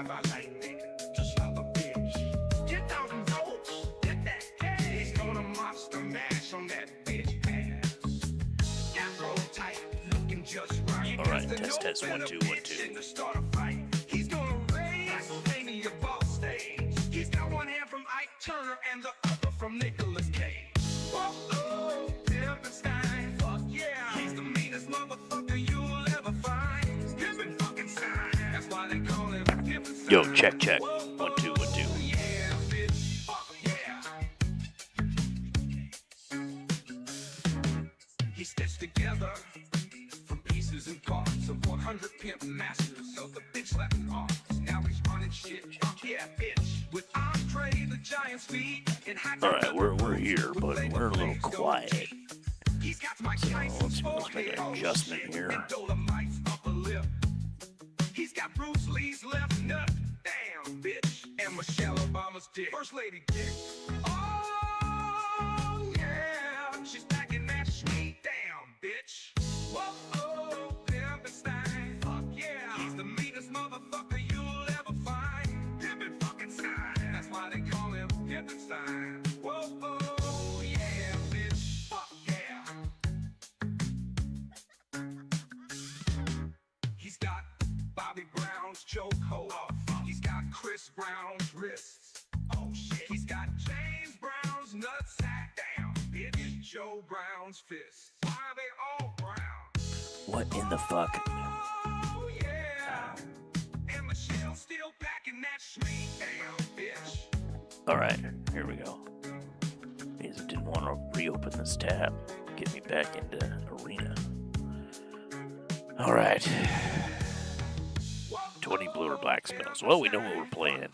fly by lightning, just like a bitch. 10,000 volts, get that gas. He's gonna monster mash on that bitch ass. Afro tight, looking just right. All right, test 1 2 1 2. Start a fight. He's gonna raise Mania ball stage. He's got one hand from Ike Turner and the other from Nicolas Cage. Whoa, Pimpinstein, fuck yeah. He's the meanest motherfucker you'll ever find. Pimpin' fucking Stein, that's why they call him Pimpinstein. Yo, check. 1 2 1 2. Yeah, bitch, fuck yeah. He stitched together from pieces and parts of 100 pimp masters of the bitch Latin arts. Now he's running shit, yeah, bitch. With Andre the Giant's feet. Alright, we're here, but we're a little quiet. So let's make an adjustment here. He's got Bruce Lee's left nut. Damn, bitch. And Michelle Obama's dick. First lady dick. Oh, yeah. She's packing that sweet. Damn, bitch. Whoa, Pimpinstein. Fuck yeah. He's the meanest motherfucker you'll ever find. Pimpin' fucking Stein. That's why they call him Pimpinstein. Whoa, yeah, bitch. Fuck yeah. He's got Bobby Brown's chokehold. He's got Chris Brown's wrists. Oh shit. He's got James Brown's nutsack. Damn, bitch. Joe Brown's fists. Why are they all brown? What in the fuck? Oh yeah. And Michelle's still packing that sweet. Damn, bitch. Alright, here we go. Because I didn't want to reopen this tab. Get me back into Arena. Alright. 20 blue or black spells. Well, we know what we're playing.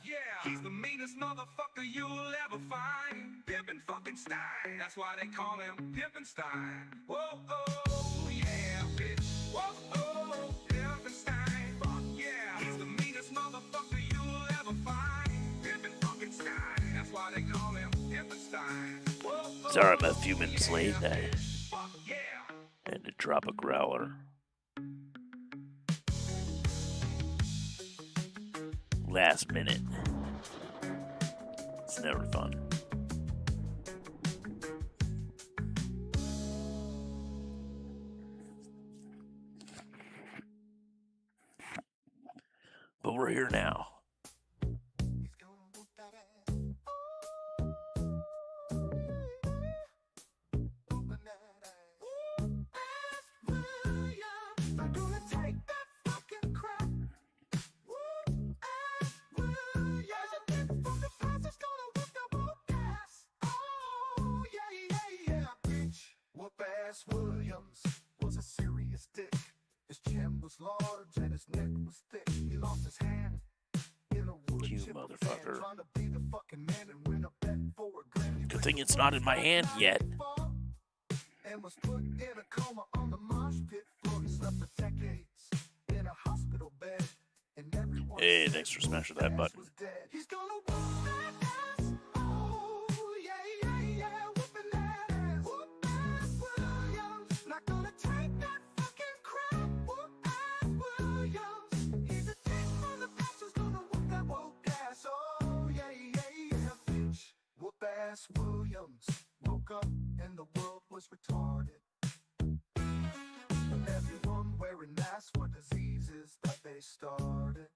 He's the meanest motherfucker you'll ever find. Pimpin' fucking Stein. That's why they call him Pimpinstein. Whoa, oh, yeah, bitch. Whoa, oh, Pimpinstein. Fuck yeah. He's the meanest motherfucker you'll ever find. Pimpin' fucking Stein. That's why they call him Pimpinstein. Whoa, Sorry, I'm a few minutes late. I fuck yeah. had to drop a growler. Last minute. It's never fun. But we're here now. Williams was a serious dick. His chin was large and his neck was thick. He lost his hand in a wood You chip motherfucker. trying to be the fucking man and win a bet for a Grammy. Good thing it's not in my hand yet. And was put in a coma on the mosh pit floor. He slept for decades in a hospital bed. And everyone Hey, thanks for smashing that button. was dead. He's gonna whoop that ass. Oh, yeah, yeah, yeah. Whooping that ass. Whoop ass Williams. Not gonna take that fucking crap. Whoop ass Williams. He's a dick for the bastards. Gonna whoop that woke ass. Oh, yeah, yeah, yeah, bitch. Whoop ass Williams. Woke up and the world was retarded. Everyone wearing masks for diseases that they started.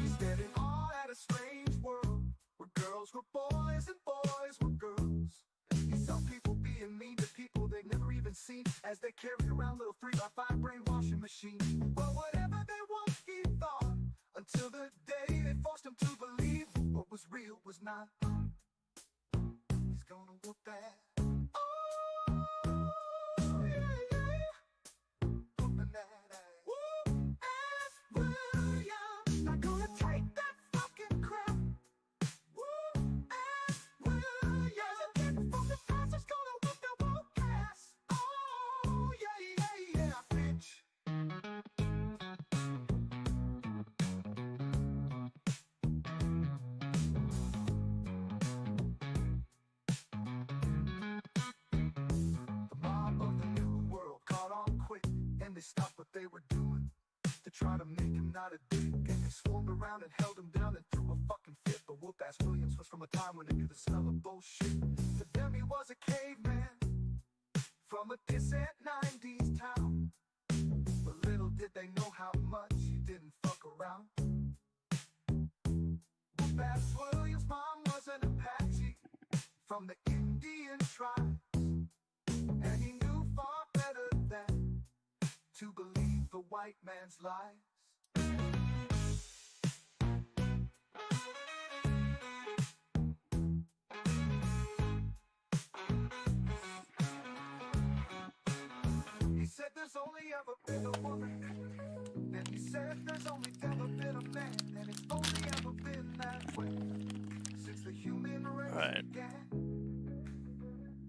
He's standing all at a strange world where girls were boys and boys were girls. He saw people being mean to people they'd never even seen as they carried around little 3x5 brainwashing machines. Well, whatever they want, he thought, until the day they forced him to believe what was real was not. He's gonna whoop that. Oh, yeah, yeah. Whooping that ass. Whoop ass Williams. Not gonna take that fucking crap. Whoop ass Williams. A dick from the past is gonna whoop that woke ass. Oh, yeah, yeah, yeah, bitch. around and held him down and threw a fucking fit. But whoop-ass Williams was from a time when he knew the smell of bullshit. To them he was a caveman from a distant 90s town. But little did they know how much he didn't fuck around. Whoop-ass Williams' mom was an Apache from the Indian tribes. And he knew far better than to believe the white man's lies. He said there's only ever been a woman, and he said there's only ever been a man, and it's only ever been that way since the human race began.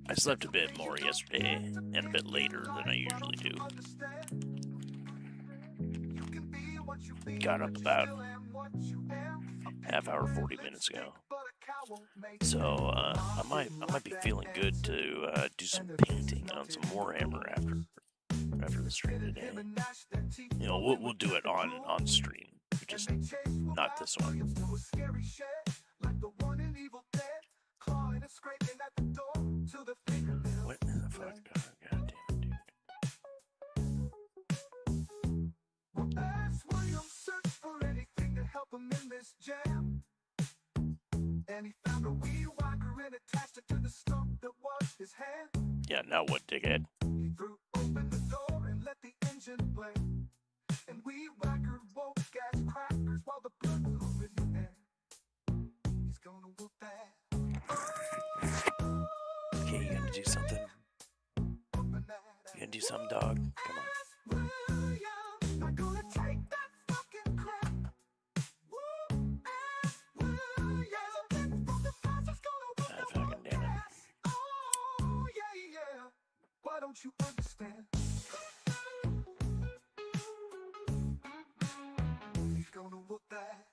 I slept a bit more yesterday and a bit later than I usually do. Got up about half hour, 40 minutes ago. So I might be feeling good to do some painting on some Warhammer after the stream today. You know, we'll do it on stream, just not this one. What the fuck? God damn it, dude. William searched for anything to help him in this jam. And he found a weed whacker and attached it to the stump that was his hand. Yeah, now what, dickhead? He threw open the door and let the engine play. And weed whacker woke gas crackers while the blood flew in the air. He's gonna whoop that. Okay, you gonna do something? You gonna do something, dog? Come on. Not gonna take that fucking crap. Fucking damn it. Oh, yeah. Why don't you understand? He's gonna whoop that.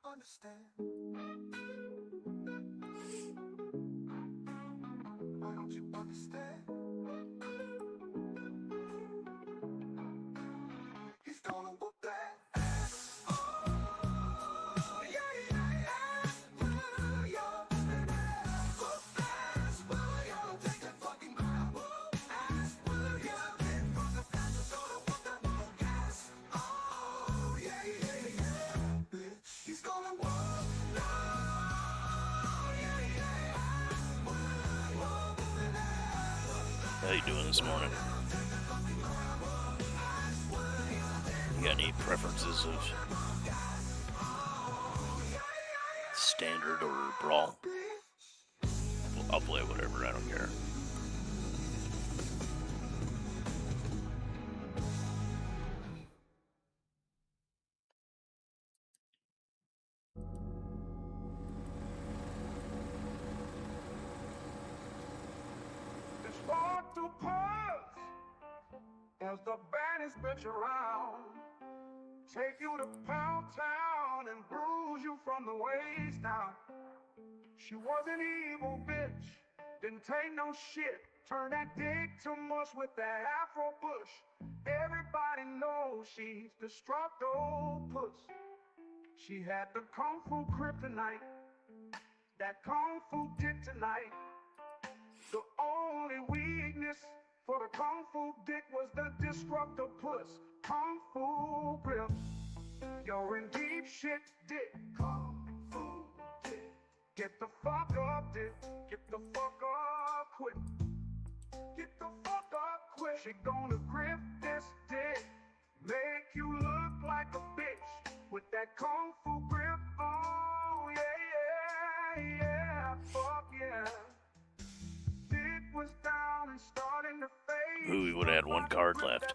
Understand? Why don't you understand? He's gonna whoop that ass. Oh, yeah. Whoop ass, William. Take that fucking crap. Whoop ass, William. From the past, we're gonna whoop that fucking ass. Oh, yeah. Bitch, he's gonna whoop. How you doing this morning? You got any preferences of standard or brawl? I'll play whatever, I don't care. To pause as the band is bitch around, take you to Pound Town and bruise you from the waist down. She was an evil bitch, didn't take no shit, turned that dick to mush with that afro bush. Everybody knows she's the destructo puss. She had the kung fu kryptonite, that kung fu dick tonight. The only weakness for the kung fu dick was the disruptor puss. Kung fu grip, you're in deep shit, dick. Kung fu dick, get the fuck up, dick. Get the fuck up quick. Get the fuck up quick. She gonna grip this dick, make you look like a bitch with that kung fu grip. Oh yeah, fuck yeah. Was down and starting to fade. Ooh, we would have had one card left.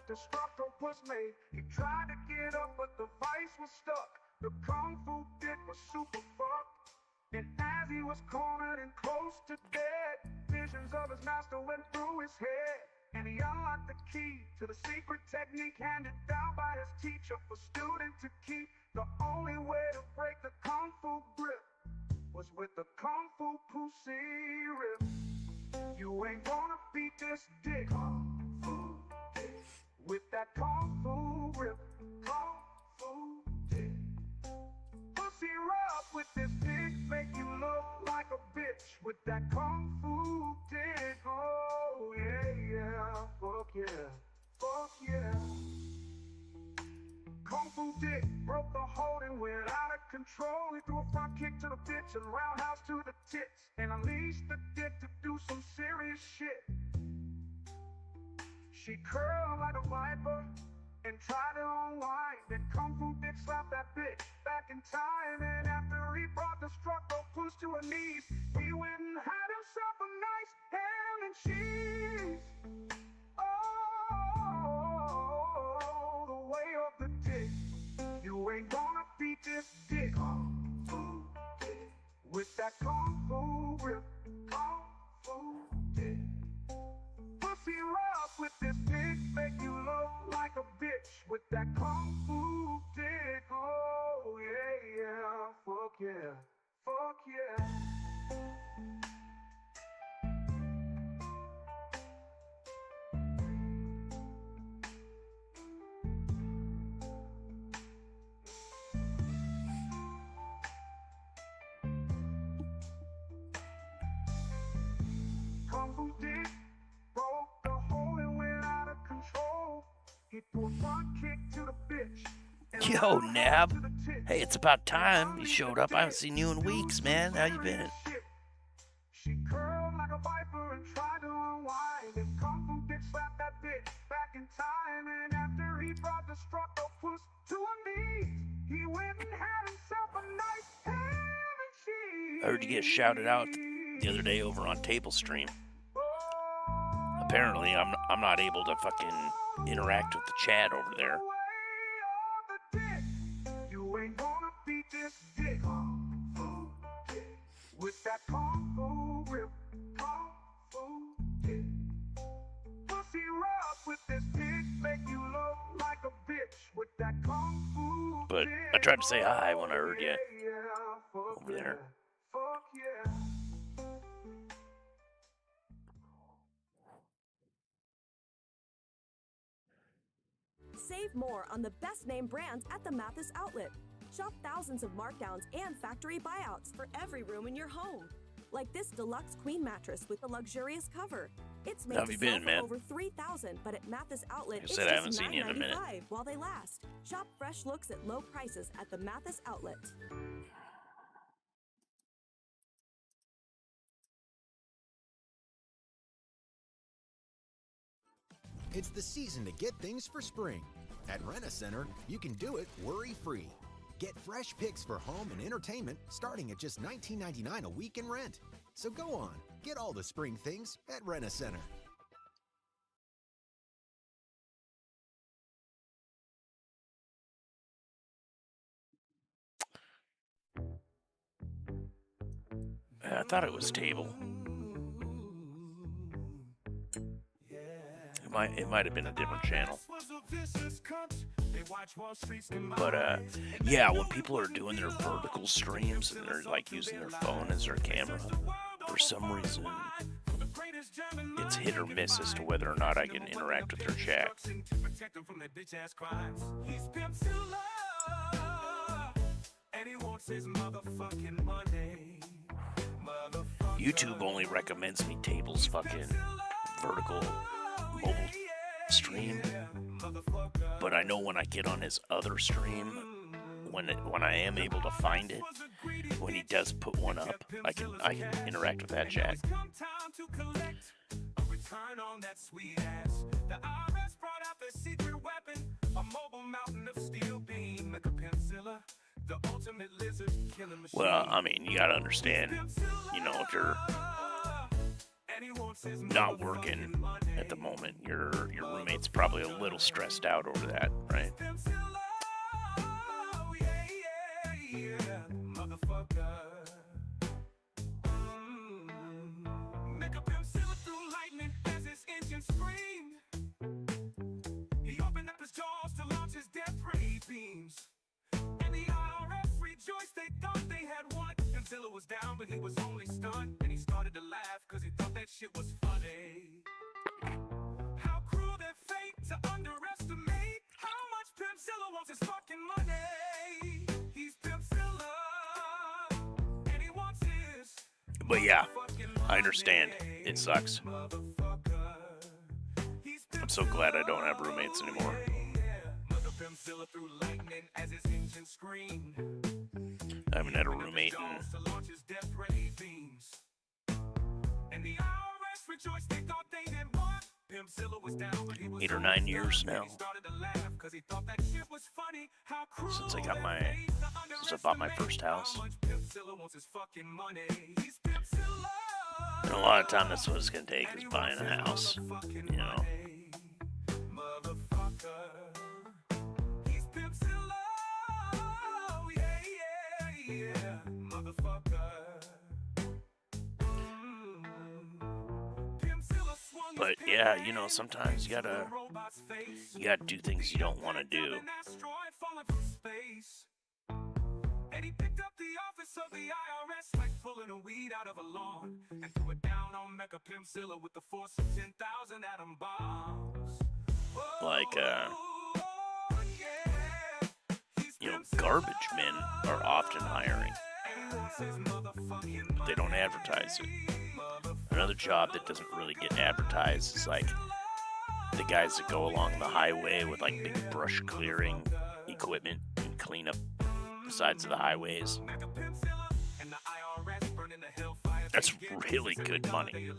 He tried to get up, but the vice was stuck. The kung fu dick was super fucked. And as he was cornered and close to dead, visions of his master went through his head. and he unlocked the key to the secret technique handed down by his teacher for student to keep. The only way to break the kung fu grip was with the kung fu pussy rip. You ain't gonna beat this dick, kung fu dick, with that kung fu grip, kung fu dick. Pussy rough with this dick, make you look like a bitch with that kung fu dick. Oh yeah, yeah, fuck yeah, fuck yeah. Kung fu dick broke the hold and went out of control. He threw a front kick to the bitch and roundhouse to the tits, and unleashed the dick to do some serious shit. She curled like a viper and tried to unwind. Then Kung Fu Dick slapped that bitch back in time. And after he brought the struggle puss to her knees, he went and had himself a nice ham and cheese. Oh, the way of the dick. You ain't gonna beat this dick. Kung Fu Dick with that Kung Fu grip. Kung Fu Dick. Pussy rough with this dick, make you look like a bitch with that kung fu dick. Oh yeah, yeah, fuck yeah, fuck yeah. Kung fu dick broke the hole and went out of control. He threw a front kick to the bitch. Yo, Nab. Hey, it's about time you showed up. I haven't seen you in weeks, man. How you been? She curled like a viper and tried to unwind. And Kung Fu Dick slapped that bitch back in time. And after he brought the struggle puss to her knees, he went and had himself a nice ham and cheese. I heard you get shouted out the other day over on Table Stream. Apparently, I'm not able to fucking interact with the chat over there. You ain't gonna beat this dick. Kung Fu Dick with that Kung Fu grip. Kung Fu Dick. Pussy rough with this dick, make you look like a bitch with that Kung Fu But dick. I tried to say hi when I heard you Yeah, fuck over there. Fuck yeah. Save more on the best name brands at the Mathis outlet. Shop thousands of markdowns and factory buyouts for every room in your home. Like this deluxe queen mattress with a luxurious cover. It's made How have to you been, sell for man? over $3,000, but at Mathis outlet, I it's said I just haven't seen you in a minute. $9.95 while they last. Shop fresh looks at low prices at the Mathis outlet. It's the season to get things for spring. At Rent-A-Center, you can do it worry-free. Get fresh picks for home and entertainment starting at just $19.99 a week in rent. So go on, get all the spring things at Rent-A-Center. I thought it was Table. It might have been a different channel. But yeah, when people are doing their vertical streams and they're like using their phone as their camera, for some reason it's hit or miss as to whether or not I can interact with their chat. YouTube only recommends me Table's fucking vertical mobile stream, but I know when I get on his other stream, when I am able to find it, when he does put one up, I can interact with that chat. Well, I mean, you gotta understand, you know, if you're not working at the moment, your roommate's probably a little stressed out over that, right? Make a pimp sail through lightning as his engine screams. but he was only stunned, and he started to laugh because he thought that shit was funny. How cruel that fate to underestimate how much Pimpzilla wants his fucking money. He's Pimpzilla, and he wants his. But yeah, I understand. It sucks. I'm so glad I don't have roommates anymore. I haven't had a roommate in 8 or 9 years now. Since I bought my first house. And a lot of time that's what it's gonna take is buying a house. You know. But yeah, you know, sometimes you gotta do things you don't want to do. And he picked up the office of the IRS like pulling a weed out of a lawn, and threw it down on Mecca Pimpzilla with the force of 10,000 atom bombs. Like, you know, garbage men are often hiring. They don't advertise it. Another job that doesn't really get advertised is like the guys that go along the highway with like big brush clearing equipment and clean up the sides of the highways. That's really good money.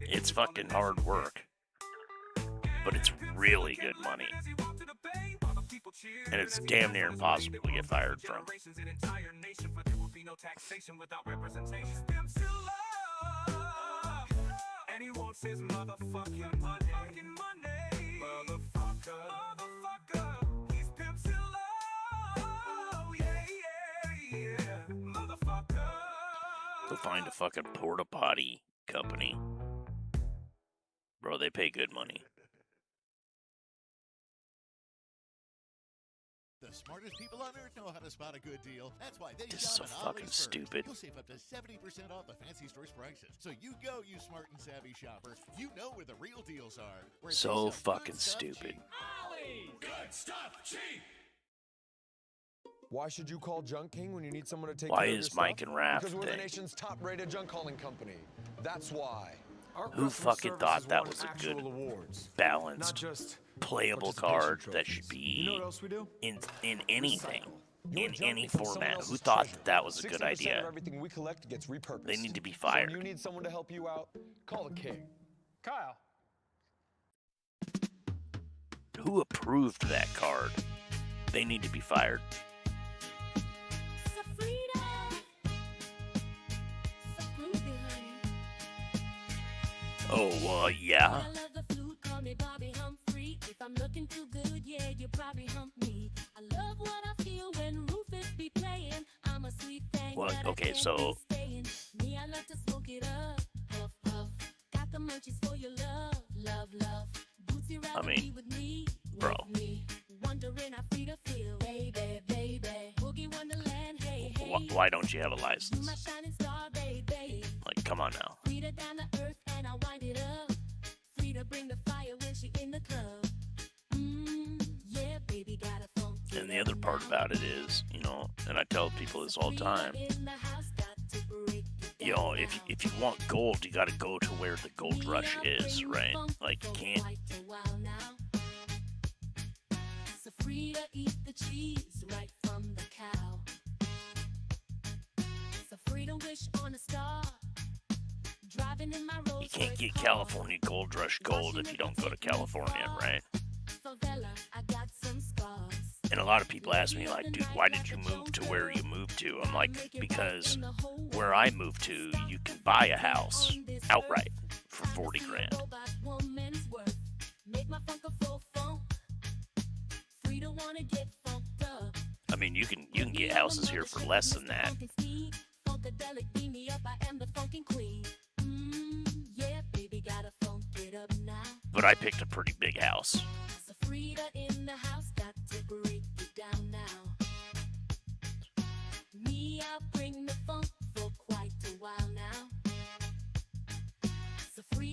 It's fucking hard work, but it's really good money. And it's damn near impossible to get fired from. And he wants his motherfucking money. Motherfucker. He's Pimpzilla. Yeah. Motherfucker. Go find a fucking porta potty company. Bro, they pay good money. The smartest people on earth know how to spot a good deal. That's why they This is shop so at fucking Ollie's first. stupid. You'll save up to 70% off the fancy store's prices. So you go, you smart and savvy shopper. You know where the real deals are. Where they So sell fucking good stuff stupid. cheap. Good stuff, cheap. Why should you call Junk King when you need someone to take Why care of is your Mike stuff? and Raph Because we're thing? the nation's top-rated junk calling company. That's why. Our Who customer fucking service thought has that won was a actual good, awards, not balanced, just playable participation card that trophies. should You know be what else we do? in anything, Your in junk any becomes someone format? else's Who thought treasure. that was a good 60% idea? of everything we collect gets repurposed. They need to be So fired. when you need someone to help you out, call a king. Kyle. Who approved that card? They need to be fired. Oh, yeah. I love the flute, call me Bobby Humphrey. If I'm looking too good, yeah, you probably hump me. I love what I feel when Rufus be playing. I'm a sweet thing. Well, that I okay, can't so- be staying. Me, I love to smoke it up. Puff, puff. Got the munchies for your love, love, love. Bootsy rather mean, be with me, bro. with me. Wondering how free to feel, baby, baby. Boogie Wonderland, hey, hey. Why don't you have a You license? my shining star, baby. Like, come on now. Free to down to earth and I wind it up. Free to bring the fire when she in the club. Yeah, baby, got a funk. And the other part about it is, you know, and I tell people this all the time, you know, if you want gold, you gotta go to where the gold rush is, right? Like, you can't. So free to eat the cheese right from the cow. So free to wish on a star. Driving in my Rolls You can't Royce get car. California gold rush gold if you don't go to California, right? Favela, I got some scars. And a lot of people ask me, like, dude, why did you move to where you moved to? I'm like, because where I moved to, you can buy a house outright for 40 grand. I mean, you can get houses here for less than that. But I picked a pretty big house. In the house, got to break it down now. Me, I'll bring the funk,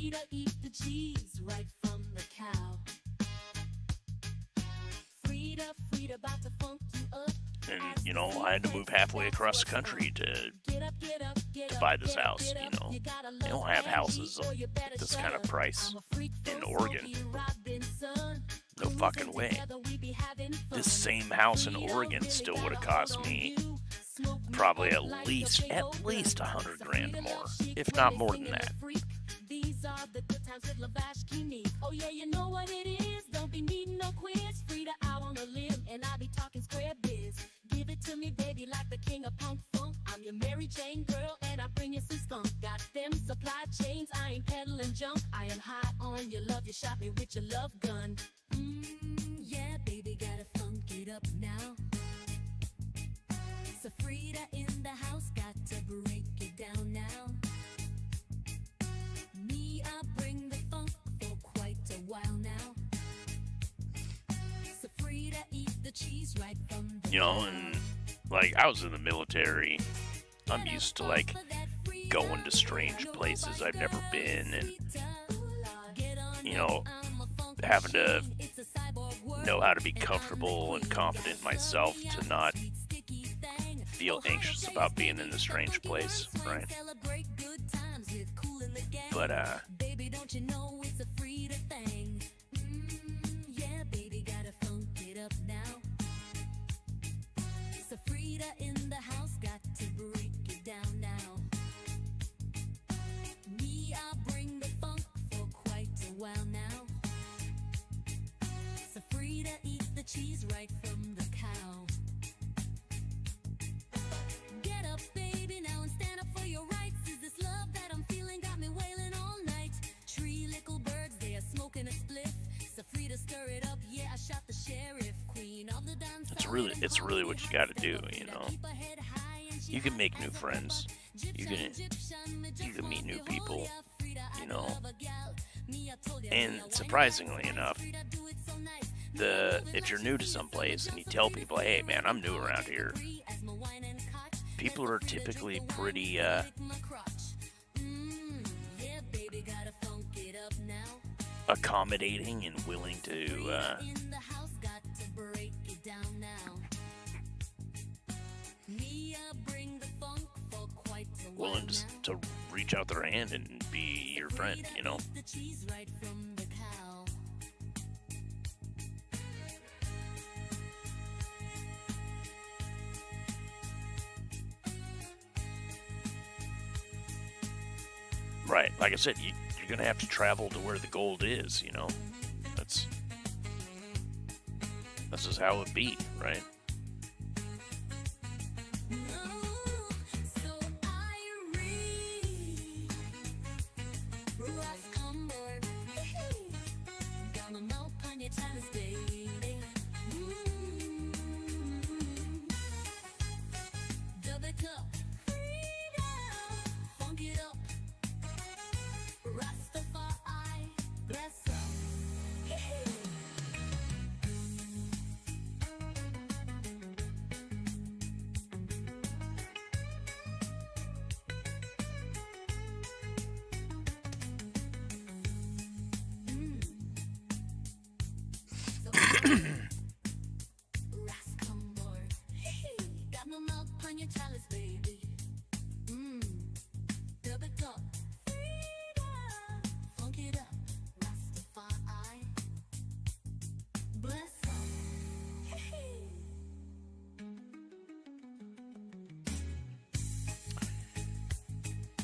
Frida, eat the cheese right from the cow. Frida, Frida, about to funk you up. And, you know, I had to move halfway across the country to buy this house, you know. They don't have houses at this kind of price in Oregon. No fucking way. This same house in Oregon still would have cost me probably at least $100 grand more, if not more than that. These are the good times with Lavash Kini. Oh yeah, you know what it is. Don't be needing no quiz. Frida out on a limb, and I be talking square biz. Give it to me, baby, like the king of punk funk. I'm your Mary Jane girl, and I bring you some skunk. Got them supply chains, I ain't peddling junk. I am high on your love, you shot me with your love gun. Yeah, baby, gotta funk it up now. So Frida in the house, got to break it down now. Me, I bring the funk for quite a while now. So Frida, eat the cheese right from the You know, and like I was in the military. I'm used to like going to strange places I've never been, and you know, having to know how to be comfortable and confident in myself to not feel anxious about being in a strange place, right? But baby, don't you know it's a Frida thing? Yeah, baby, gotta funk it up now. So Frida in the house, got to break it down now. Me, I bring the funk for quite a while now. So Frida, eat the cheese right from the cow. Get up, baby, now and stand up for your rights. Is this love that I'm feeling got me wailing all night? Tree little birds, they are smoking a spliff. So Frida, stir it up, yeah, I shot the sheriff. Queen of the dance. it's really what you got to do, you know. You can make new friends. You can meet new people, you know. And surprisingly enough, if you're new to some place and you tell people, hey man, I'm new around here, people are typically pretty accommodating and willing to to reach out their hand and be your friend, you know. Right, like I said, you're gonna have to travel to where the gold is, you know. That's just how it be, right?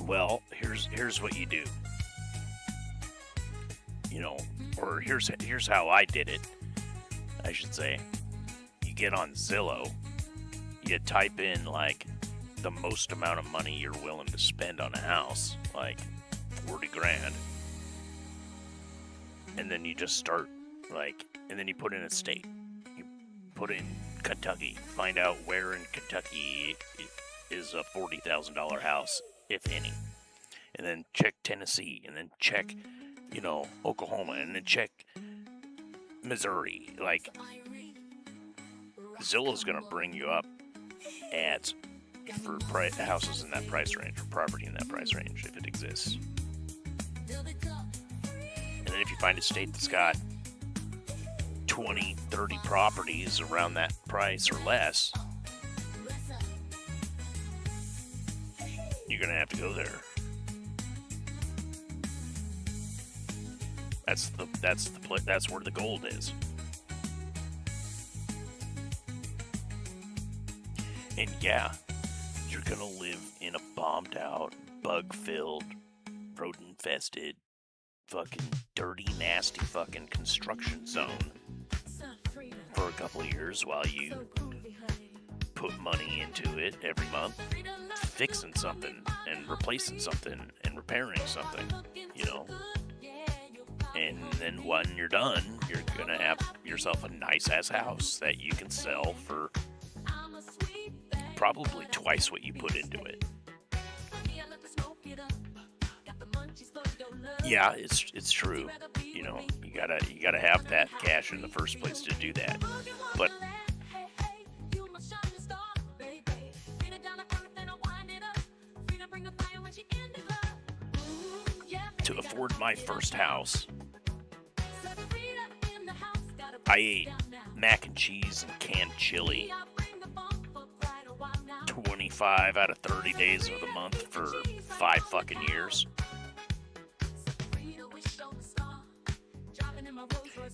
Well, here's what you do. You know, or here's how I did it, I should say. You get on Zillow, you type in like the most amount of money you're willing to spend on a house, like 40 grand. And then you just start and then you put in a state. You put in Kentucky, find out where in Kentucky is a $40,000 house, if any. And then check Tennessee, and then check, you know, Oklahoma, and then check Missouri. Like, Zillow's gonna bring you up ads for houses in that price range, or property in that price range, if it exists. then if you find a state that's got 20, 30 properties around that price or less, you're gonna have to go there. That's where the gold is. And yeah, you're gonna live in a bombed out, bug-filled, rodent-infested, fucking dirty, nasty fucking construction zone for a couple of years while you put money into it every month, fixing something and replacing something and repairing something, you know. And then when you're done, you're gonna have yourself a nice-ass house that you can sell for probably twice what you put into it. Yeah, it's true. You know, you gotta have that cash in the first place to do that. But to afford my first house, I ate mac and cheese and canned chili 25 out of 30 days of the month for 5 fucking years.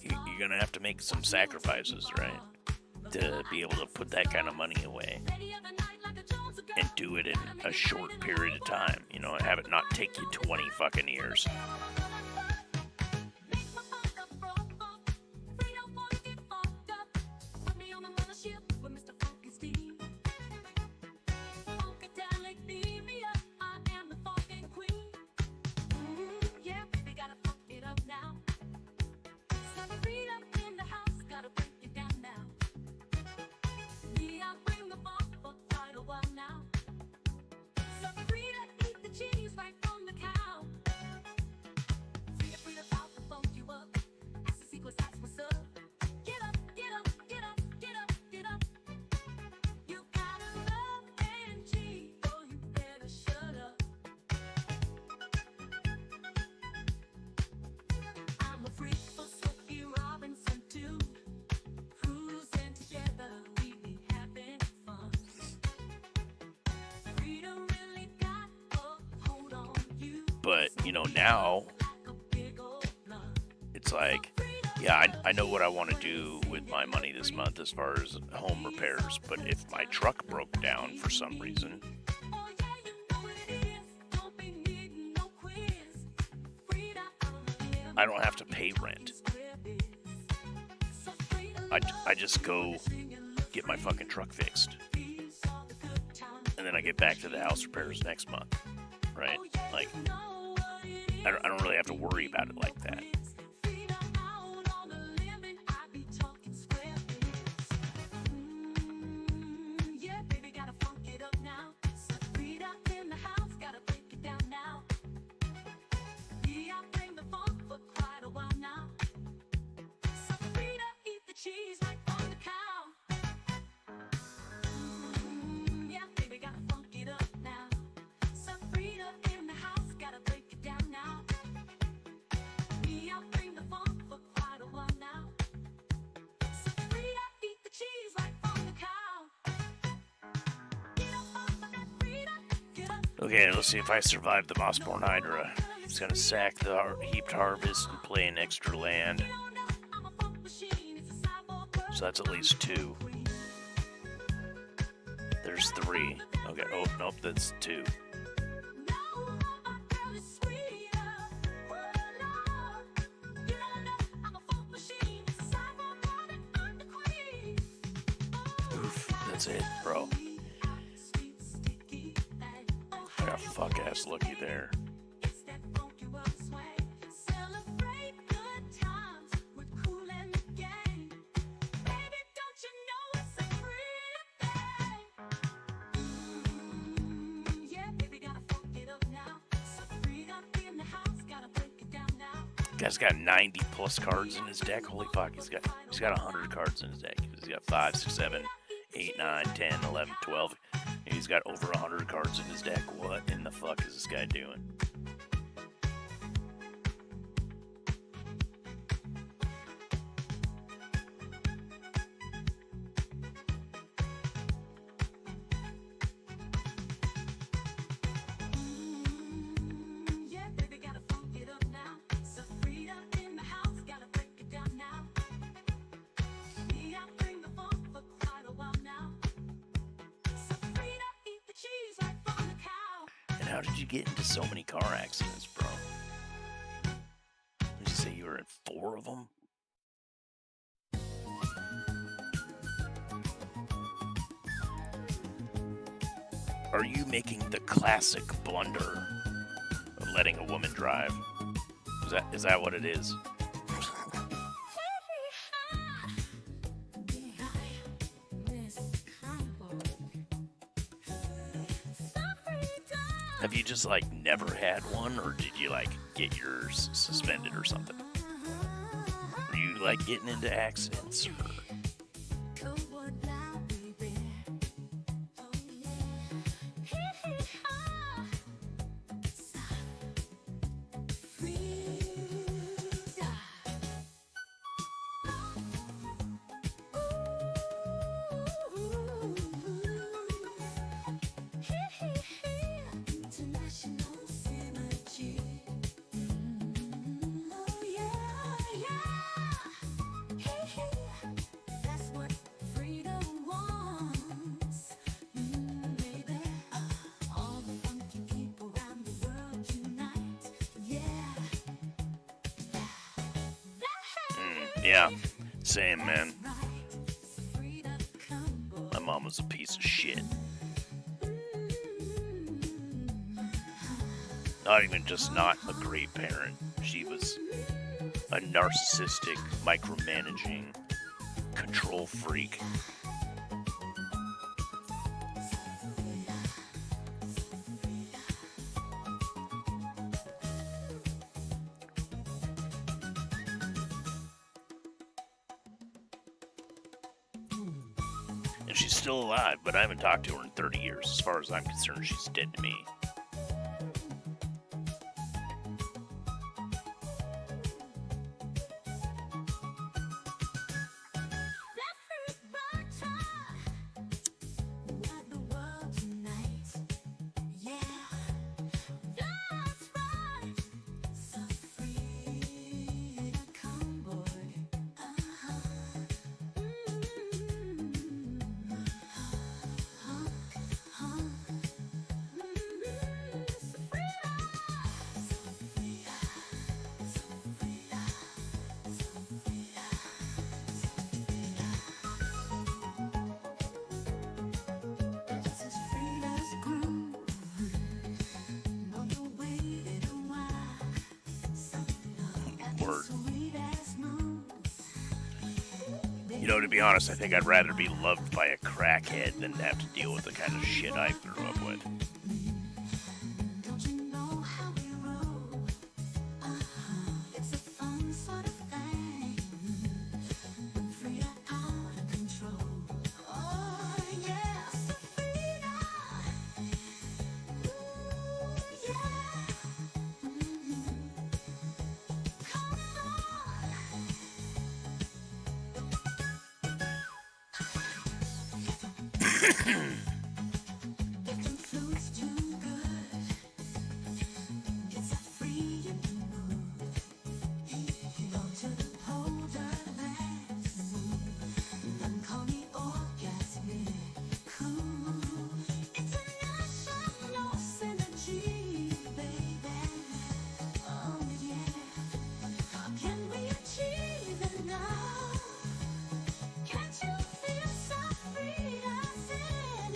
You're gonna have to make some sacrifices, right? To be able to put that kind of money away and do it in a short period of time, you know, and have it not take you 20 fucking years. But, you know, now it's like, yeah, I know what I want to do with my money this month as far as home repairs, but if my truck broke down for some reason, I don't have to pay rent. I just go get my fucking truck fixed. And then I get back to the house repairs next month, right? Like, I don't really have to worry about it like that. Okay, let's see if I survive the Mossborn Hydra. He's gonna sack the heaped harvest and play an extra land. So that's at least 2. There's 3. Okay, oh, nope, that's 2. Oof, that's it, bro. I got fuck-ass lucky there. Guy's got 90 plus cards in his deck. Holy fuck, he's got 100 cards in his deck. He's got 5, 6, 7, 8, 9, 10, 11, 12. He's got over 100 cards in his deck. What in the fuck is this guy doing? How did you get into so many car accidents, bro? Did you say you were in 4 of them? Are you making the classic blunder of letting a woman drive? Is that what it is? Have you just like never had one, or did you like get yours suspended or something? Are you like getting into accidents? Or... Yeah, same, man. My mom was a piece of shit. Not even just not a great parent. She was a narcissistic, micromanaging, control freak. She's still alive, but I haven't talked to her in 30 years. As far as I'm concerned, she's dead to me. You know, to be honest, I think I'd rather be loved by a crackhead than have to deal with the kind of shit I grew up with. Can't you feel so free? I said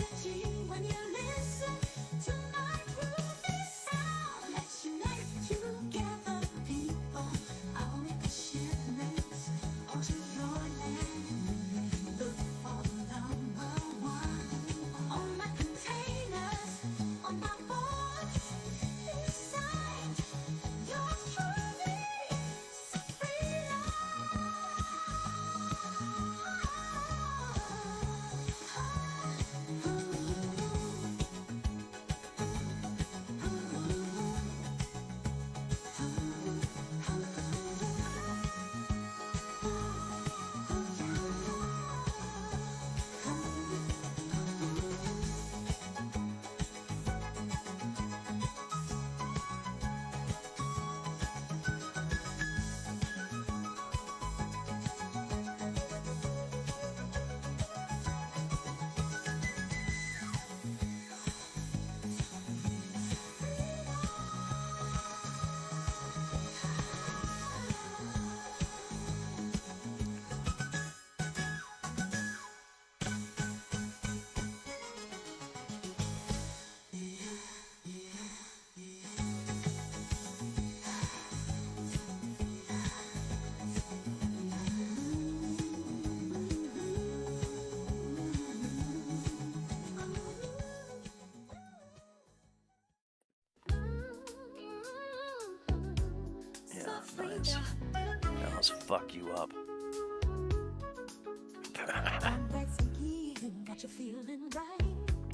Nice. Now let's fuck you up.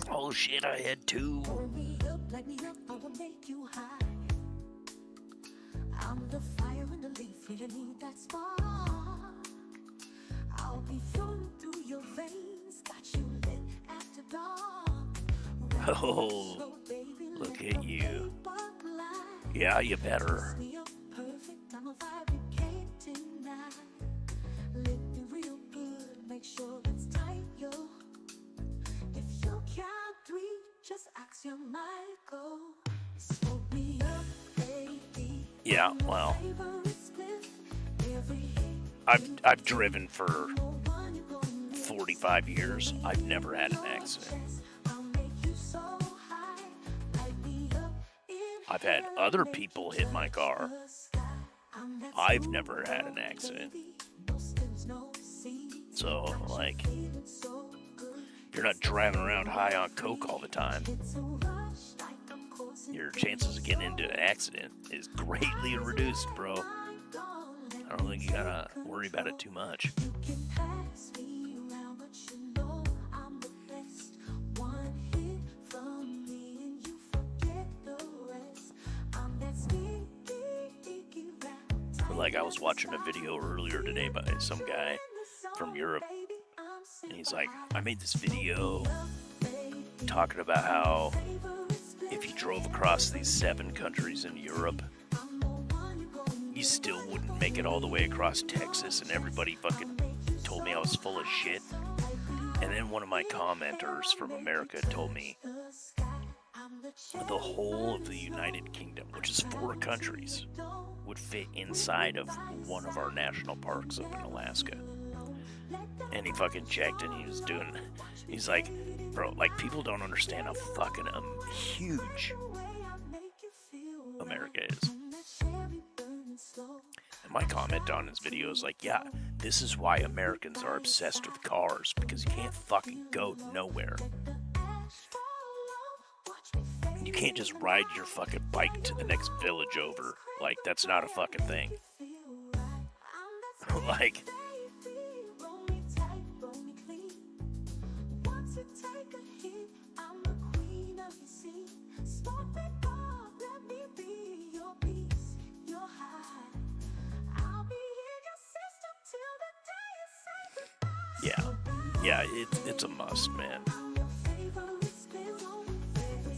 Oh shit, I had two. I'm the fire in the leaf, you need that spark. I'll be flowing through your veins, got you lit after dark. Oh, look at you. Yeah, you better. Perfect, I'm a vibe you can't deny. Lit me real good, make sure it's tight, yo. If you count three, just ask your Michael. Smoke me up, baby. Yeah, well, I've driven for 45 years. I've never had an accident. I've had other people hit my car. I've never had an accident. So, like, you're not driving around high on coke all the time. Your chances of getting into an accident is greatly reduced, bro. I don't think you gotta worry about it too much. Like, I was watching a video earlier today by some guy from Europe, and he's like, I made this video talking about how if you drove across these 7 countries in Europe, you still wouldn't make it all the way across Texas, and everybody fucking told me I was full of shit. And then one of my commenters from America told me the whole of the United Kingdom, which is 4 countries, would fit inside of one of our national parks up in Alaska. And he fucking checked, and he's like, bro, like, people don't understand how fucking huge America is. And my comment on his video is like, yeah, this is why Americans are obsessed with cars, because you can't fucking go nowhere. You can't just ride your fucking bike to the next village over. Like, that's not a fucking thing. Like, yeah, it's a must, man.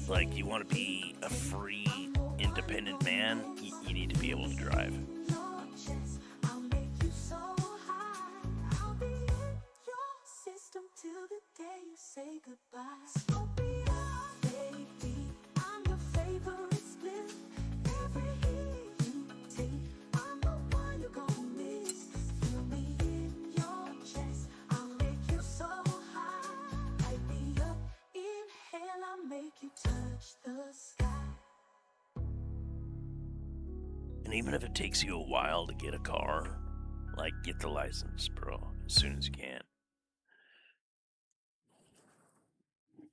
Like, you want to be a free, independent man, you need to be able to drive. And even if it takes you a while to get a car, like, get the license, bro, as soon as you can.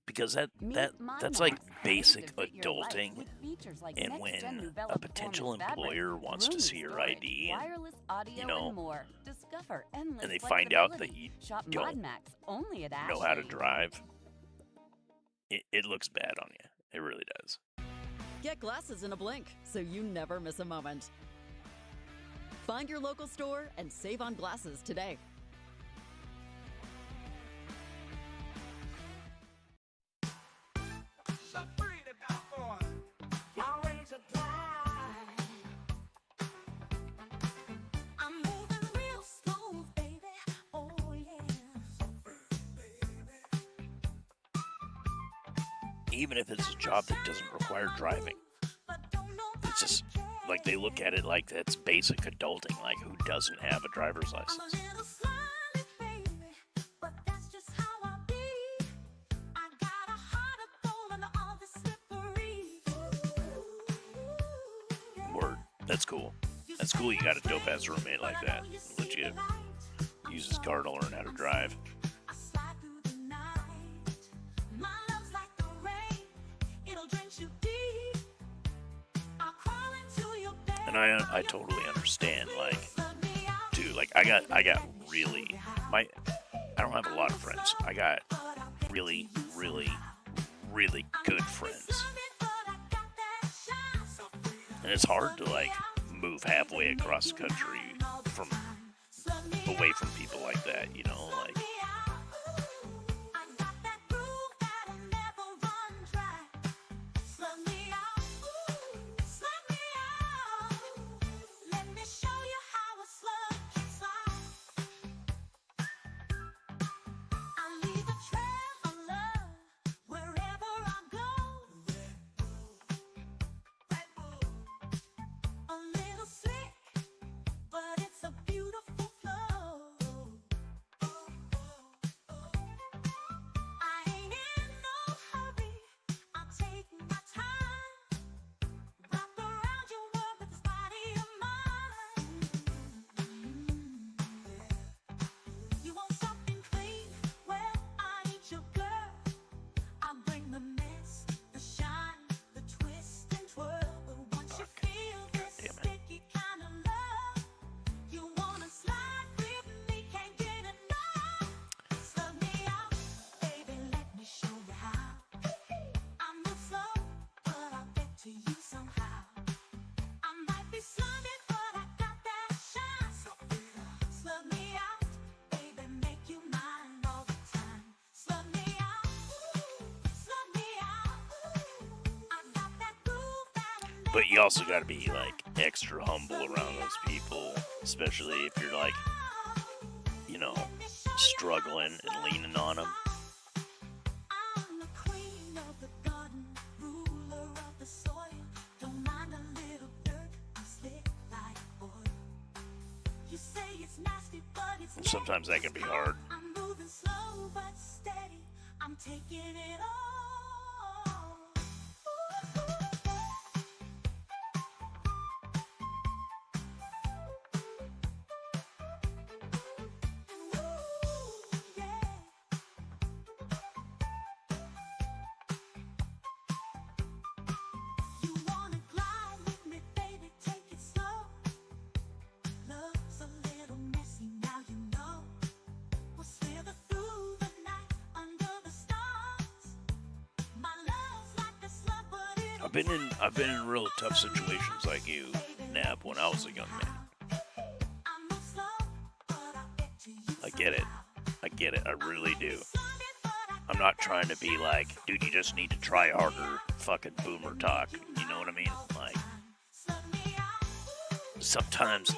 Because that's like basic adulting. And when a potential employer wants to see your ID, and, you know, and they find out that you don't know how to drive, it looks bad on you. It really does. Get glasses in a blink, so you never miss a moment. Find your local store and save on glasses today. Even if it's a job that doesn't require driving. It's just, like, they look at it like that's basic adulting, like, who doesn't have a driver's license? Word. That's cool. That's cool you got a dope-ass roommate like that. Legit. Use his car to learn how to drive. and I totally understand. Like, dude, like I got really I don't have a lot of friends. I got really, really, really good friends, and it's hard to like move halfway across the country from away from people like that. You know, like. But you also got to be like extra humble around those people, especially if you're like, you know, struggling and leaning on them. Sometimes that can be hard. I've been in real tough situations like you, Nab, when I was a young man. I get it, I really do. I'm not trying to be like, dude, you just need to try harder, fucking boomer talk, you know what I mean? Like, sometimes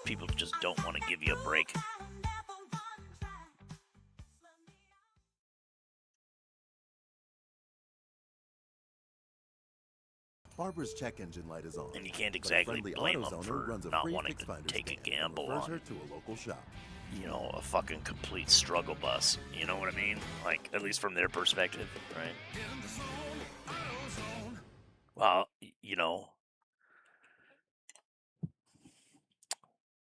people just don't want to give you a break. Barbara's check engine light is on. And you can't exactly blame them for not wanting to take a gamble on, her to a local shop. You know, a fucking complete struggle bus. You know what I mean? Like, at least from their perspective, right? Well, you know,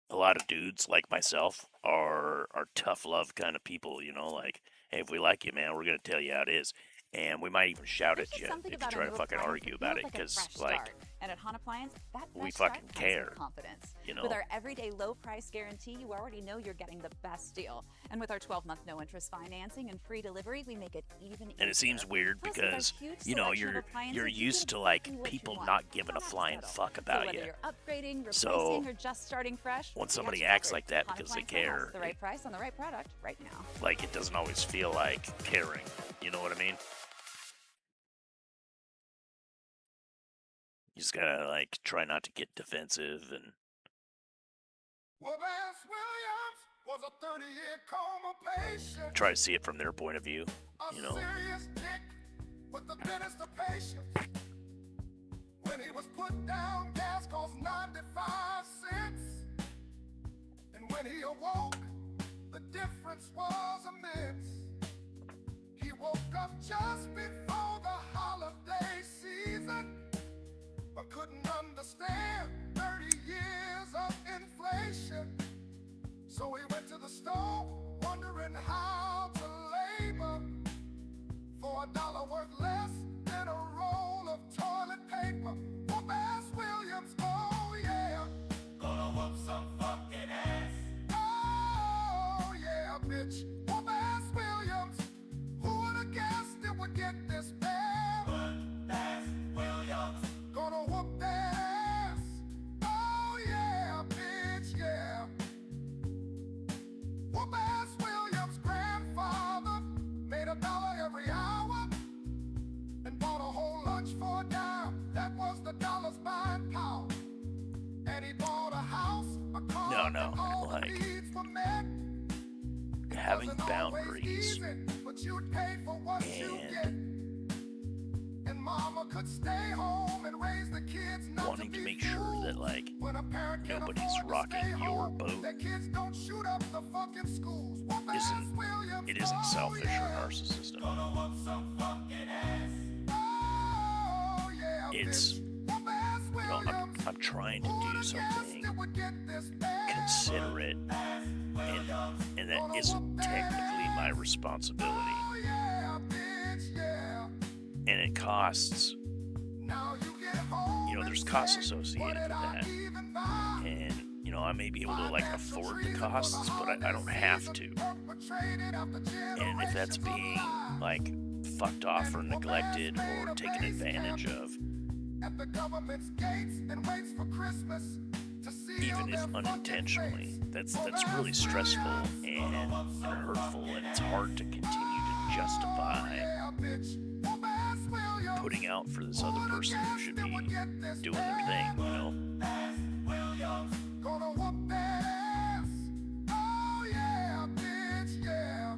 a lot of dudes like myself are tough love kind of people, you know, like, hey, if we like you, man, we're going to tell you how it is. And we might even shout at you if you try to fucking argue about it, because, like, and at Hahn Appliance, that we fucking care. Confidence. You know? With our everyday low price guarantee, you already know you're getting the best deal. And with our 12-month no interest financing and free delivery, we make it even easier. And it seems weird because, you know, you're used to, like, people not giving a flying fuck about you. So or just starting fresh, when somebody acts like that because they care, the right price on the right product right now. Like, it doesn't always feel like caring. You know what I mean? You just gotta, like, try not to get defensive and... Was a 30-year coma patient. Try to see it from their point of view, you know. Serious dick with the thinnest of patience. When he was put down, gas cost 95 cents. And when he awoke, the difference was immense. He woke up just before the holiday season, but couldn't understand 30 years of inflation. So he went to the store, wondering how to labor for $1 worth less than a roll of toilet paper. For Bass Williams, oh some fucking ass. Oh, yeah, bitch. Whoop ass Williams. Who would have guessed it would get this bad? Whoop ass Williams. Gonna whoop that ass. Oh, yeah, bitch, yeah. Whoop ass Williams' grandfather made $1 every hour and bought a whole lunch for a dime. That was the dollar's buying power. And he bought a house, a car, No, and all like, the needs were met. It having wasn't always boundaries easy, but you'd pay for what you get. And mama could stay home and raise the kids, not wanting to be make sure fooled. that, like, When a parent can nobody's afford to rocking stay your home, boat their kids don't shoot up the fucking schools. Whoop ass Williams, it isn't oh, selfish yeah. or narcissistic. Gonna whoop some fucking ass. Oh, yeah, It's, bitch. Whoop ass you know, Williams. I'm trying to Who do would've guessed something it would get this bad? considerate, and that isn't technically my responsibility. Oh, yeah, bitch, yeah. And it costs, Now you get home you know, there's and costs say, associated what with did I that. even buy? And, you know, I may be able to, like, afford the costs, but I don't have to. And if that's being, like, fucked off or neglected or taken advantage of, At the government's gates and waits for Christmas to see even if unintentionally, that's really stressful and hurtful, and it's hard to continue to justify putting out for this other person who should be doing their thing, you know? Gonna whoop that ass. Oh yeah, bitch, yeah.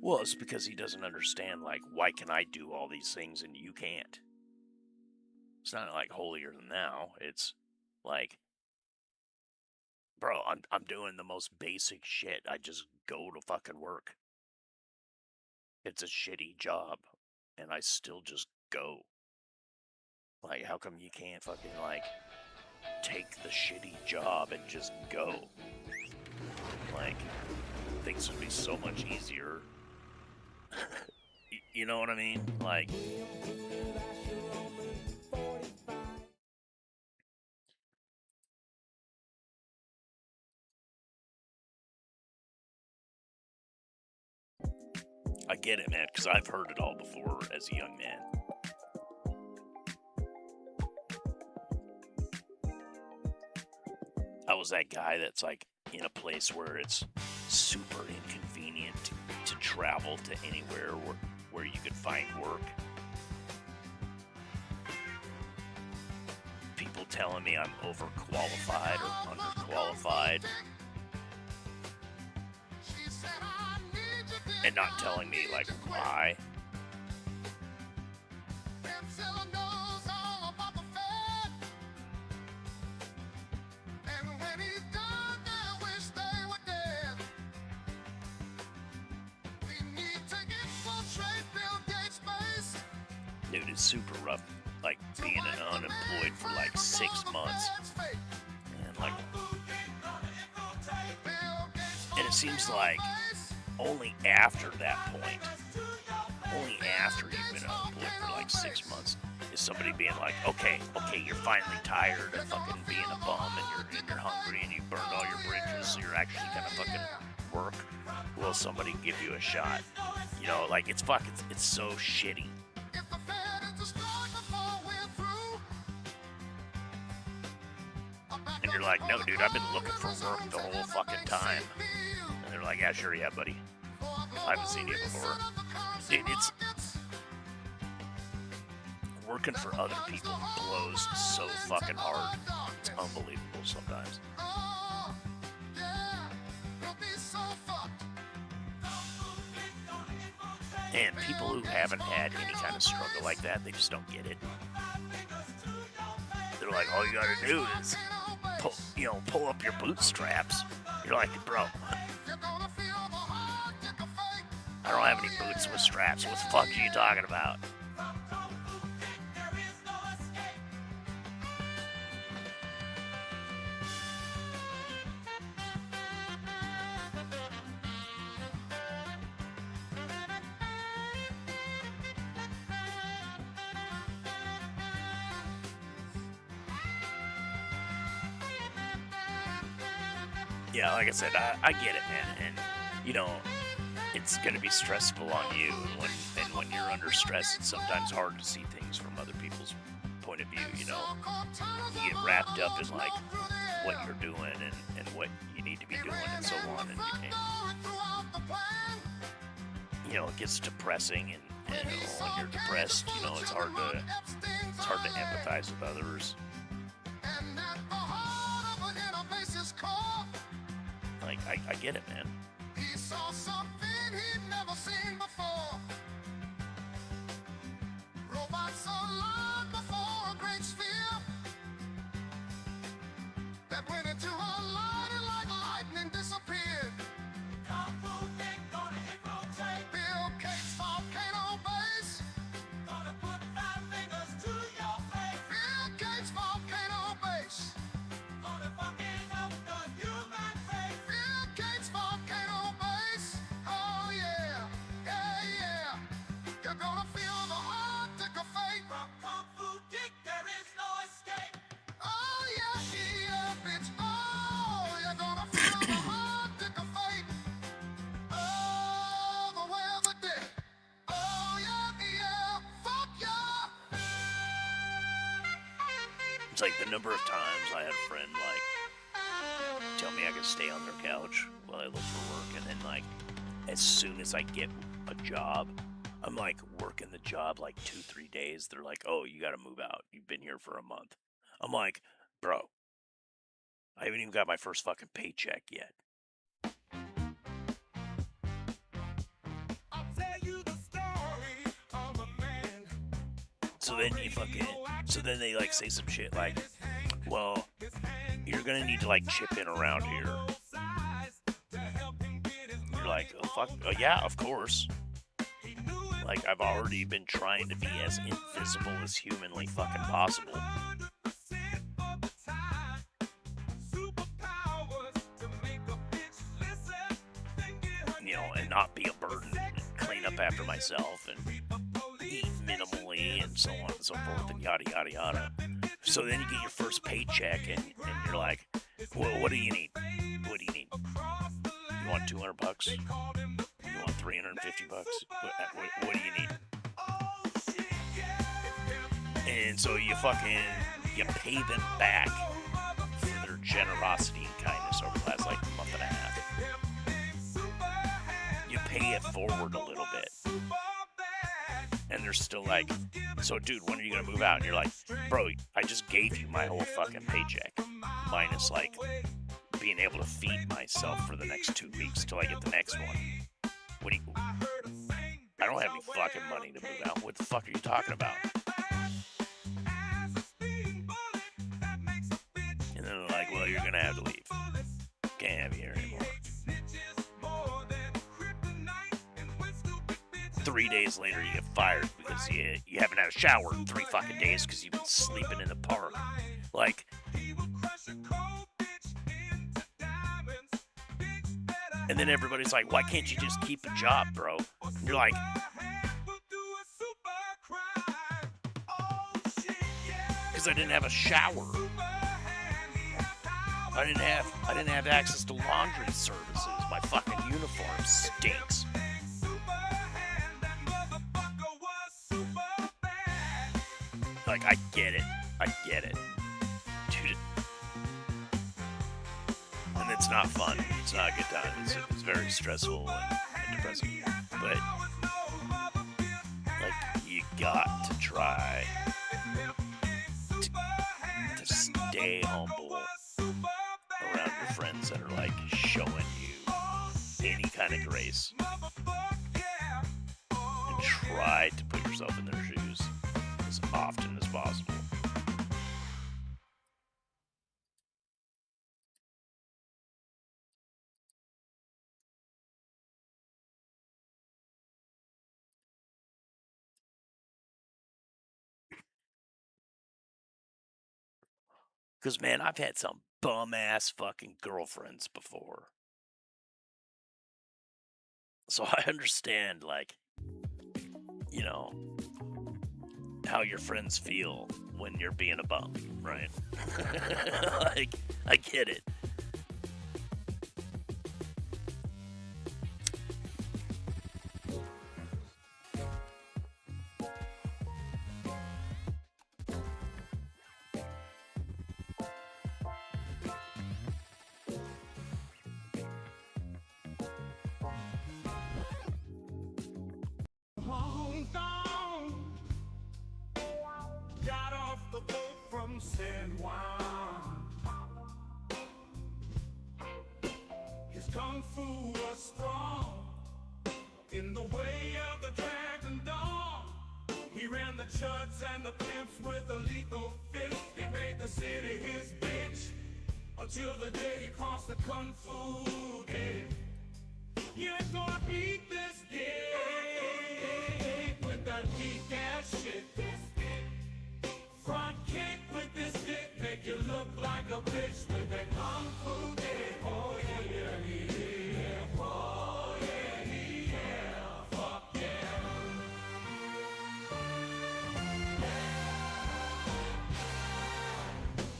Well, it's because he doesn't understand, like, why can I do all these things and you can't? It's not like holier than thou. It's like, bro, I'm doing the most basic shit. I just go to fucking work. It's a shitty job, and I still just go. Like, how come you can't fucking, like, take the shitty job and just go? Like, things would be so much easier. You know what I mean? Like, I get it, man, because I've heard it all before as a young man. I was that guy that's, like, in a place where it's super inconvenient to travel to anywhere where you could find work. People telling me I'm overqualified or underqualified. And not telling me, like, why. Dude, it's super rough, like, being an unemployed for, like, 6 months. And, like, and it seems like only after that point, only after you've been unemployed for, like, 6 months, is somebody being like, okay, you're finally tired of fucking being a bum, and you're hungry, and you burned all your bridges, so you're actually gonna fucking work. Will somebody give you a shot? You know, like, it's so shitty. And you're like, no, dude, I've been looking for work the whole fucking time. And they're like, yeah, sure, yeah, buddy. I haven't seen you before. Dude, it's... working for other people blows so fucking hard. It's unbelievable sometimes. And people who haven't had any kind of struggle like that, they just don't get it. They're like, all you gotta do is pull up your bootstraps. You're like, bro, pants with straps. What the fuck are you talking about? Yeah, like I said, I get it, man, and you know, it's gonna be stressful on you, and when you're under stress, it's sometimes hard to see things from other people's point of view. You know, you get wrapped up in like what you're doing and what you need to be doing and so on, and you know, it gets depressing, and when you're depressed, you know, it's hard to empathize with others. Like, I get it, man. He saw something he'd never seen before. Robots alive before a great sphere that went into a light and like lightning disappeared. Bill Gates volcano base. Gonna put 5 fingers to your face. Bill Gates volcano base. Gonna fucking up the human race. Bill Gates volcano base. Oh yeah, yeah, yeah. You're gonna feel the hard tick of fate. From Kung Fu Dick, there is no escape. Oh yeah, yeah, bitch. Oh, you're gonna feel the hard tick of fate. Oh, the way of the dick. Oh yeah, yeah, fuck yeah. It's like the number of times I had a friend like tell me I could stay on their couch while I look for work, and then like as soon as I get a job, I'm like working the job like 2-3 days. They're like, "Oh, you got to move out. You've been here for a month." I'm like, "Bro, I haven't even got my first fucking paycheck yet." I'll tell you the story of a man. So then they like say some shit like, "Well, you're gonna need to like chip in around here." You're like, "Oh fuck, oh, yeah, of course." Like, I've already been trying to be as invisible as humanly fucking possible. You know, and not be a burden, and clean up after myself, and eat minimally, and so on and so forth, and yada yada yada. So then you get your first paycheck, and you're like, "Well, what do you need? What do you need? You want $200? You want $350? What do you need?" And so you pay them back for their generosity and kindness over the last like month and a half. You pay it forward a little bit. And they're still like, "So dude, when are you gonna move out?" And you're like, "Bro, I just gave you my whole fucking paycheck. Minus like being able to feed myself for the next 2 weeks till I get the next one. What do you... I don't have any fucking money to move out. What the fuck are you talking about?" And then they're like, "Well, you're gonna have to leave. Can't have you here anymore." 3 days later, you get fired because you haven't had a shower in 3 fucking days because you've been sleeping in the park. Like, and then everybody's like, "Why can't you just keep a job, bro?" And you're like, "Because I didn't have a shower. I didn't have access to laundry services. My fucking uniform stinks." Like, I get it, dude. And it's not fun. It's not a good time. It's very stressful and depressing. But like, you got to try to stay humble around your friends that are like showing you any kind of grace, and try to put yourself in their shoes as often as possible. Because, man, I've had some bum-ass fucking girlfriends before. So I understand, like, you know, how your friends feel when you're being a bum, right? Like, I get it. Long gone. Got off the boat from San Juan. His kung fu was strong in the way of the Dragon Dawn. He ran the chuds and the pimps with a lethal fist. He made the city his bitch until the day he crossed the kung fu gate. You ain't gonna beat this dick with that weak ass shit. Front kick with this dick make you look like a bitch with that kung fu dick. Oh yeah, yeah, yeah. Oh yeah, yeah. Fuck yeah.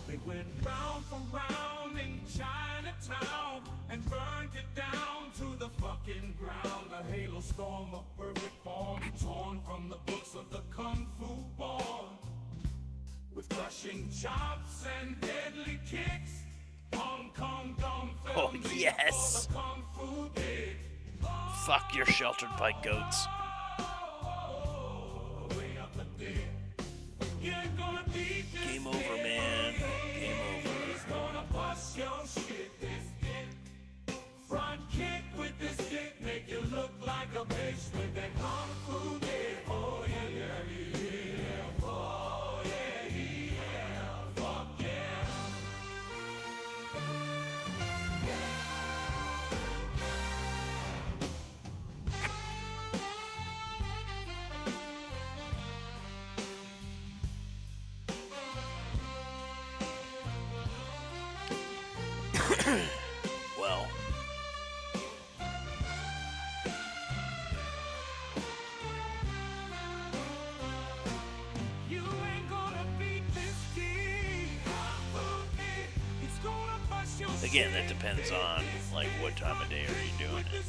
They went round for round in Chinatown and burned it down to the fucking ground. A halo storm of perfect form, torn from the books of the kung fu born. With crushing chops and deadly kicks, Hong Kong dumb Oh, yes. kung fu dick. Fuck, you're sheltered by goats. Way up the dick. You ain't gonna beat this Game over, man. Game over. He's gonna bust your shit. This dick. Front kick with this dick make you look like a bitch with that kung fu dick. Oh yeah, yeah, yeah. Oh yeah, yeah. Fuck yeah. Well, You ain't gonna beat this kid. He's gonna bust your again, that depends on, like, what time of day are you doing it?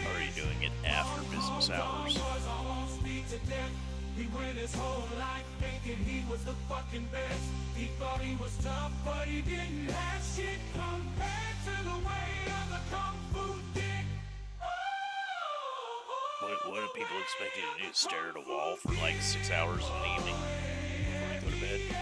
Are you doing it after business hours? He went his whole life thinking he was the fucking best. He thought he was tough, but he didn't have shit compared to the way of the kung fu dick. What do people expect you to do? Stare at a wall for like 6 hours in the evening before you go to bed? Like,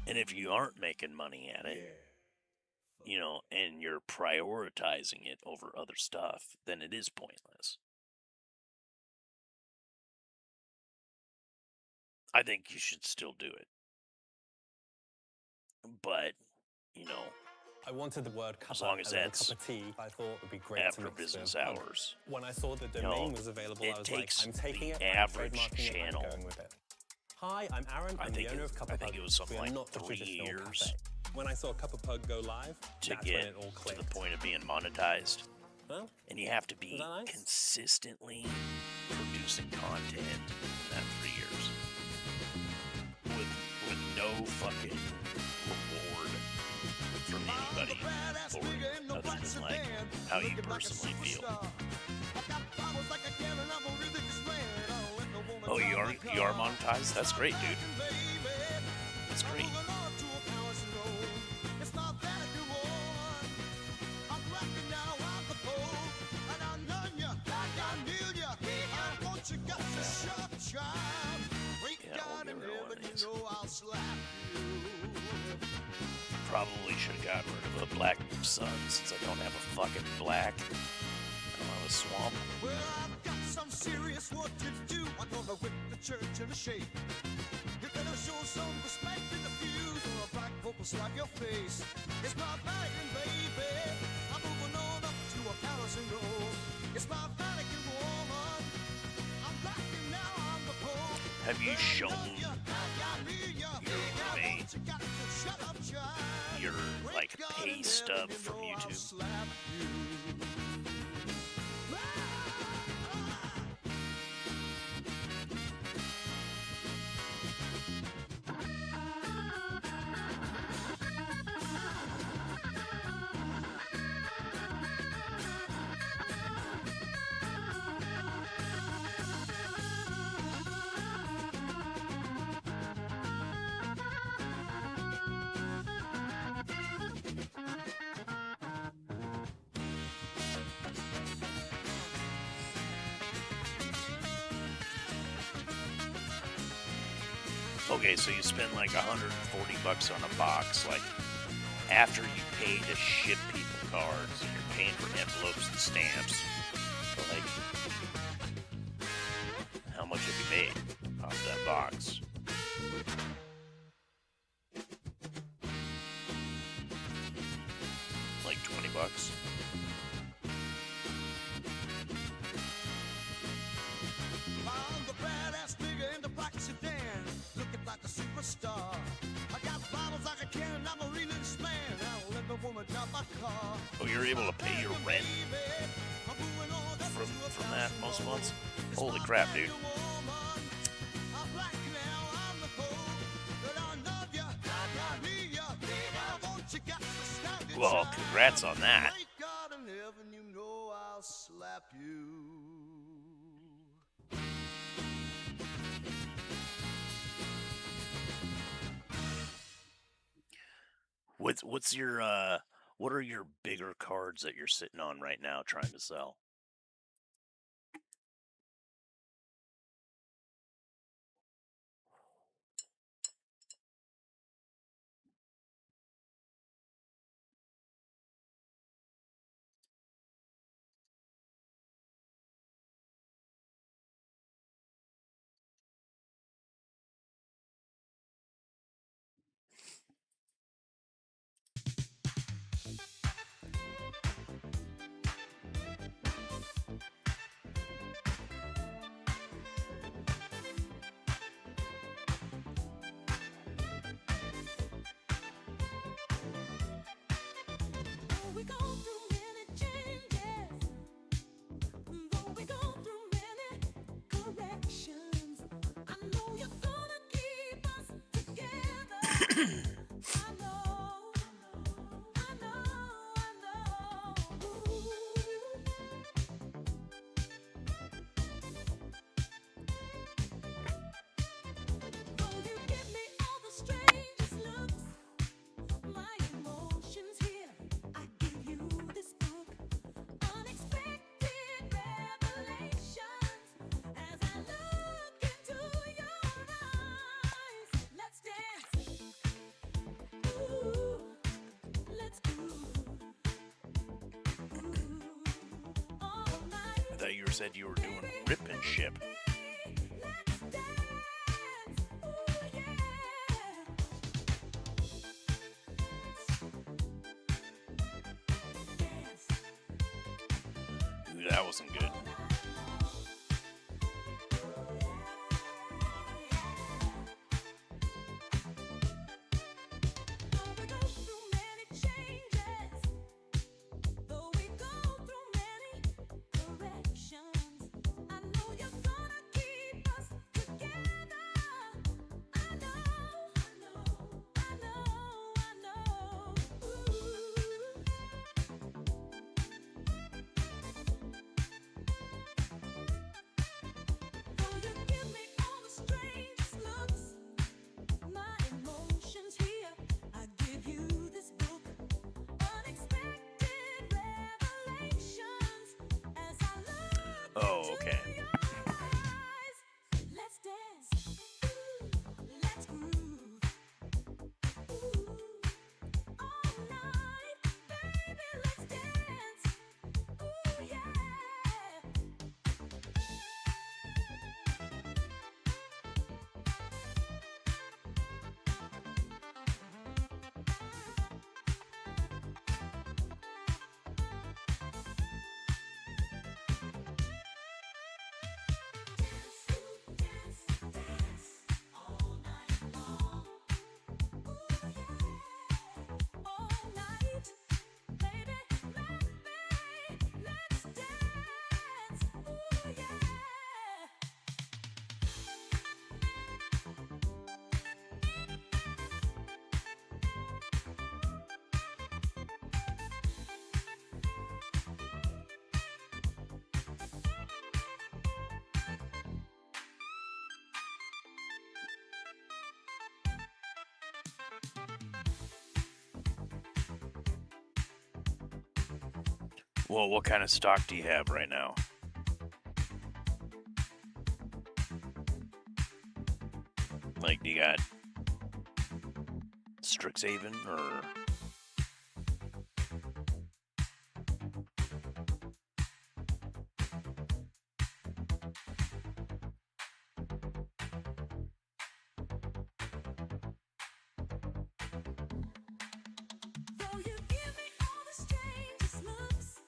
and if you aren't making money at it, you know, and you're prioritizing it over other stuff, then it is pointless. I think you should still do it. But, you know, I wanted the word cup as long as and then a that's cup of tea. I thought it would be great after to mix business with. hours. When I saw the You know, domain was available, it I was like, takes I'm taking the it, I'm average trademarking it, I'm channel. going with it. Hi, I'm Aaron. I'm the owner of Cup I of think Pug. it was something We are like not a 3 traditional years cafe. When I saw Cup of Pug go live, to that's when get it all to clicked. the point of being monetized. Huh? And you have to be Is that nice? consistently producing content in that 3 years. With no fucking reward from anybody for it, other than like how you personally feel. Oh, you are monetized? That's great, dude. That's great. Probably should have gotten rid of a black sun since I don't have a fucking black. I don't have a swamp. Well, I've got some serious work to do. I'm gonna whip the church into shape. If the some respect in the fuse or a black vocal slap your face. It's my Vatican, baby. I'm moving on up to a palace and gold. It's my Vatican woman. I'm black and now I'm the Pope. Have you shown your like pay stub from YouTube? Okay, so you spend like $140 on a box, like after you pay to ship people cards, and you're paying for envelopes and stamps. Like, how much have you made off that box? Like $20. I'm the badass nigga in the black sedan, looking like a superstar. I got bottles like a cannon, I'm a realist man. I'll let the woman drive my car. Oh, you're able to pay your rent from that most months? Holy crap, dude. Well, congrats on that. What's your what are your bigger cards that you're sitting on right now trying to sell? I thought you said you were doing rip and ship. Ooh, that wasn't good. Well, what kind of stock do you have right now? Like, do you got Strixhaven or? Though you give me all the strangest looks,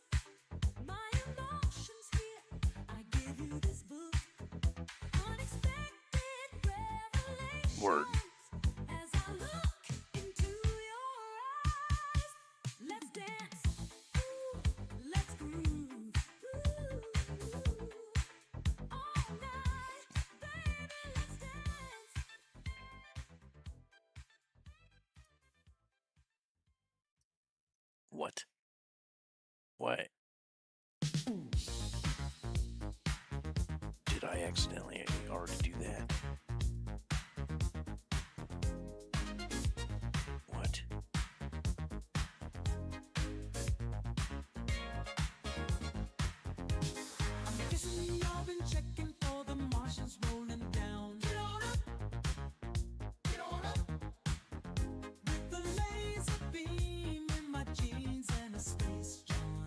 my emotions here, I give you this book. Unexpected revelations. Word. As I look into your eyes, let's dance, ooh, let's groove, ooh, all night, baby, let's dance. What? What? Did I accidentally already do that? What? I'm guessing y'all been checking for the Martians rolling down. Get on up, get on up. With the laser beam in my jeans and a space John.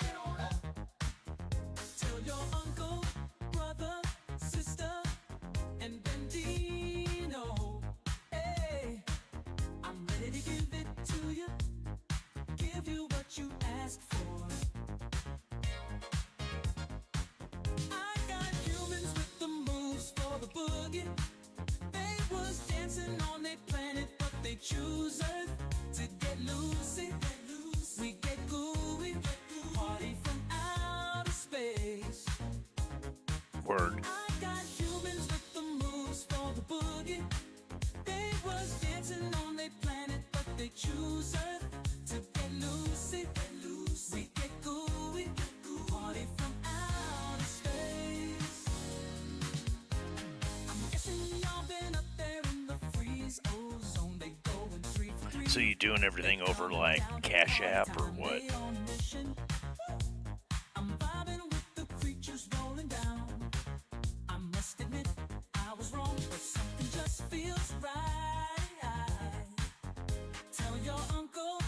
Get on up. Tell your uncle, brother, sister, and Bendino. Hey, I'm ready to give it to you. Give you what you asked for. I got humans with the moves for the boogie. They was dancing on their planet, but they choose Earth to get loosey. We get gooey, party from outer space. Word. I got humans with the moves for the boogie. They was dancing on their planet, but they choose Earth to get loosey. We get gooey, party from outer space. I'm guessing y'all been up there in the freeze ozone. They going 3 for 3. So you doing everything over like Cash App or what? They on mission. I'm vibing with the creatures rolling down. I must admit I was wrong, but something just feels right. Tell your uncle,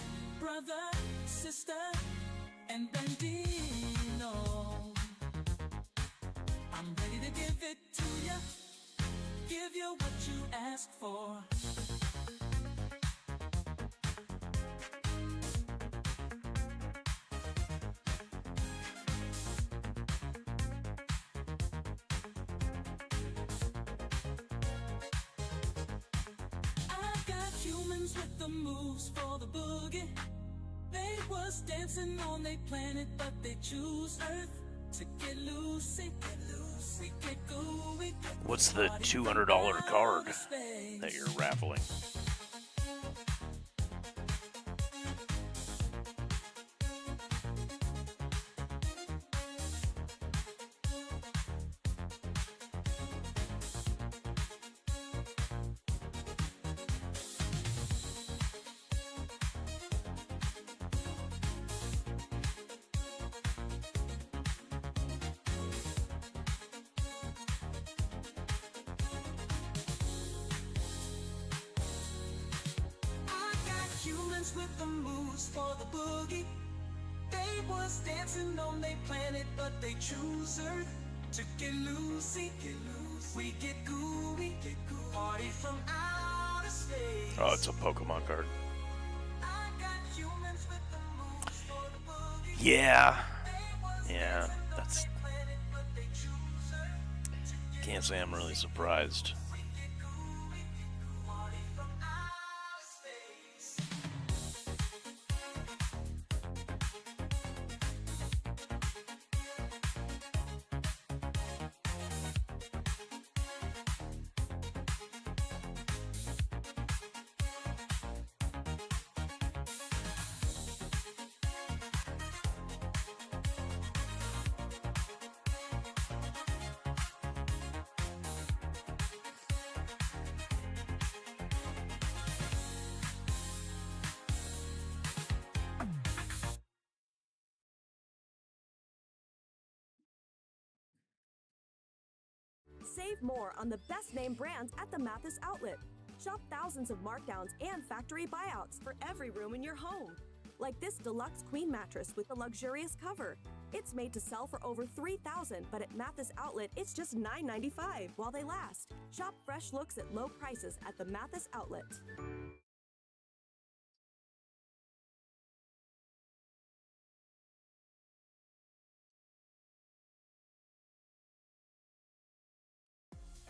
brother, sister, and Bendino. I'm ready to give it to you. Give you what you asked for. I got humans with the moves for the boogie. They was dancing on their planet, but they choose Earth to get loosey. We get gooey. What's the $200 card that you're raffling? I got humans with the moves for the boogie. They was dancing on their planet, but they choose Earth to get loosey. We get gooey, party from outer space. Oh, it's a Pokemon card. I got humans with the moves for the boogie. Yeah. They was Yeah, dancing on that's. their planet, but they choose Earth to get Can't say I'm really surprised. we get gooey, party from outer space. Save more on the best name brands at the Mathis outlet. Shop thousands of markdowns and factory buyouts for every room in your home. Like this deluxe queen mattress with a luxurious cover. It's made to sell for over $3,000, but at Mathis outlet, it's just $9.95 while they last. Shop fresh looks at low prices at the Mathis outlet.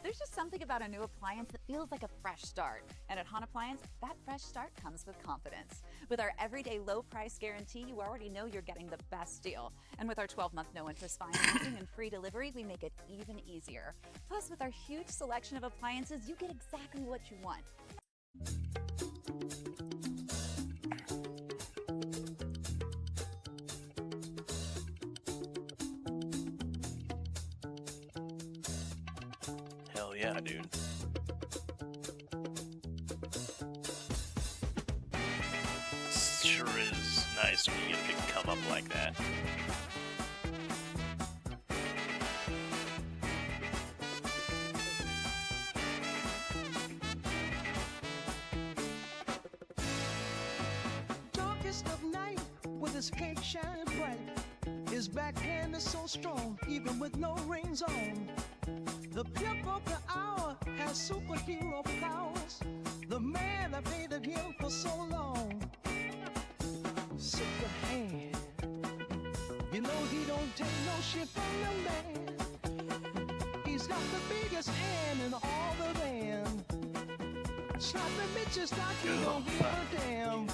There's just something about a new appliance that feels like a fresh start. And at Han Appliance, that fresh start comes with confidence. With our everyday low price guarantee, you already know you're getting the best deal. And with our 12-month no interest financing and free delivery, we make it even easier. Plus, with our huge selection of appliances, you get exactly what you want. Hell yeah, dude. Sure is nice when you get a big come up like that. Darkest of night, with his cape shining bright. His backhand is so strong, even with no rings on. The pimp of the hour has superhero powers. The man that hated him for so long. Super hand. You know he don't take no shit from the man. He's got the biggest hand in all the land. Slapping bitches like he don't give a damn.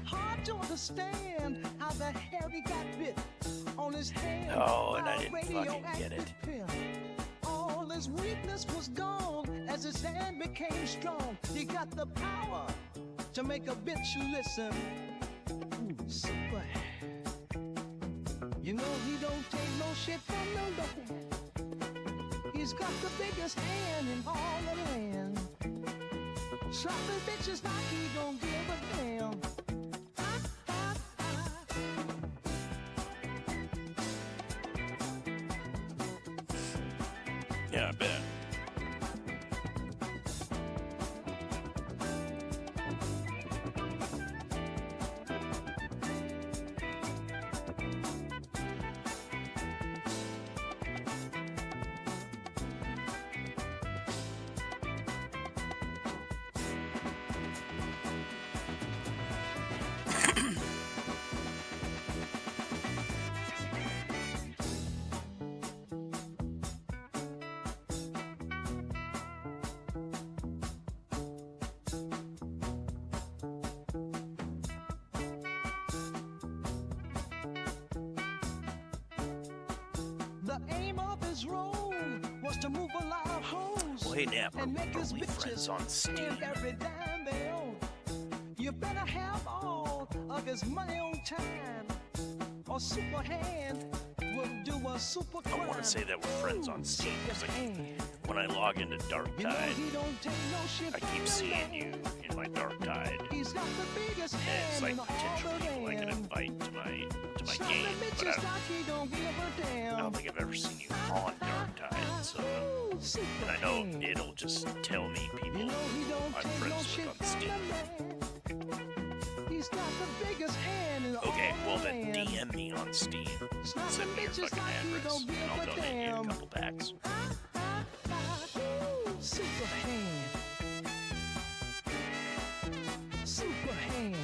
Hard to understand how the hell he got bit on his hand. Oh, and I didn't fucking get it. All his weakness was gone as his hand became strong. He got the power to make a bitch listen. Super. You know he don't take no shit from nobody. He's got the biggest hand in all the land. Slapping bitches like he don't give a damn. Yeah, I bet. The aim of his role was to move a lot of hoes Wait, yeah, and make his probably friends bitches on Steam. spend every dime they own. You better have all of his money on time, or super hand will do a super crime. I want to say that we're friends on Steam because when I log into Dark You know Tide, he don't take no shit I keep from seeing nobody. you in my Dark Tide. He's got the biggest And it's hand like in all potential the people I can land. invite to my Slapping game, but bitches like he don't give a damn. I don't think I've ever seen you on Dark Tide, so and I know it'll just tell me people You know he don't I'm take no friends shit with on from Steam. the man. He's got the biggest hand in Okay, all well the then land. DM me on Steam. Slapping Send me your bitches fucking like he address, don't give and I'll a donate you a damn. couple packs. Super hand. Super hand.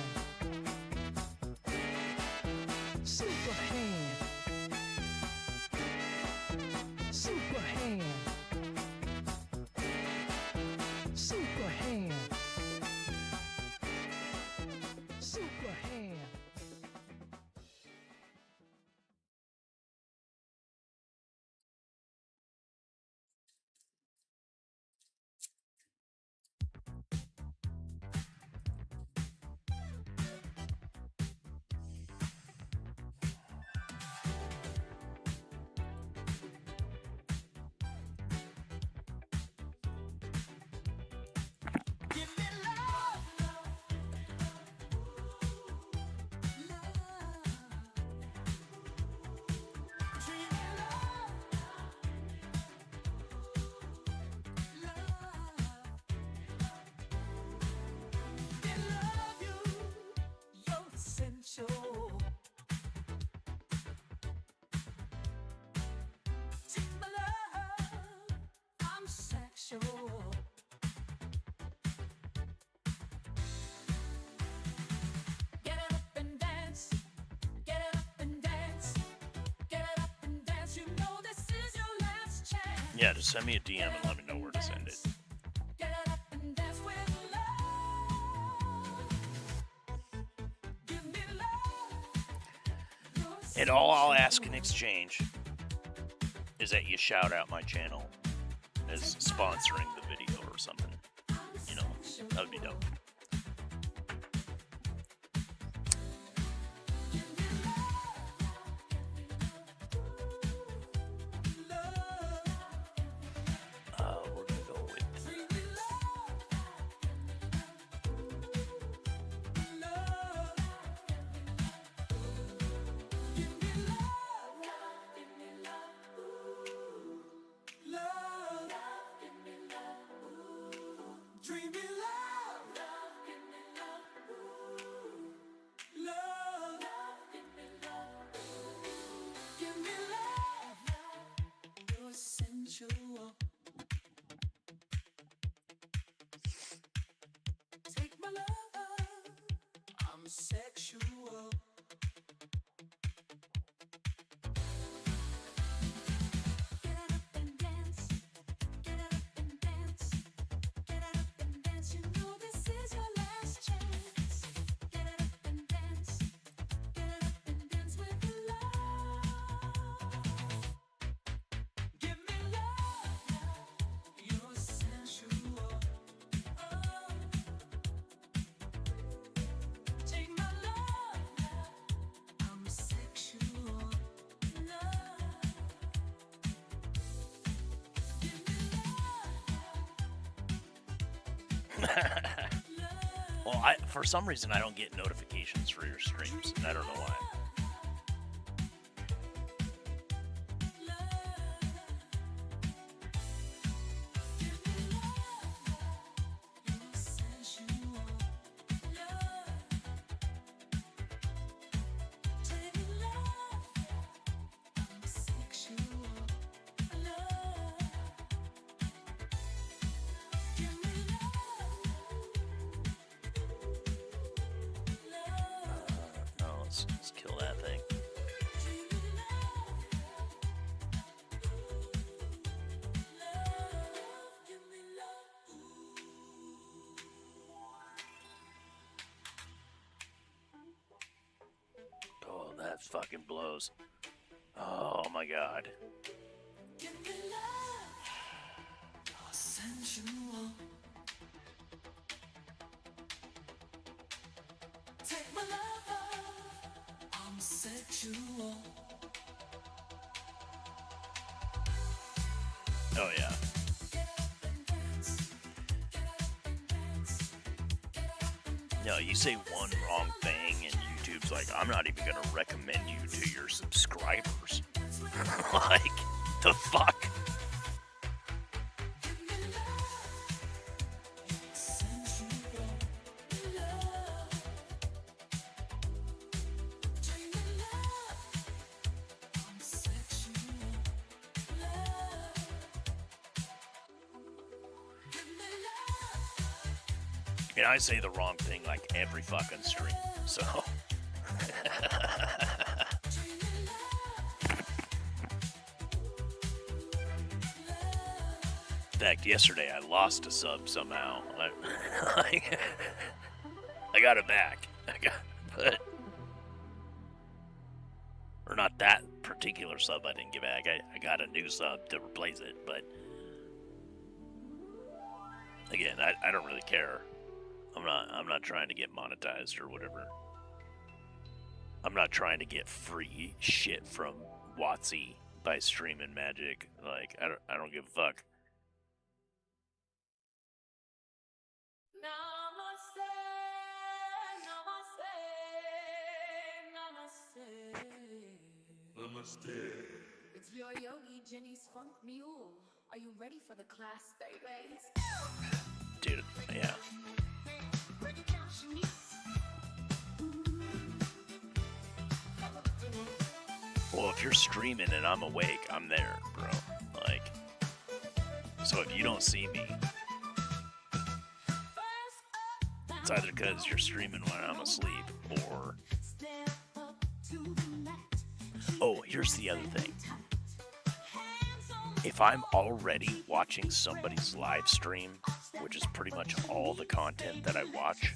Super hand. Super hand. Super hand. Super hand. sexual. Get it up and dance. Get it up and dance. Get it up and dance. You know this is your last chance. Yeah, just send me a DM and let me know where to send it. Get it up and dance with love. Give me love. And all I'll ask in exchange is that you shout out my channel as sponsoring the video or something. You know, that would be dope. We're gonna go with Dreamy love. Love, give me love. Love. Give me love. Give me love. You're sensual. Take my love. I'm sexual. Get it up and dance. Get it up and dance. Get it up and dance. You know this is your last chance. Get it up and dance. Get it up and dance with love. Give me love. You're sensual. Oh. Take my love. I'm sexual. Love. Give me well, for some reason I don't get notifications for your streams, and I don't know why. No, let's kill that thing. Oh, that fucking blows. Oh my god. Give me love. You're sensual. Take my love. I'm sexual. Oh yeah. No, you say one wrong thing and YouTube's like, I'm not even gonna recommend you to your subscribers. Like, the fuck? And I say the wrong thing like every fucking stream, so. In fact, yesterday I lost a sub somehow. I got it back. Or not that particular sub I didn't get back. I got a new sub to replace it, but again, I don't really care. I'm not trying to get monetized or whatever. I'm not trying to get free shit from WotC by streaming Magic. Like, I don't give a fuck. Namaste. It's your yogi, Jenny's funk mule. Are you ready for the class, babies? Dude, yeah. Well, if you're streaming and I'm awake, I'm there, bro. Like, So if you don't see me, it's either because you're streaming when I'm asleep, or... Oh, here's the other thing. If I'm already watching somebody's live stream, which is pretty much all the content that I watch,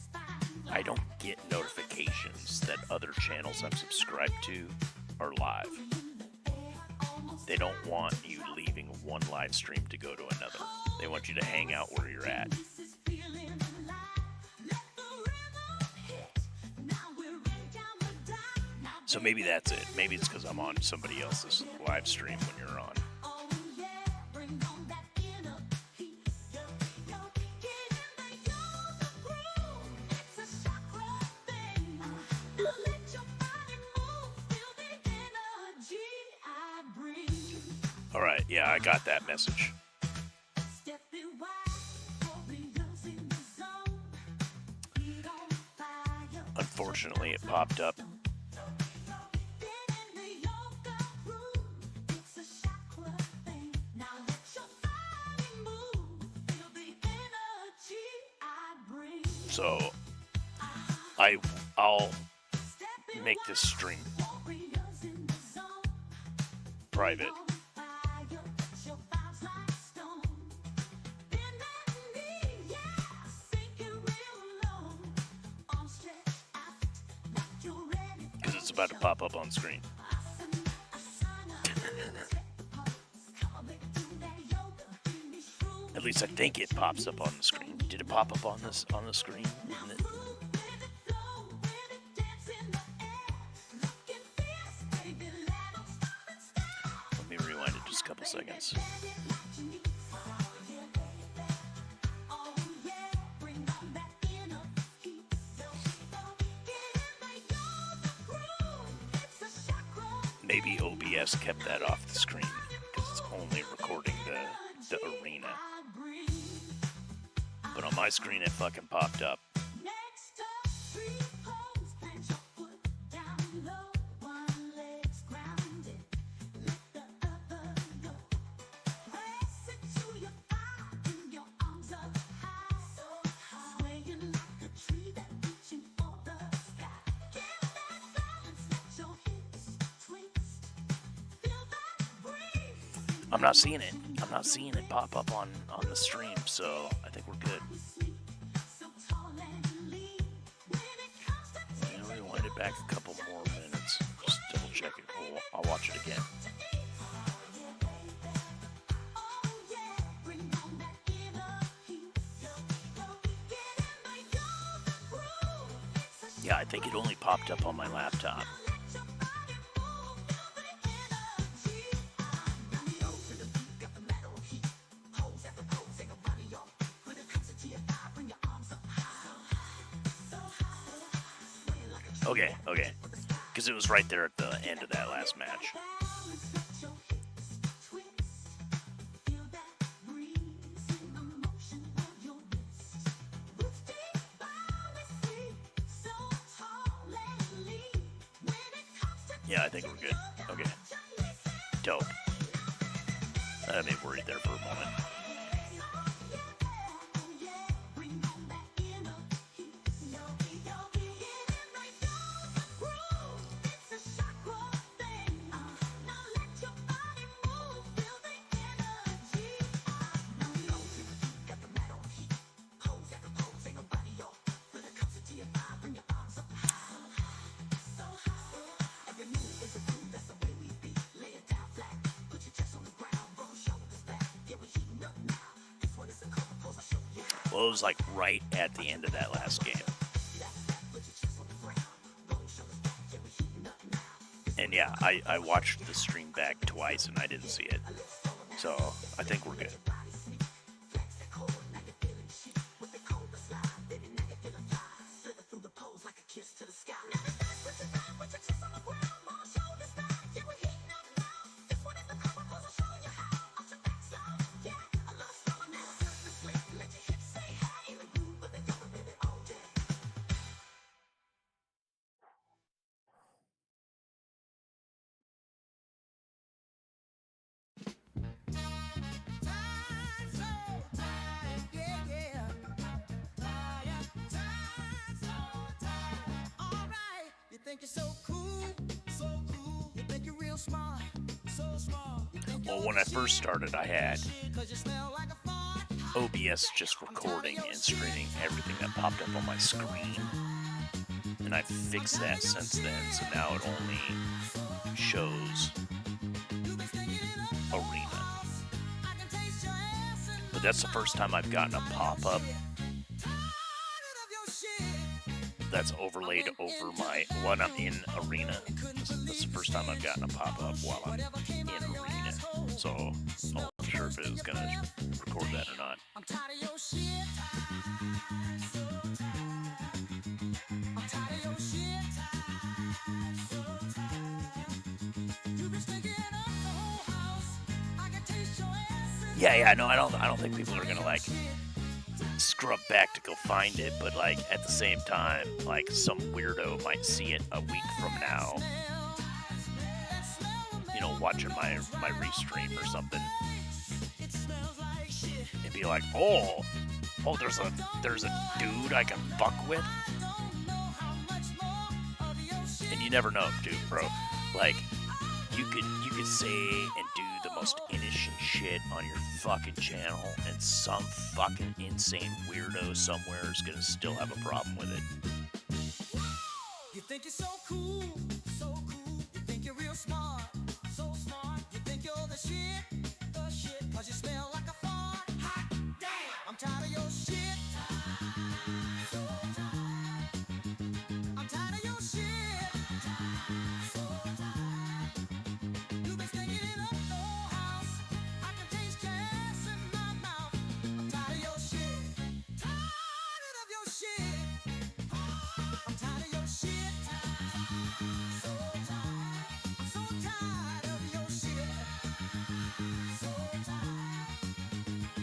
I don't get notifications that other channels I'm subscribed to are live. They don't want you leaving one live stream to go to another. They want you to hang out where you're at. So maybe that's it. Maybe it's because I'm on somebody else's live stream when you're on. All right, yeah, I got that message. Unfortunately, it popped up. So I'll make this stream private. Because it's about to pop up on screen. At least I think it pops up on the screen. Did it pop up on the screen? Let me rewind it just a couple seconds. Maybe OBS kept that off the screen because it's only recording the arena. But on my screen, it fucking popped up. I'm not seeing it. I'm not seeing it pop up on the stream, so I think we're good. I'm gonna rewind it back a couple more minutes. Just double check it. I'll watch it again. Yeah, I think it only popped up on my laptop. Okay. Because it was right there at the end of that last match. Yeah, I think we're good. Okay. Dope. I had me worried there for a moment. Well, it was like right at the end of that last game. And yeah, I watched the stream back twice and I didn't see it. So I think we're good. Well, when I first started, I had OBS just recording and streaming everything that popped up on my screen. And I fixed that since then, so now it only shows Arena. But that's the first time I've gotten a pop-up that's overlaid over when I'm in Arena. That's the first time I've gotten a pop-up while I'm in Arena. So I wasn't sure if it was going to record that or not. Yeah, no, I don't think people are gonna like scrub back to go find it, but like at the same time, like some weirdo might see it a week from now, you know, watching my restream or something, and be like, oh, there's a dude I can fuck with, and you never know, dude, bro. Like, you could say and do the most innocent shit on your fucking channel, and some fucking insane weirdo somewhere is gonna still have a problem with it. You think you're so cool, you think you're real smart, so smart, you think you're the shit, cause you smell like a fart, hot damn, I'm tired of your shit, I'm tired of your shit, you've been stinking up the whole house, I can taste your ass in my mouth, I'm tired of your shit, tired of your shit, I'm tired of your shit, so tired, I'm so tired of your shit, so tired,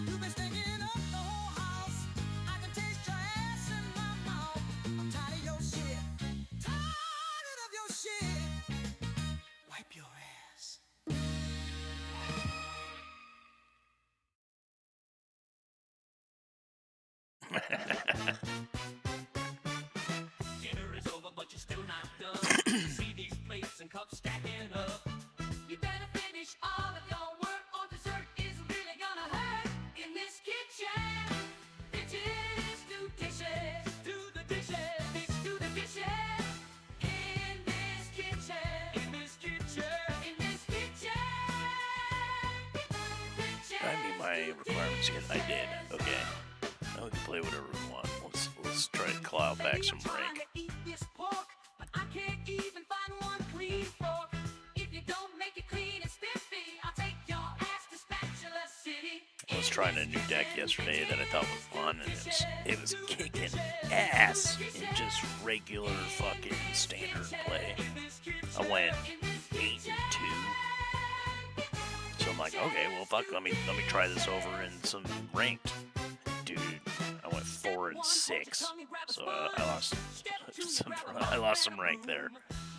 you've been stinking up the whole house, I can taste your ass in my mouth, I'm tired of your shit, tired of your shit, wipe your ass. Dinner is over, but you're still not done. See these plates and cups stacking up. You better finish all of your work or dessert is really gonna hurt in this kitchen. Bitches do dishes. Do the dishes. Bitch do the dishes. In this kitchen. In this kitchen. In this kitchen. I meet my requirements yet. I did. Okay. Now we can play whatever we want. Let's try to claw back some Trying rank. to eat this pork, but I can't even find one clean fork. If you don't make it clean and spiffy, I'll take your ass to Spatula City. I was trying a new deck yesterday that I thought was fun, and it was kicking ass in just regular fucking standard play. I went 8-2. So I'm like, okay, well fuck, let me try this over in some ranked. Dude, I went 4-6. So I lost some rank there.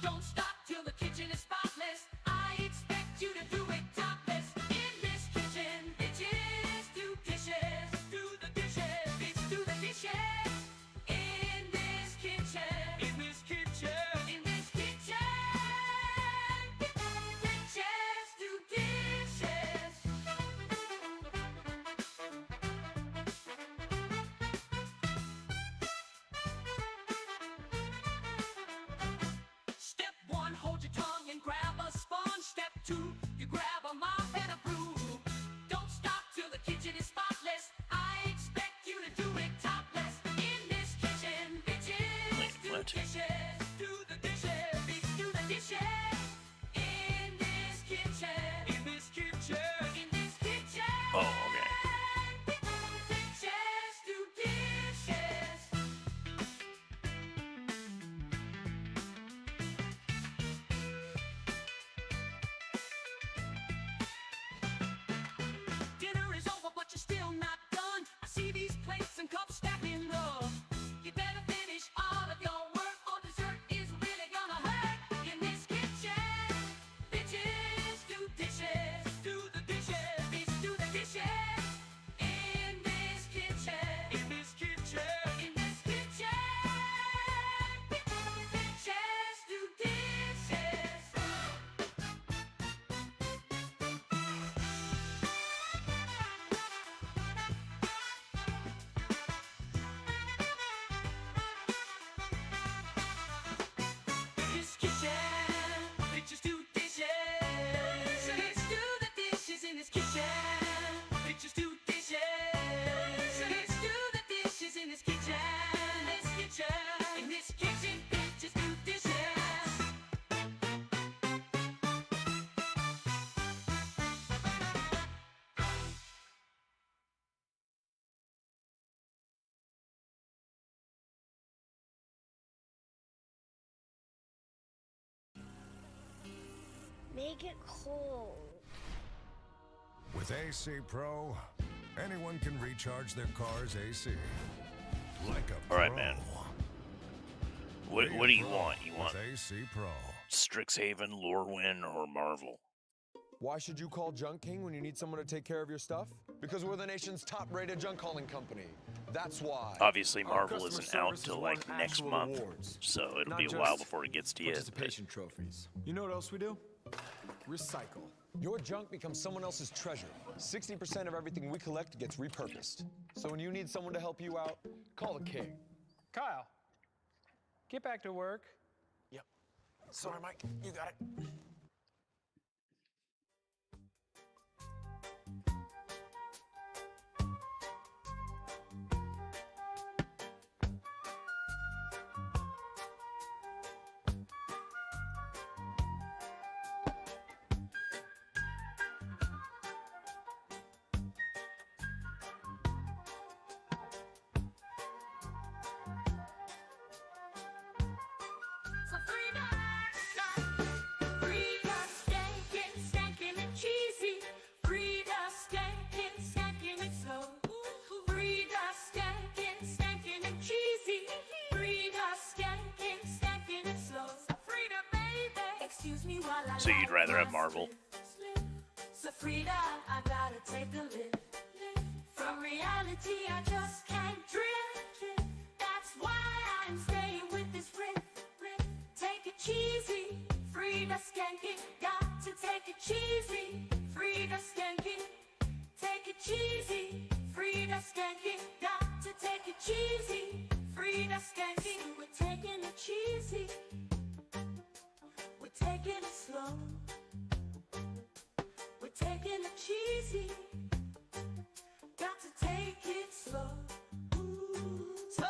Don't stop till the kitchen is spotless. I expect you to do it topless. In this kitchen, bitches do dishes. Do the dishes. Bitch do the dishes. In this kitchen. In this kitchen. In this kitchen. Bitches do dishes. Step 1, hold your tongue and grab a sponge. Step 2, you grab a make it cold. With AC Pro, anyone can recharge their car's AC. Like a pro. All right, man. What do you want? You want AC Pro. Strixhaven, Lorwyn, or Marvel? Why should you call Junk King when you need someone to take care of your stuff? Because we're the nation's top-rated junk calling company. That's why. Obviously, Marvel isn't out till like next month, so it'll be a while before it gets to you. Participation trophies. You know what else we do? Recycle. Your junk becomes someone else's treasure. 60% of everything we collect gets repurposed. So when you need someone to help you out, call the king. Kyle, get back to work. Yep. Sorry, Mike. You got it. So you'd rather have Marvel? So Frida, I gotta take a lift. From reality, I just can't drift. That's why I'm staying with this riff. Take it cheesy, Frida skanking. Got to take it cheesy, Frida skanking. Take it cheesy, Frida skanking. Got to take it cheesy, Frida skanking. We're taking it cheesy. We're taking it slow. We're taking it cheesy. Got to take it slow. So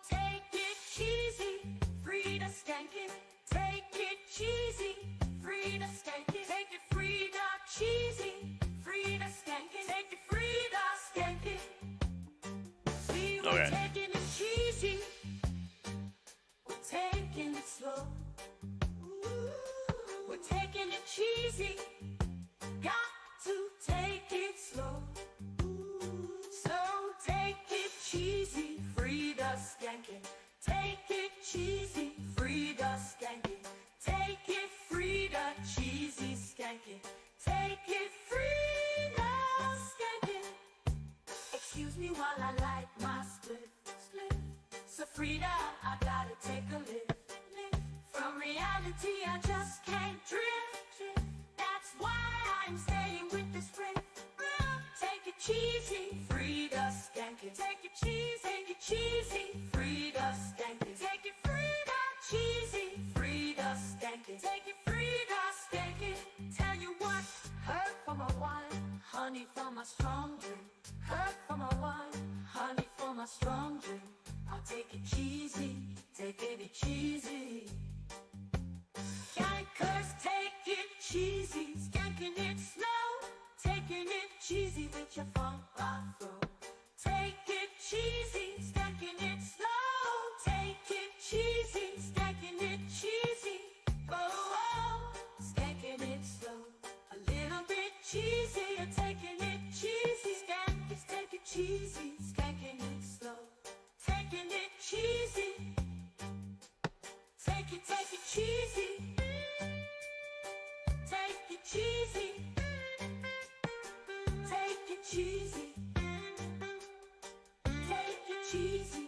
take it cheesy, Frida skanking. Take it cheesy, Frida skanking. Take it Frida cheesy, Frida skanking. Take it Frida skanking. See, we're taking it cheesy. We're taking it slow. We're taking it cheesy. Got to take it slow. So take it cheesy, Frida skanking. Take it cheesy, Frida skanking. Take it Frida cheesy skanking. Take it Frida skanking. Excuse me while I light my split. So Frida, I gotta take a lift. From reality, I just can't drift. That's why I'm staying with this friend. Take it cheesy, Frida skanking. Take it cheesy, Frida skanking. Take it Frida cheesy, Frida skanking. Take it Frida skanking. Tell you what, hurt for my wine, honey for my strong drink. Hurt for my wine, honey for my strong drink. I'll take it cheesy, take it cheesy. Yankers, take it cheesy, skanking it slow, taking it cheesy with your funk afro. Take it cheesy, skanking it slow, take it cheesy, skanking it cheesy. Oh, skanking it slow, a little bit cheesy, you're taking it cheesy. Skankers, take it cheesy, skanking it slow, taking it cheesy. Take it cheesy. Take it cheesy. Take it cheesy. Take it cheesy.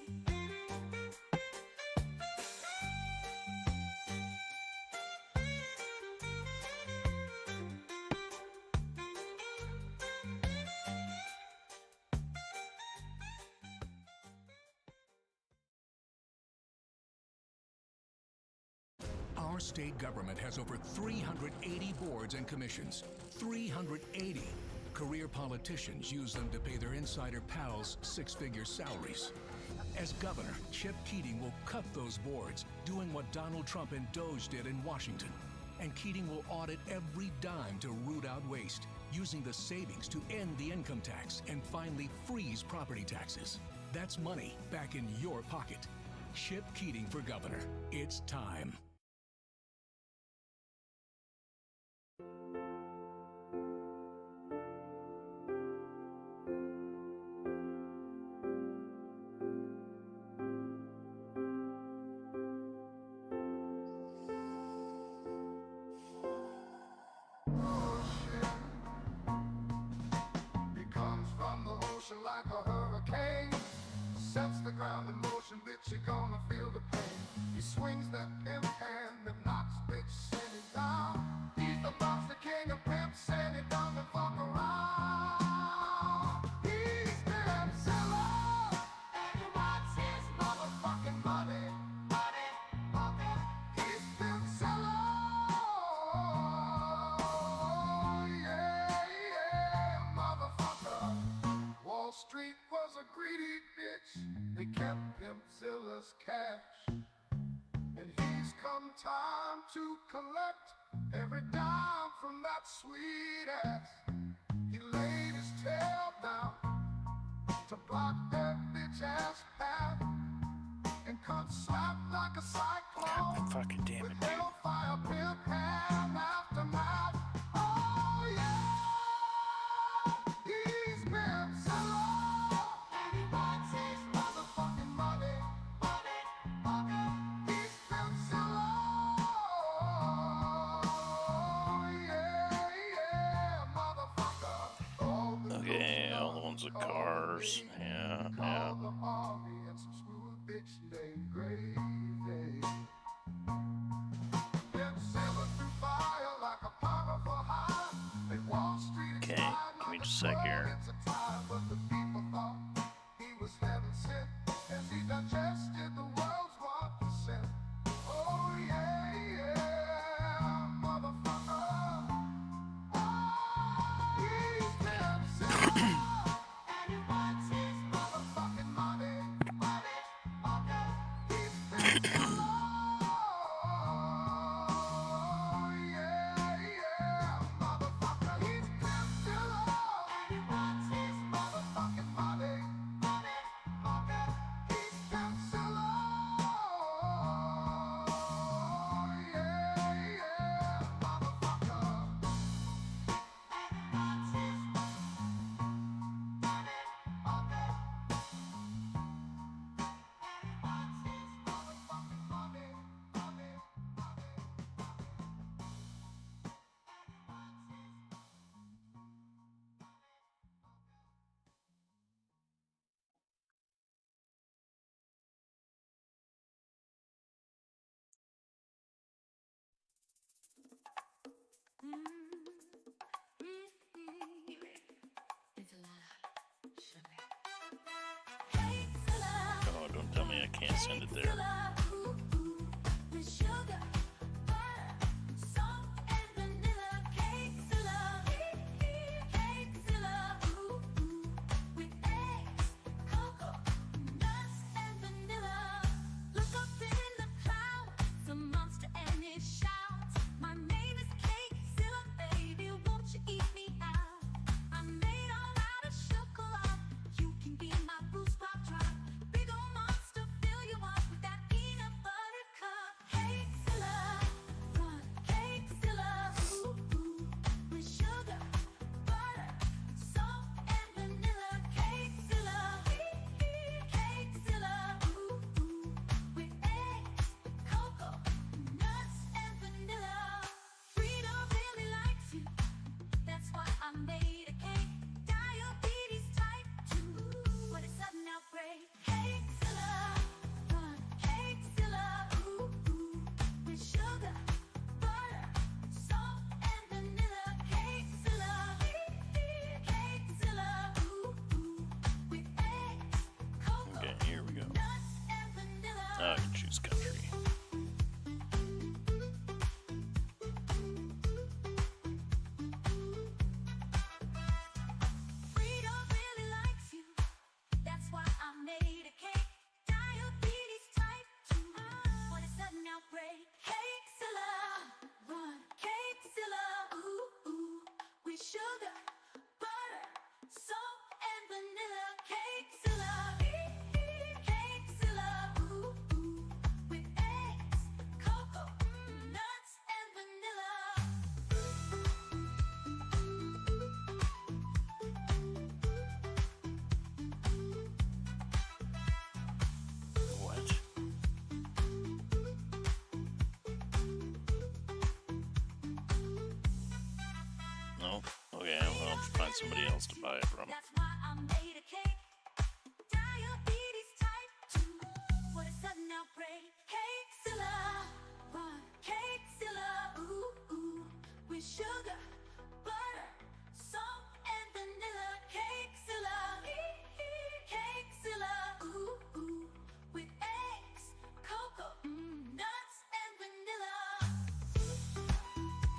Our state government has over 380 boards and commissions. 380. Career politicians use them to pay their insider pals six-figure salaries. As governor, Chip Keating will cut those boards, doing what Donald Trump and Doge did in Washington. And Keating will audit every dime to root out waste, using the savings to end the income tax and finally freeze property taxes. That's money back in your pocket. Chip Keating for governor. It's time. bitch, you're gonna feel the pain. He swings that pimp hand and knocks bitch Sandy down. He's the boss, the king of pimps, and he doesn't fuck around. He's Pimpzilla, and he wants his motherfucking money. He's Pimpzilla, yeah, motherfucker. Wall Street was a greedy bitch. They kept Pimpzilla's cash. And he's come time to collect every dime from that sweet ass. He laid his tail down to block that bitch ass path and cut slap like a cyclone. God, fucking damn it, with dude. hellfire pimp hand aftermath. Oh yeah, he's Pimpzilla, and he wants his motherfucking money. He's Pimpzilla, yeah, motherfucker. Okay, all the ones with cars. Yeah, yeah. Call the army and some smooth bitch named Gravy. Pimpzilla through fire like a powerful hive. They Wall Street Okay, give me just a sec here. it's a time, but the people thought he was heaven sent as he digested the world's 1%. Oh yeah, yeah, motherfucker. He's Pimpzilla, and he wants his motherfucking money. He's Pimpzilla, yeah, motherfucker. He's Pimpzilla, and he wants his motherfucking money. He's Pimpzilla, yeah, motherfucker. Oh, don't tell me I can't send it there. Okay, here we go. Now I can choose country. Okay, well, I'll have to find somebody else to buy it from. That's why I made a cake. Diabetes type 2. What is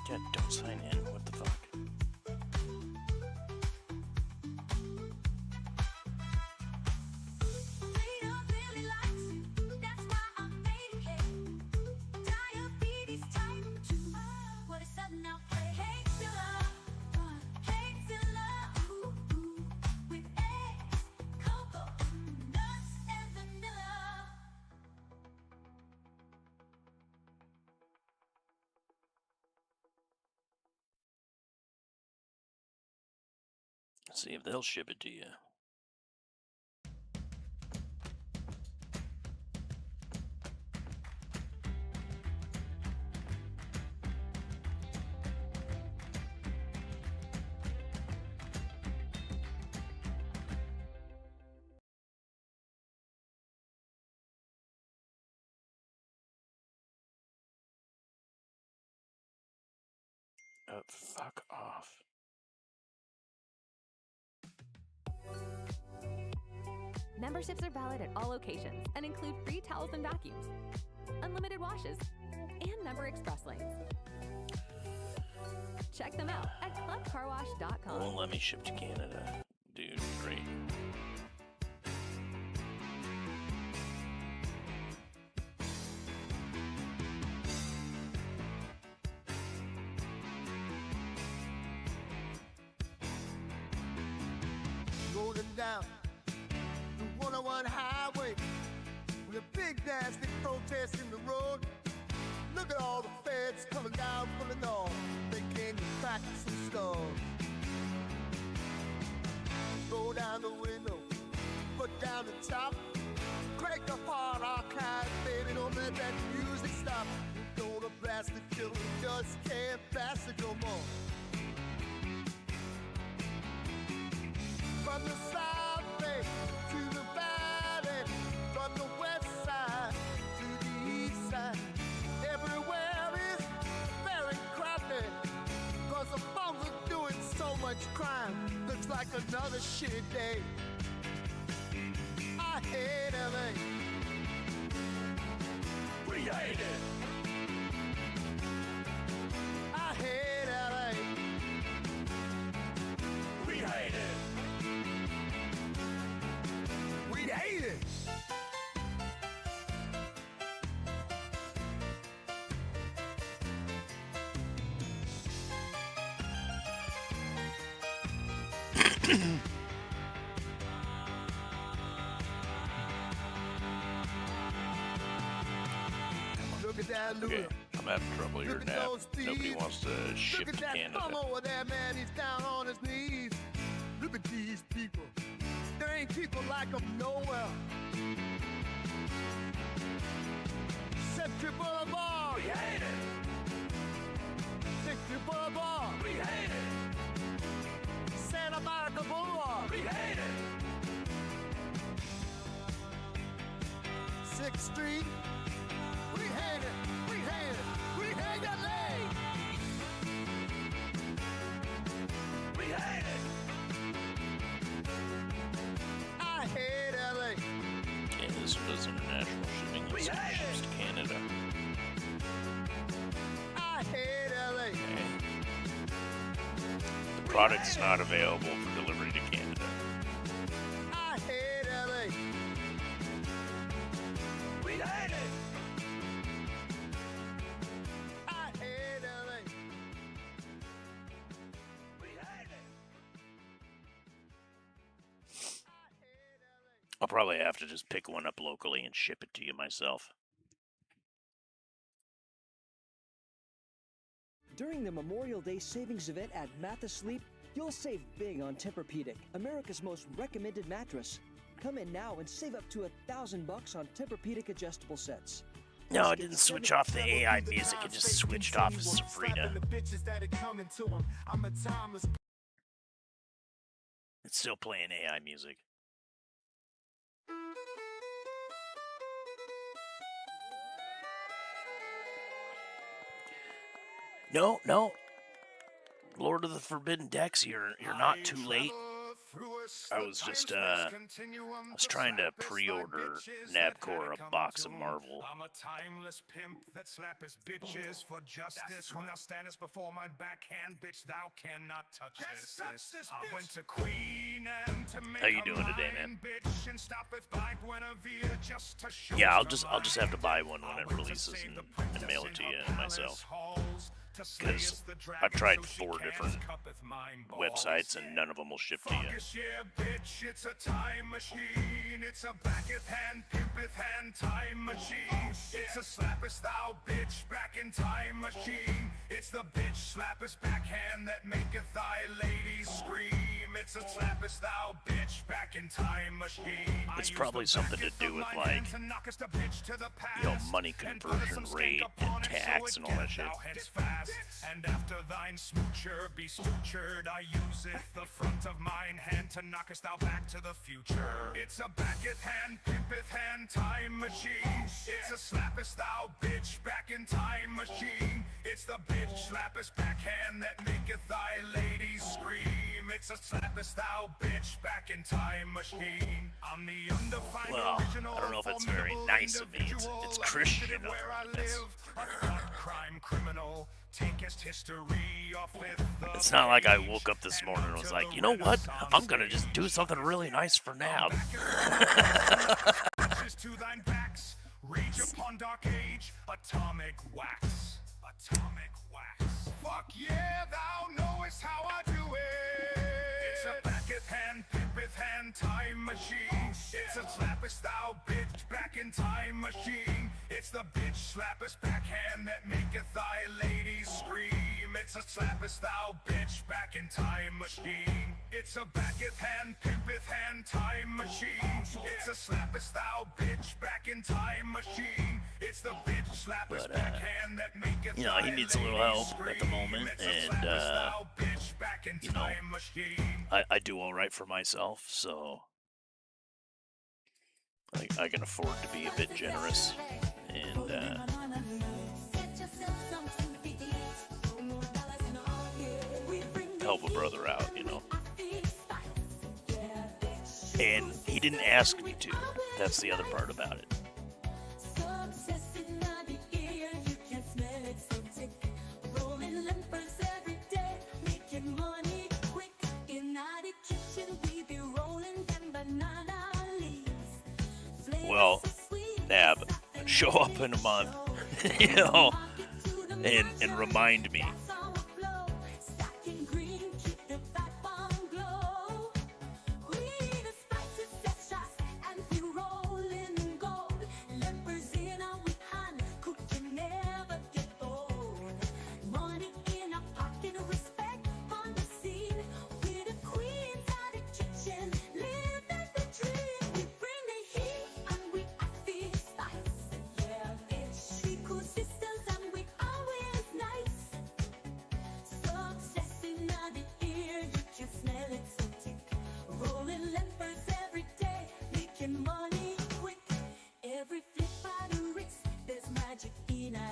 Yeah, don't sign in. What the fuck? See if they'll ship it to you. Oh, fuck off. Memberships are valid at all locations and include free towels and vacuums, unlimited washes, and member express lanes. Check them out at clubcarwash.com. Won't let me ship to Canada. Dude, great. Rolling down the 101 highway with a big nasty protest in the road. Look at all the feds coming down from the north. They came to crack some skulls. Roll down the window, put down the top, crank up hard archive, baby, don't let that music stop. Gonna blast the killer, just can't blast it no more. From the south bay to the valley, from the west side to the east side, everywhere is very crowded, cause the folks are doing so much crime. Looks like another shitty day. I hate LA. We hate it. I hate LA. We hate it. We hate it. Look at that, look Okay, at I'm having trouble here Look at now. those Nobody thieves. wants to ship Look to at that Canada. bum over there, man. He's down on his knees. Look at these people. There ain't people like them nowhere. Century Boulevard. We hate it. Century Boulevard. We hate it. Santa Monica Boulevard. We hate it. 6th Street. We hate it. We hate it. We hate LA. We hate it. I hate LA. Yeah, this one does international shipping. We This one hate ships to Canada. I hate LA. The product's not available for delivery to Canada. I hate LA. We hate it. I hate LA. We hate it. I'll probably have to just pick one up locally and ship it to you myself. During the Memorial Day savings event at Mathis Sleep, you'll save big on Tempur-Pedic, America's most recommended mattress. Come in now and save up to $1,000 on Tempur-Pedic adjustable sets. No, it didn't switch off the AI music. It just switched off Sabrina. It's still playing AI music. No, no. Lord of the Forbidden Decks, you're not too late. I was just I was trying to pre-order Nabcore a box of Marvel. I'm a timeless pimp that slap his bitches for justice. When thou standest before my backhand, bitch, thou cannot touch this. I went to Queen and to make How you doing today, man? bitch and stop it by Guinevere just to show Yeah, I'll just have to buy one when it releases and mail it to you myself. Because I've tried 4 different websites and none of them will ship to you. Yeah, bitch, it's a time machine. It's a backeth hand, pimpeth hand time machine. It's a slappest thou bitch back in time machine. It's the bitch slappest backhand that maketh thy ladies scream. It's a slappest thou bitch back in time machine. It's probably something to do with like, money conversion rate and tax and all that shit. And after thine smoocher be stoochered, I use it the front of mine hand to knockest thou back to the future. It's a backeth hand, pimpeth hand time machine. It's a slappest thou bitch back in time machine. It's the bitch slappest backhand that maketh thy ladies scream. It's a slappest thou bitch back in time machine. I'm the undefined original. I don't know if it's very nice of me. It's Christian enough. Crime criminal. It's not like I woke up this morning and was like, you know what? I'm gonna just do something really nice for Nab. To thine backs, rage upon dark age, atomic wax. Atomic wax. Fuck yeah, thou knowest how I do it. It's a backeth hand, pimpeth hand time machine. It's a slappest thou bitch back in time machine. It's the bitch slappest backhand that maketh thy ladies scream. It's a slappest thou bitch back in time machine. It's a backeth hand, pimpeth hand time machine. It's a slappest thou bitch back in time machine. It's the bitch slappest backhand that maketh you know, he needs a little help at the moment, and you know, I do all right for myself, so I can afford to be a bit generous and help a brother out, you know. And he didn't ask me to. That's the other part about it. Well, Nab, show up in a month, you know, and remind me.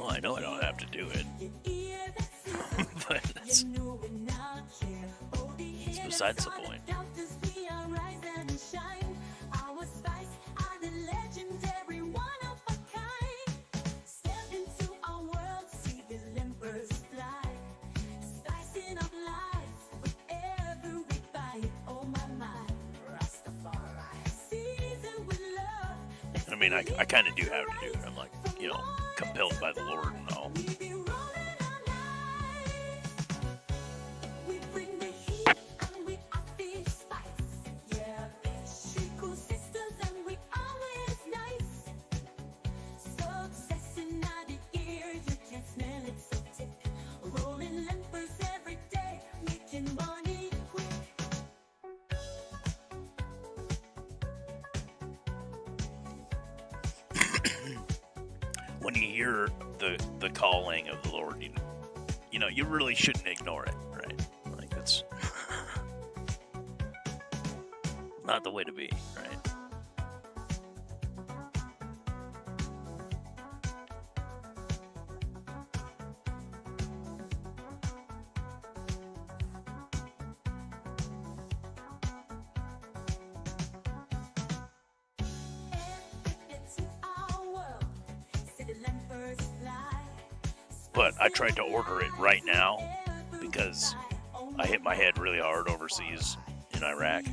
Well, I know I don't have to do it, but it's besides the point. I mean, I kind of do have to do it. I'm like, you know, compelled by the Lord and all. When you hear the calling of the Lord, you know, you really shouldn't ignore it, right? Like, that's not the way to be, right? but I tried to order it right now because I hit my head really hard overseas in Iraq,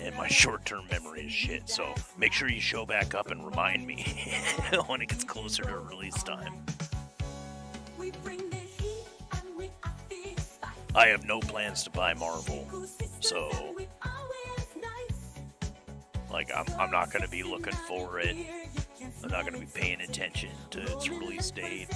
and my short-term memory is shit. So make sure you show back up and remind me when it gets closer to release time. I have no plans to buy Marvel, so like I'm not going to be looking for it. I'm not going to be paying attention to its release date.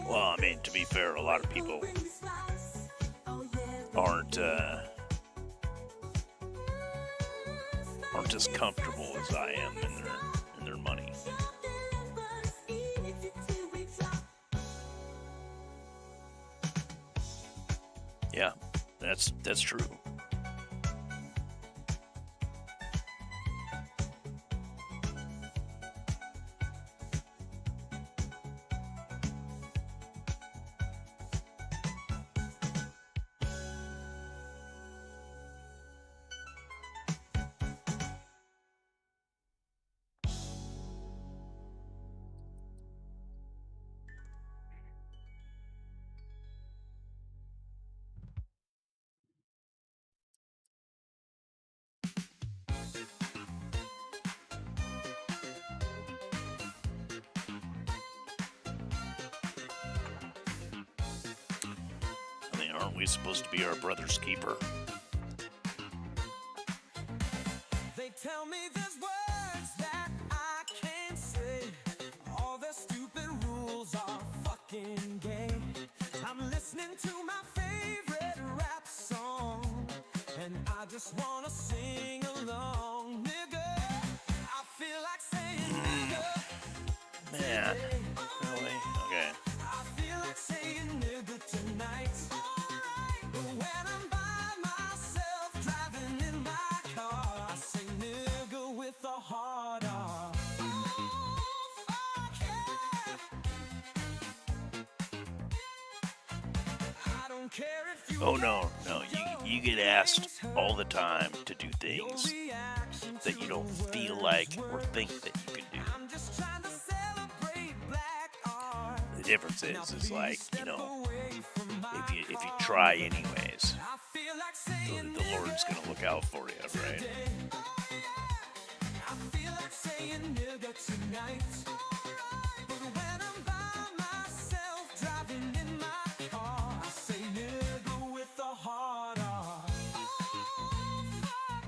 Well, I mean, to be fair, a lot of people aren't as comfortable as I am in their money. Yeah, that's true. Aren't we supposed to be our brother's keeper? They tell me there's words that I can't say. All the stupid rules are fucking gay. I'm listening to my favorite rap song, and I just wanna sing along, nigga. I feel like saying nigga. Man, really? Okay. I feel like saying nigga tonight. When I'm by myself driving in my car, I say nigga with a hard R. Oh, fuck yeah. I don't care if you Oh no, you get asked all the time to do things that you don't feel like or think that you can do. I'm just trying to celebrate black art. The difference is like, you know, if you try anyways, the Lord's gonna look out for you, right? I feel like saying nigga tonight. But when I'm by myself driving in my car, I say nigga with a hard R. Oh, fuck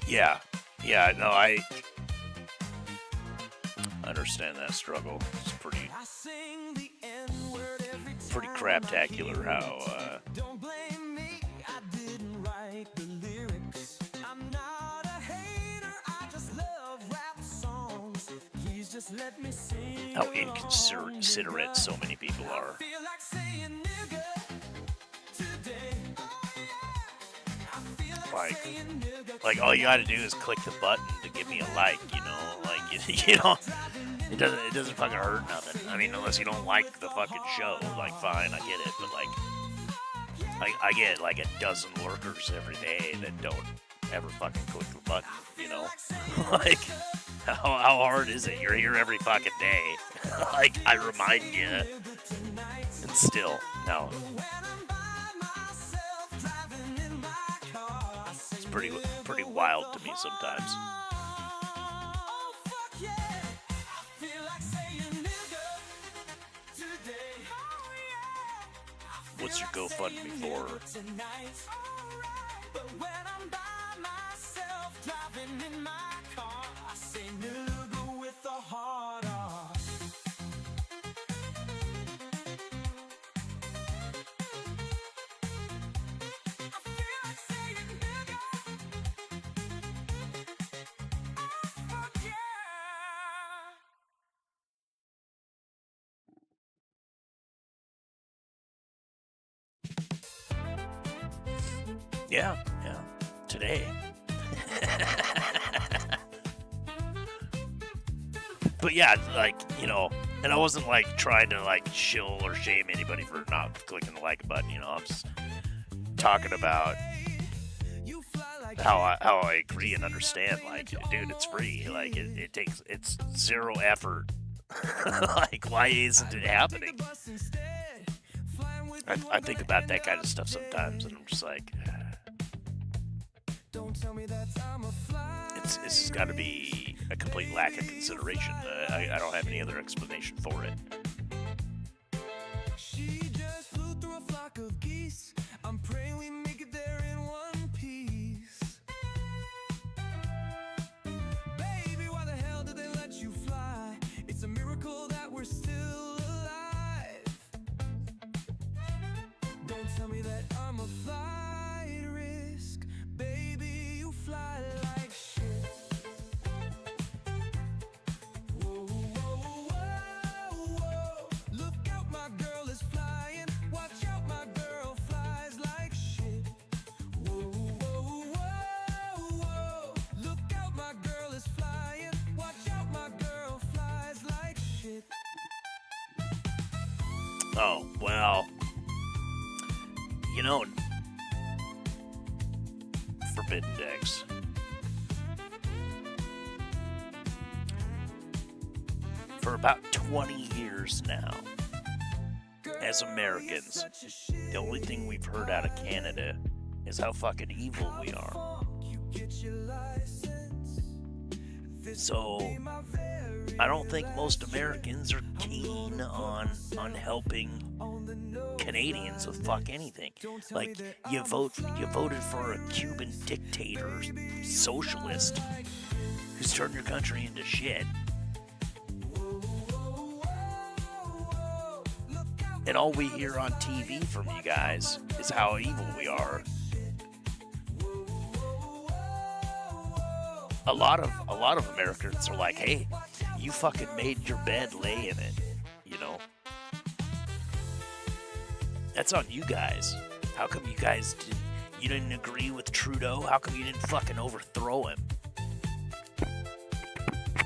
yeah. Yeah, no, I understand that struggle. It's pretty craptacular how, Don't blame me, I didn't write the lyrics. I'm not a hater, I just love rap songs. Please just let me sing. how inconsiderate so many people are. I feel like saying nigga today. I feel like saying nigga Like all you gotta do is click the button to give me a like, you know, like you know, it doesn't fucking hurt nothing. I mean, unless you don't like the fucking show, like fine, I get it, but like I get like a dozen lurkers every day that don't ever fucking click the button, you know, like how hard is it? You're here every fucking day, like I remind you, and still no. It's pretty wild to me sometimes. What's your GoFundMe for? But when I'm by myself, driving in my car, I say nigga with a heart on. I feel like saying nigga. Oh, fuck yeah. Yeah, today. But yeah, like, you know, and I wasn't like trying to like shill or shame anybody for not clicking the like button, you know. I'm just talking about how I agree and understand. Like, dude, it's free. Like, it's zero effort. Like, why isn't it happening? I think about that kind of stuff sometimes, and I'm just like, it's just got to be a complete lack of consideration. I don't have any other explanation for it. She just flew through a flock of geese. I'm praying we make it there in one piece. Baby, why the hell did they let you fly? It's a miracle that we're still alive. Don't tell me that I'm a flight risk. Baby, you fly like shit. Whoa, whoa, whoa, whoa. Look out, my girl is flying. Watch out, my girl flies like shit. Whoa, whoa, whoa, whoa. Look out, my girl is flying. Watch out, my girl flies like shit. Oh, well, you know, Forbidden Decks. For about 20 years now, as Americans, the only thing we've heard out of Canada is how fucking evil we are. So, I don't think most Americans are keen on helping Canadians with fuck anything. Like, you voted for a Cuban dictator, socialist, who's turned your country into shit. And all we hear on TV from you guys is how evil we are. A lot of Americans are like, hey, you fucking made your bed, lay in it, you know? That's on you guys. How come you didn't agree with Trudeau? How come you didn't fucking overthrow him?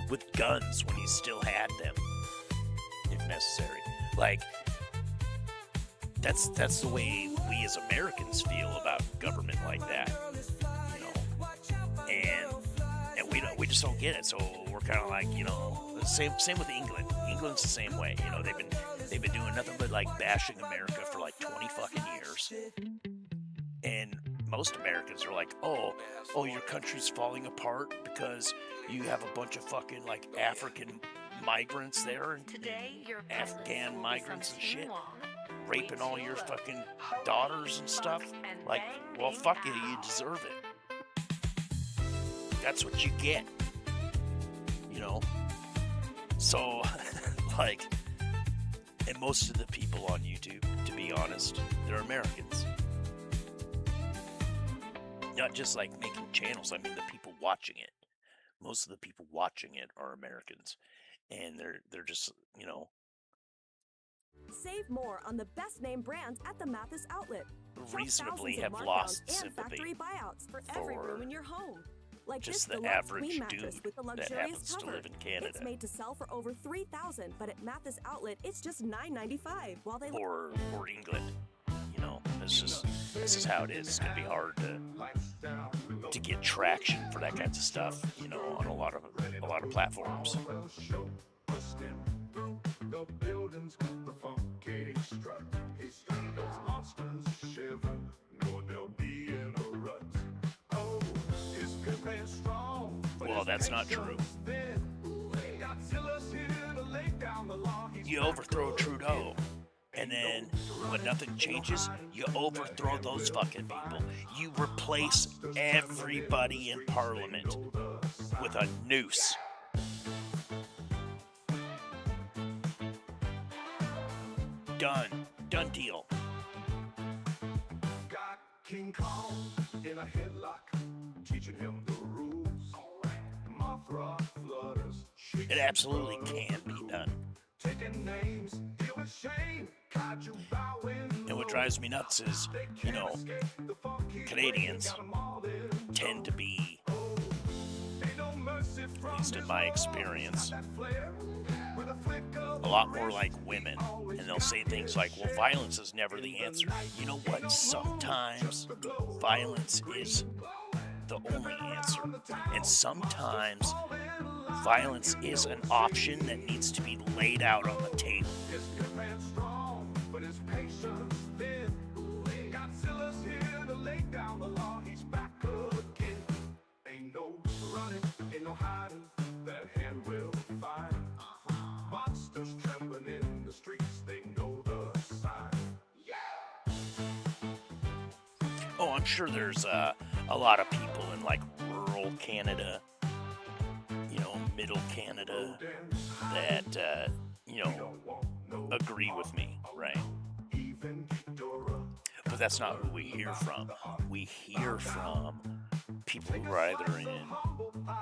With guns when you still had them, if necessary. Like, that's the way we as Americans feel about government like that, you know? And we just don't get it. So we're kind of like, you know, same with England. England's the same way. You know, they've been doing nothing but like bashing America for like 20 fucking years. And most Americans are like, oh, your country's falling apart because you have a bunch of fucking like African migrants there, and Afghan migrants and shit, raping all your fucking daughters and stuff. Like, well, fuck you, you deserve it. That's what you get, you know? So, like, and most of the people on YouTube, to be honest, they're Americans. Not just like making channels, I mean the people watching it. Most of the people watching it are Americans. And they're just, you know. Save more on the best name brands at the Mathis outlet. Reasonably Shop have thousands of lost markdowns and factory sympathy buyouts for every room in your home. Like just this the deluxe average queen mattress dude with the that luxurious happens cover. to live in Canada. It's made to sell for over $3,000, but at Mathis outlet it's just $9.95. While they or England, you know, this is how it is. It's gonna be hard to get traction for that kinds of stuff, you know, on a lot of platforms. Well, that's not true. You overthrow Trudeau, and And then when nothing changes, you overthrow those fucking people. You replace everybody in Parliament with a noose. Done. Done deal. Got King Kong in a headlock, teaching him the rules. Mothra flutters. It absolutely can be done. Taking names, deal with shame. Kaiju bowing. And what drives me nuts is, you know, Canadians tend to be, at least in my experience, a lot more like women. And they'll say things like, well, violence is never the answer. You know what? Sometimes violence is the only answer. And sometimes violence is an option that needs to be laid out on the table. Godzilla's here to lay down the law. He's back again. Ain't no running, ain't no hiding. That hand will find. Monsters trembling in the streets. They know the sign. Yeah. Oh, I'm sure there's a lot of people in like rural Canada, you know, middle Canada, that, you know, agree with me, right? But that's not who we hear from. We hear from people who are either in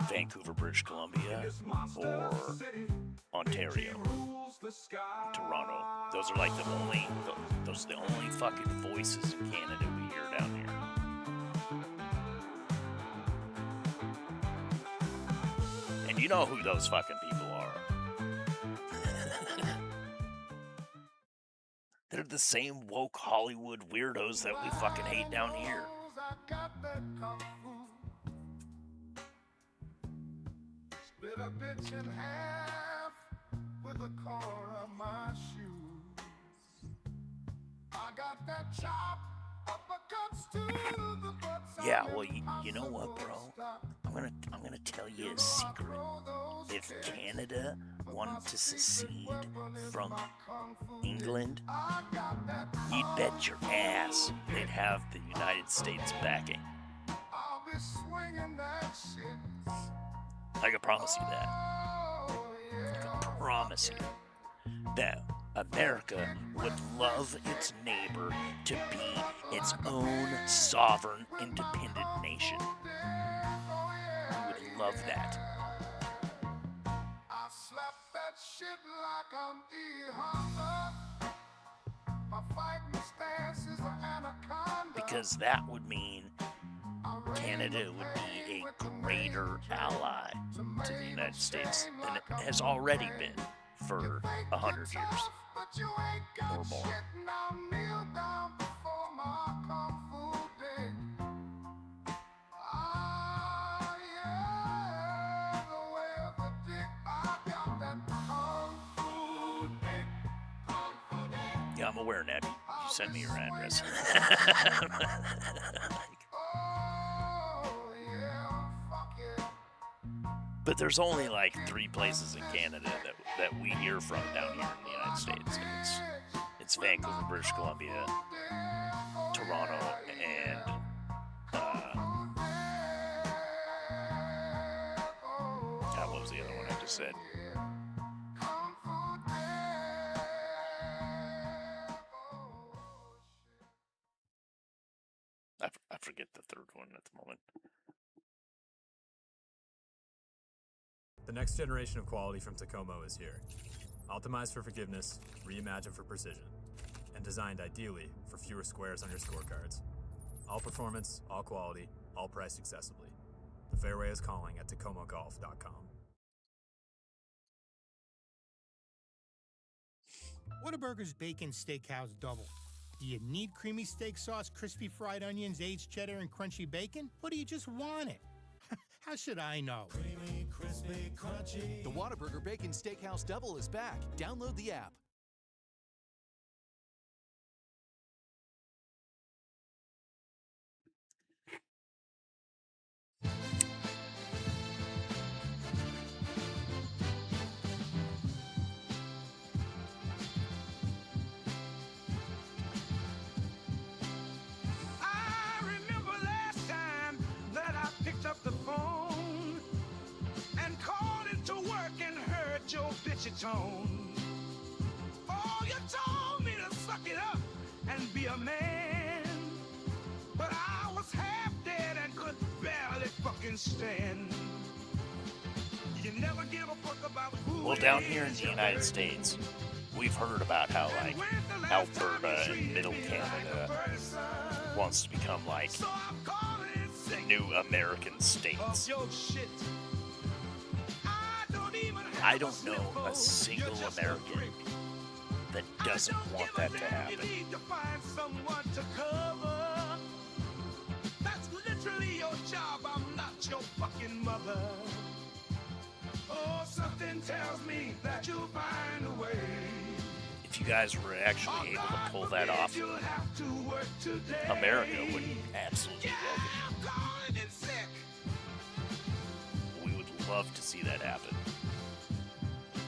Vancouver, British Columbia, or Ontario, Toronto. Those are like those are the only fucking voices in Canada we hear down here. And you know who those fucking people are. They're the same woke Hollywood weirdos that we fucking hate down here. Split a bitch in half with the corner of my shoes. I got that chop, uppercuts to the butts. Yeah, well, you know what, bro? I'm gonna tell you a secret. If Canada wanted to secede from England, you'd bet your ass they'd have the United States backing. I'll be swinging that shit. I can promise you that. I can promise you that America would love its neighbor to be its own sovereign, independent nation. We would love that. I slap that shit like I'm E-Honda. My fighting stance is an anaconda. Because that would mean Canada would be a greater ally to the United States than it has already been for 100 years or more. Yeah, I'm aware, Ned. You sent me your address. But there's only like 3 places in Canada that we hear from down here in the United States. And it's Vancouver, British Columbia, Toronto, and what was the other one I just said? I forget the third one at the moment. The next generation of quality from Tacomo is here. Optimized for forgiveness, reimagined for precision, and designed ideally for fewer squares on your scorecards. All performance, all quality, all priced accessibly. The fairway is calling at TacomoGolf.com. Whataburger's Bacon Steakhouse Double. Do you need creamy steak sauce, crispy fried onions, aged cheddar, and crunchy bacon? Or do you just want it? How should I know? Creamy, crispy, crunchy. The Whataburger Bacon Steakhouse Double is back. Download the app. tone. Oh, you told me to suck it up and be a man, but I was half dead and could barely fucking stand. You never give a fuck about who. Well, down here in the United States, we've heard about how, like, Alberta and Middle Canada wants to become, like, the new American states. I don't know a single American that doesn't want that to happen. That's literally your job. I'm not your fucking mother. Oh, something tells me that you'll find a way. If you guys were actually able to pull that off, America would absolutely welcome it. We would love to see that happen.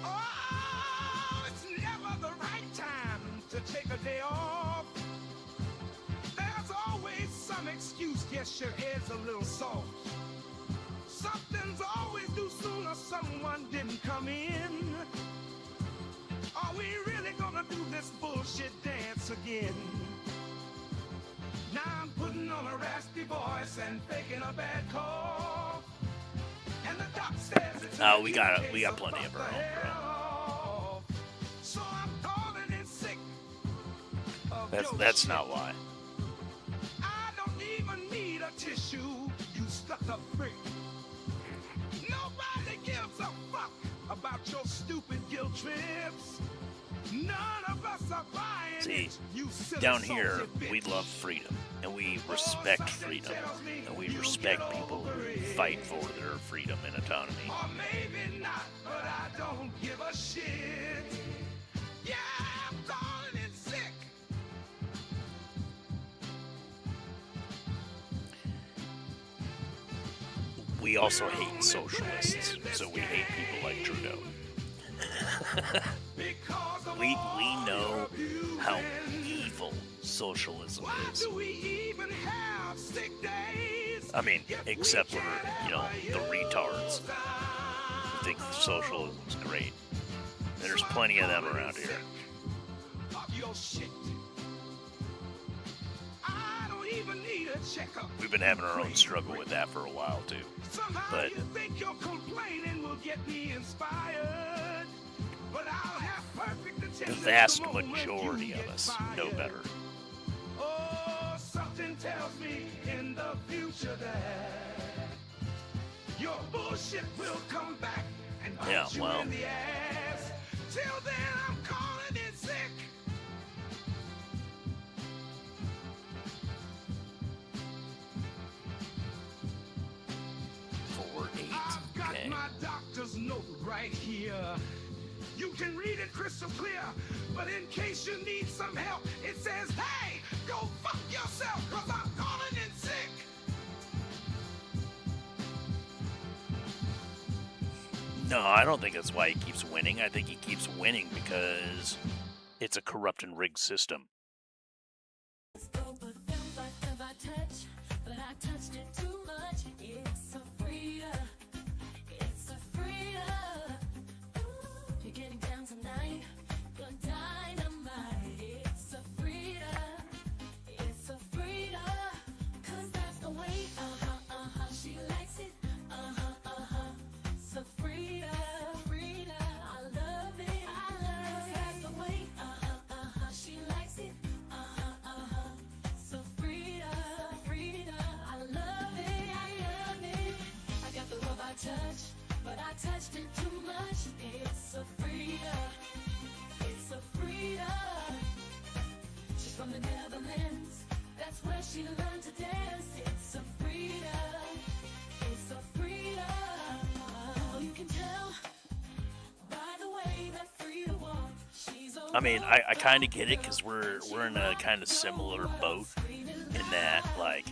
Oh, it's never the right time to take a day off. There's always some excuse. Yes, your head's a little soft. Something's always due sooner. Someone didn't come in. Are we really gonna do this bullshit dance again? Now I'm putting on a raspy voice and faking a bad cough. And the doc says it's We got plenty of our own, bro. So I'm calling in sick. That's not why. I don't even need a tissue. You stuck up prick. Nobody gives a fuck about your stupid guilt trips. None of us are buying See, it. You silly down here, salty bitch. we love freedom, and we respect freedom, and we respect people who fight for their freedom and autonomy. Or maybe not, but I don't give a shit. Yeah, I'm calling it sick. We also hate socialists, so we hate people like Trudeau. we know how evil socialism is. I mean, except for, the retards who think socialism's great. There's plenty of them around here. We've been having our own struggle with that for a while, too. But you think your complaining will get me inspired, but I'll have perfect the vast majority of us know better. Oh, something tells me in the future that your bullshit will come back and bite you in the ass. Till then, I'm calling it sick. I've got my doctor's note right here. You can read it crystal clear, but in case you need some help, it says, hey, go fuck yourself, cause I'm calling in sick. No, I don't think that's why he keeps winning. I think he keeps winning because it's a corrupt and rigged system. Touched it too much. It's a Frida. It's a Frida. She's from the Netherlands. That's where she learned to dance. It's a Frida. It's a Frida. Oh, you can tell by the way that Frida walks. She's a I mean, I kind of get it because we're in a kind of similar boat in that, like,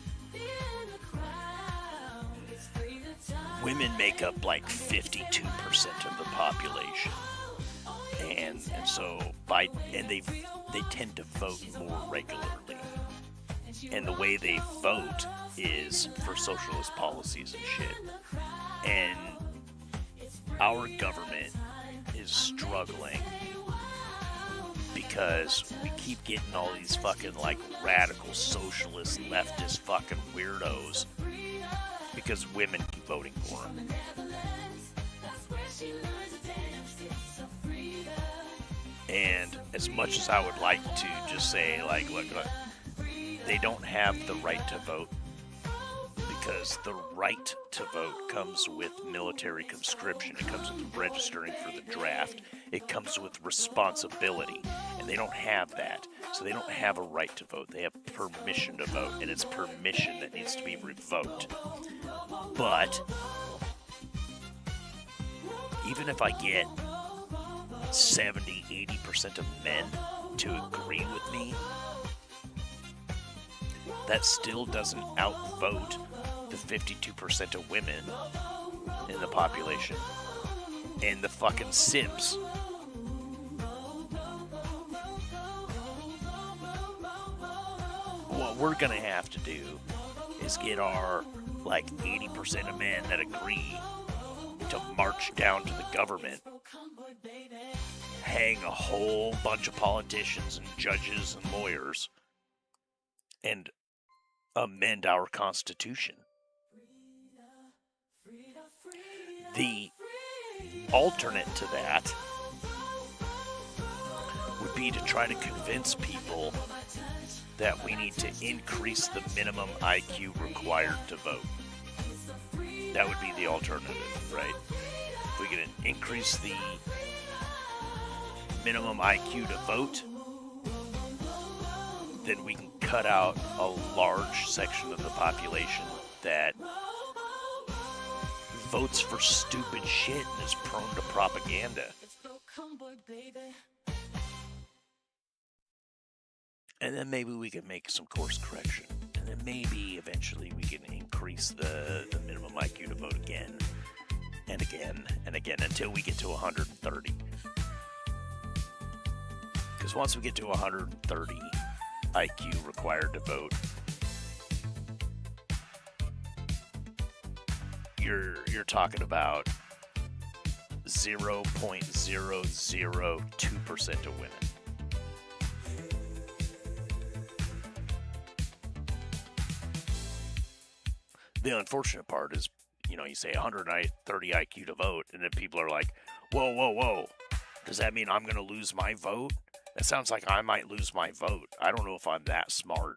women make up like 52% of the population, and so they tend to vote more regularly, and the way they vote is for socialist policies and shit. And our government is is struggling because we keep getting all these fucking like radical socialist leftist fucking weirdos because women keep voting for them. And as much as I would like to just say, like, look, they don't have the right to vote because the right to vote comes with military conscription. It comes with registering for the draft. It comes with responsibility. And they don't have that. So they don't have a right to vote. They have permission to vote. And it's permission that needs to be revoked. But even if I get 70, 80% of men to agree with me, that still doesn't outvote the 52% of women in the population and the fucking simps. What we're gonna have to do is get our like 80% of men that agree to march down to the government, hang a whole bunch of politicians and judges and lawyers, and amend our Constitution. The alternate to that would be to try to convince people that we need to increase the minimum IQ required to vote. That would be the alternative, right? If we can increase the minimum IQ to vote, then we can cut out a large section of the population that votes for stupid shit and is prone to propaganda. And then maybe we can make some course correction. And then maybe eventually we can increase the minimum IQ to vote again and again and again until we get to 130. Because once we get to 130 IQ required to vote, you're talking about 0.002% of women. The unfortunate part is, you know, you say 130 IQ to vote, and then people are like, whoa, whoa, whoa. Does that mean I'm going to lose my vote? That sounds like I might lose my vote. I don't know if I'm that smart.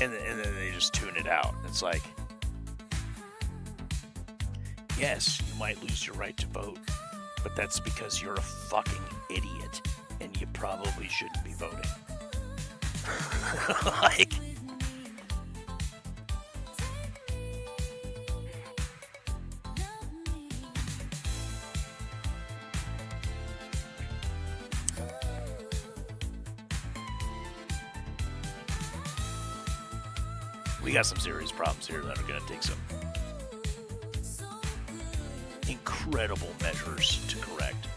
And then they just tune it out. It's like, yes, you might lose your right to vote, but that's because you're a fucking idiot, and you probably shouldn't be voting. Like, we got some serious problems here that are going to take some incredible measures to correct.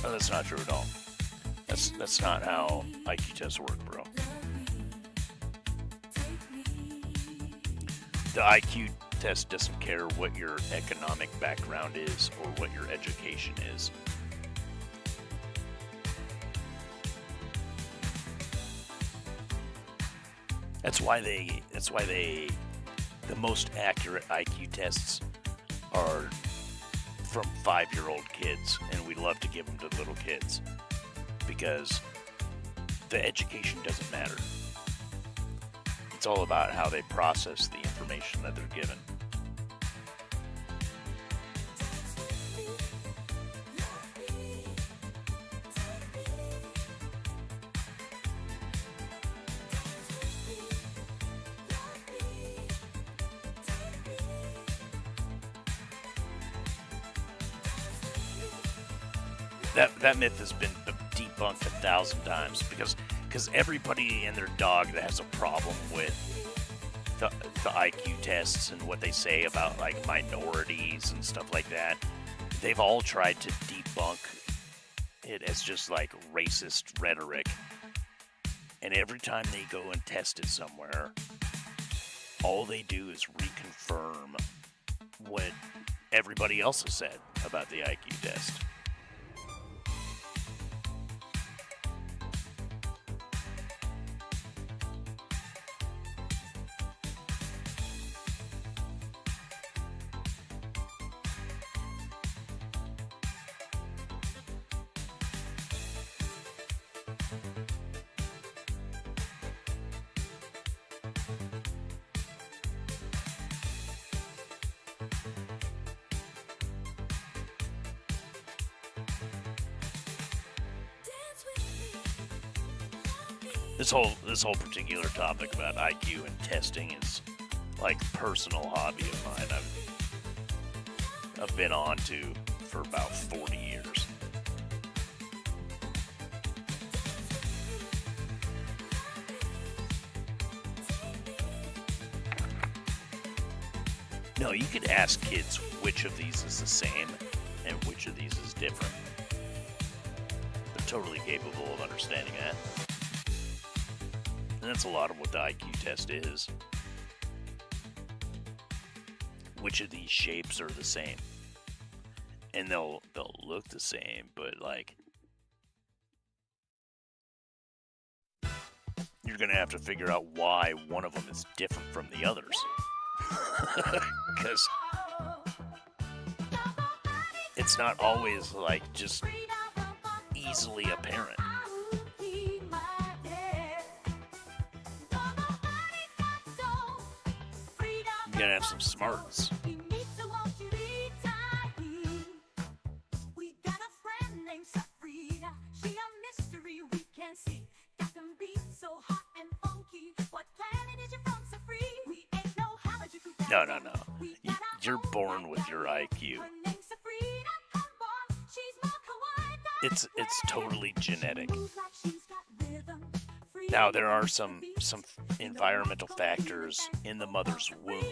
No, that's not true at all. That's not how IQ tests work, bro. The IQ test doesn't care what your economic background is or what your education is. That's why the most accurate IQ tests are from 5-year-old kids, and we love to give them to little kids because the education doesn't matter. It's all about how they process the information that they're given. That myth has been debunked 1,000 times because because everybody and their dog that has a problem with the IQ tests and what they say about like minorities and stuff like that, they've all tried to debunk it as just like racist rhetoric. And every time they go and test it somewhere, all they do is reconfirm what everybody else has said about the IQ test. This whole particular topic about IQ and testing is like personal hobby of mine. I've been on to for about 40 years. No, you could ask kids which of these is the same and which of these is different. They're totally capable of understanding that. And that's a lot of what the IQ test is. Which of these shapes are the same? And they'll look the same, but like you're gonna have to figure out why one of them is different from the others. Because it's not always like just easily apparent. You gotta have some smarts. No. You're born with your IQ. It's totally genetic. Now there are some environmental factors in the mother's womb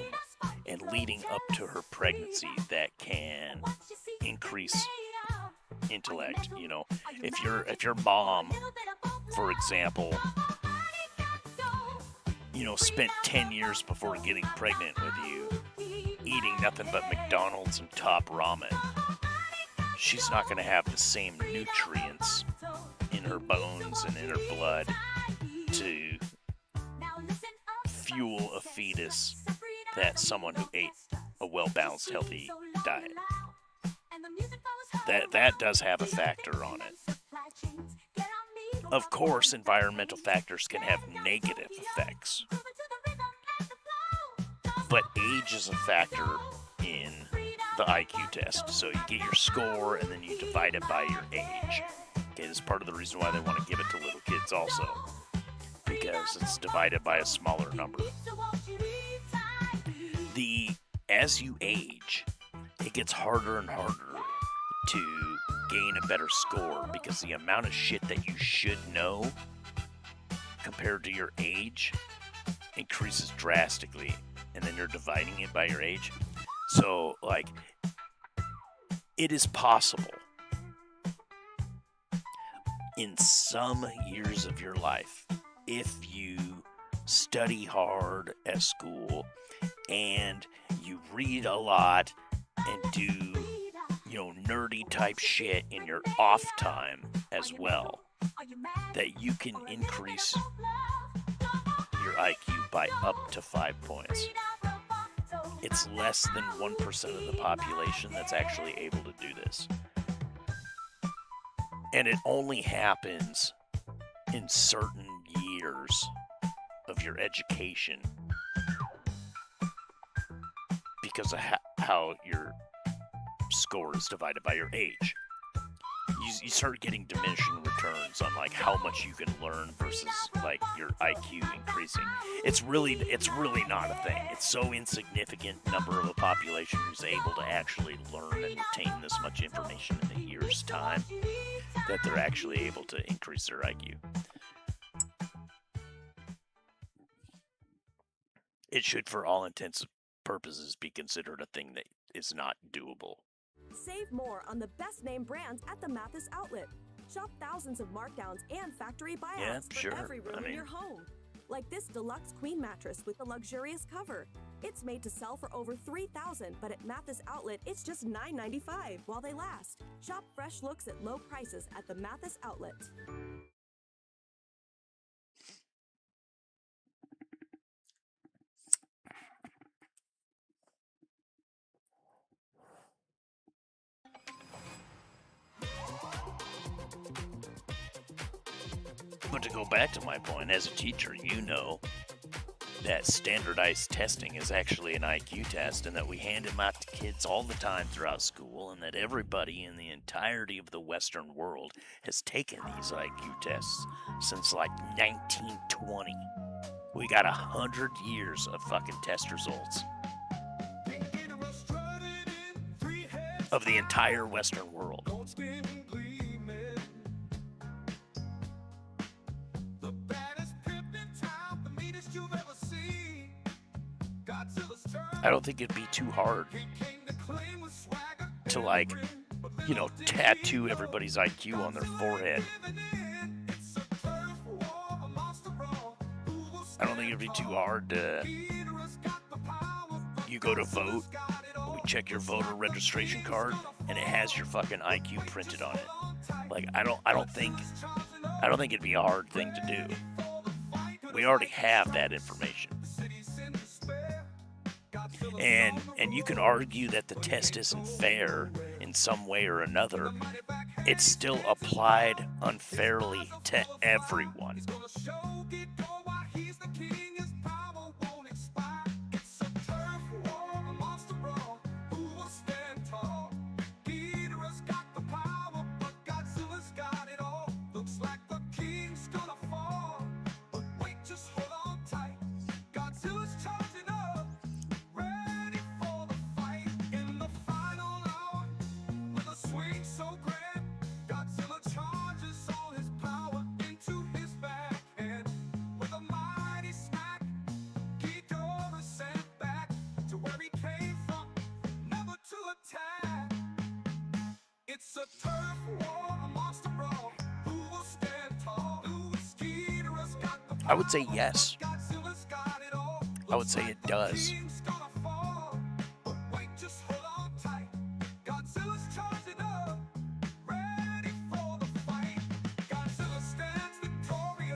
and leading up to her pregnancy that can increase intellect. You know, if your mom, for example, spent 10 years before getting pregnant with you eating nothing but McDonald's and top ramen, she's not going to have the same nutrients in her bones and in her blood to fuel a fetus that someone who ate a well-balanced, healthy diet. That does have a factor on it. Of course, environmental factors can have negative effects. But age is a factor in the IQ test. So you get your score and then you divide it by your age. Okay, this is part of the reason why they want to give it to little kids also. Because it's divided by a smaller number. As you age, it gets harder and harder to gain a better score because the amount of shit that you should know compared to your age increases drastically, and then you're dividing it by your age. So, like, it is possible in some years of your life, if you study hard at school and you read a lot and do nerdy type shit in your off time as well, that you can increase your IQ by up to 5 points. It's less than 1% of the population that's actually able to do this. And it only happens in certain years of your education because of how your score is divided by your age. You start getting diminishing returns on like how much you can learn versus like your IQ increasing. It's really not a thing. It's so insignificant number of a population who's able to actually learn and retain this much information in a year's time that they're actually able to increase their IQ. it should, for all intents and purposes, be considered a thing that is not doable. Save more on the best name brands at the Mathis outlet. Shop thousands of markdowns and factory buyouts Yeah, for sure. every room in your home. Like this deluxe queen mattress with a luxurious cover. It's made to sell for over $3,000, but at Mathis outlet, it's just $9.95 while they last. Shop fresh looks at low prices at the Mathis outlet. But to go back to my point, as a teacher, you know that standardized testing is actually an IQ test, and that we hand them out to kids all the time throughout school, and that everybody in the entirety of the Western world has taken these IQ tests since like 1920. We got 100 years of fucking test results of the entire Western world. I don't think it'd be too hard to, like, you know, tattoo everybody's IQ on their forehead. I don't think it'd be too hard to, you go to vote, we check your voter registration card, and it has your fucking IQ printed on it. Like, I don't think it'd be a hard thing to do. We already have that information. And you can argue that the test isn't fair in some way or another. It's still applied unfairly to everyone. I would say yes. I would say it does.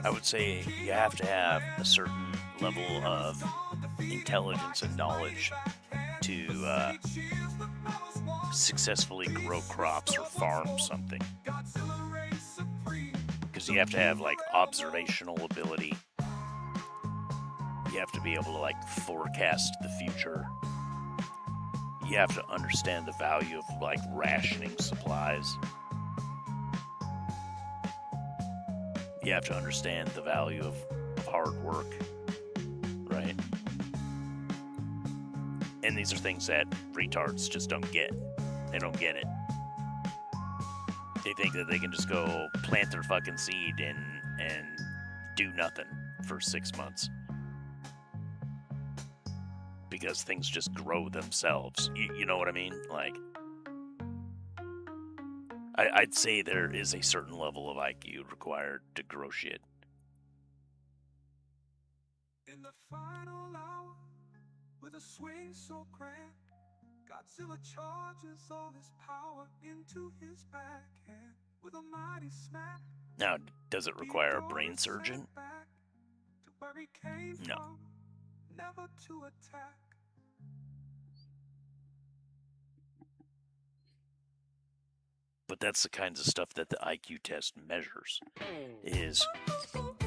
I would say you have to have a certain level of intelligence and knowledge to successfully grow crops or farm something. Because you have to have, like, observational ability. You have to be able to, like, forecast the future. You have to understand the value of, like, rationing supplies. You have to understand the value of hard work, right? And these are things that retards just don't get. They don't get it. They think that they can just go plant their fucking seed and do nothing for 6 months. Because things just grow themselves. You know what I mean? Like, I'd say there is a certain level of IQ required to grow shit. In the final hour, with a swing so grand, Godzilla charges all his power into his backhand with a mighty smack. Now, does it require a brain surgeon? To where he came No. from, never to attack. But that's the kinds of stuff that the IQ test measures, is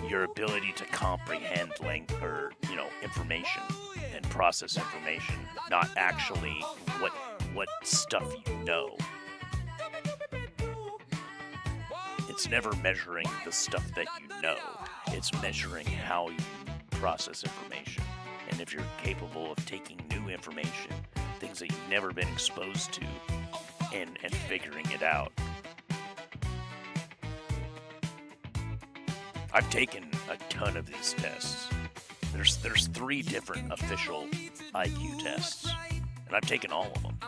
your ability to comprehend information and process information, not actually what stuff you know. It's never measuring the stuff that you know. It's measuring how you process information. And if you're capable of taking new information, things that you've never been exposed to, and figuring it out. I've taken a ton of these tests. There's 3 different official IQ tests, and I've taken all of them.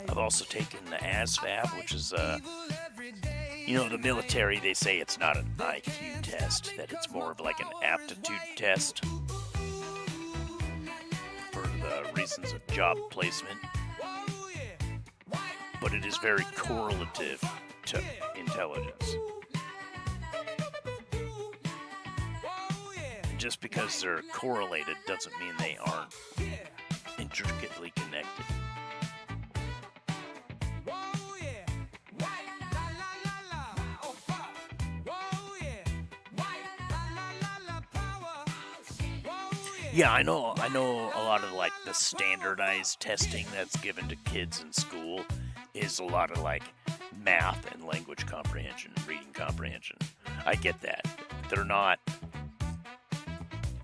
I've also taken the ASVAB, which is you know, the military, they say it's not an IQ test, that it's more of like an aptitude test for the reasons of job placement. But it is very correlative to intelligence. And just because they're correlated doesn't mean they aren't intricately connected. Yeah, I know a lot of like the standardized testing that's given to kids in school is a lot of like math and language comprehension, reading comprehension. I get that. They're not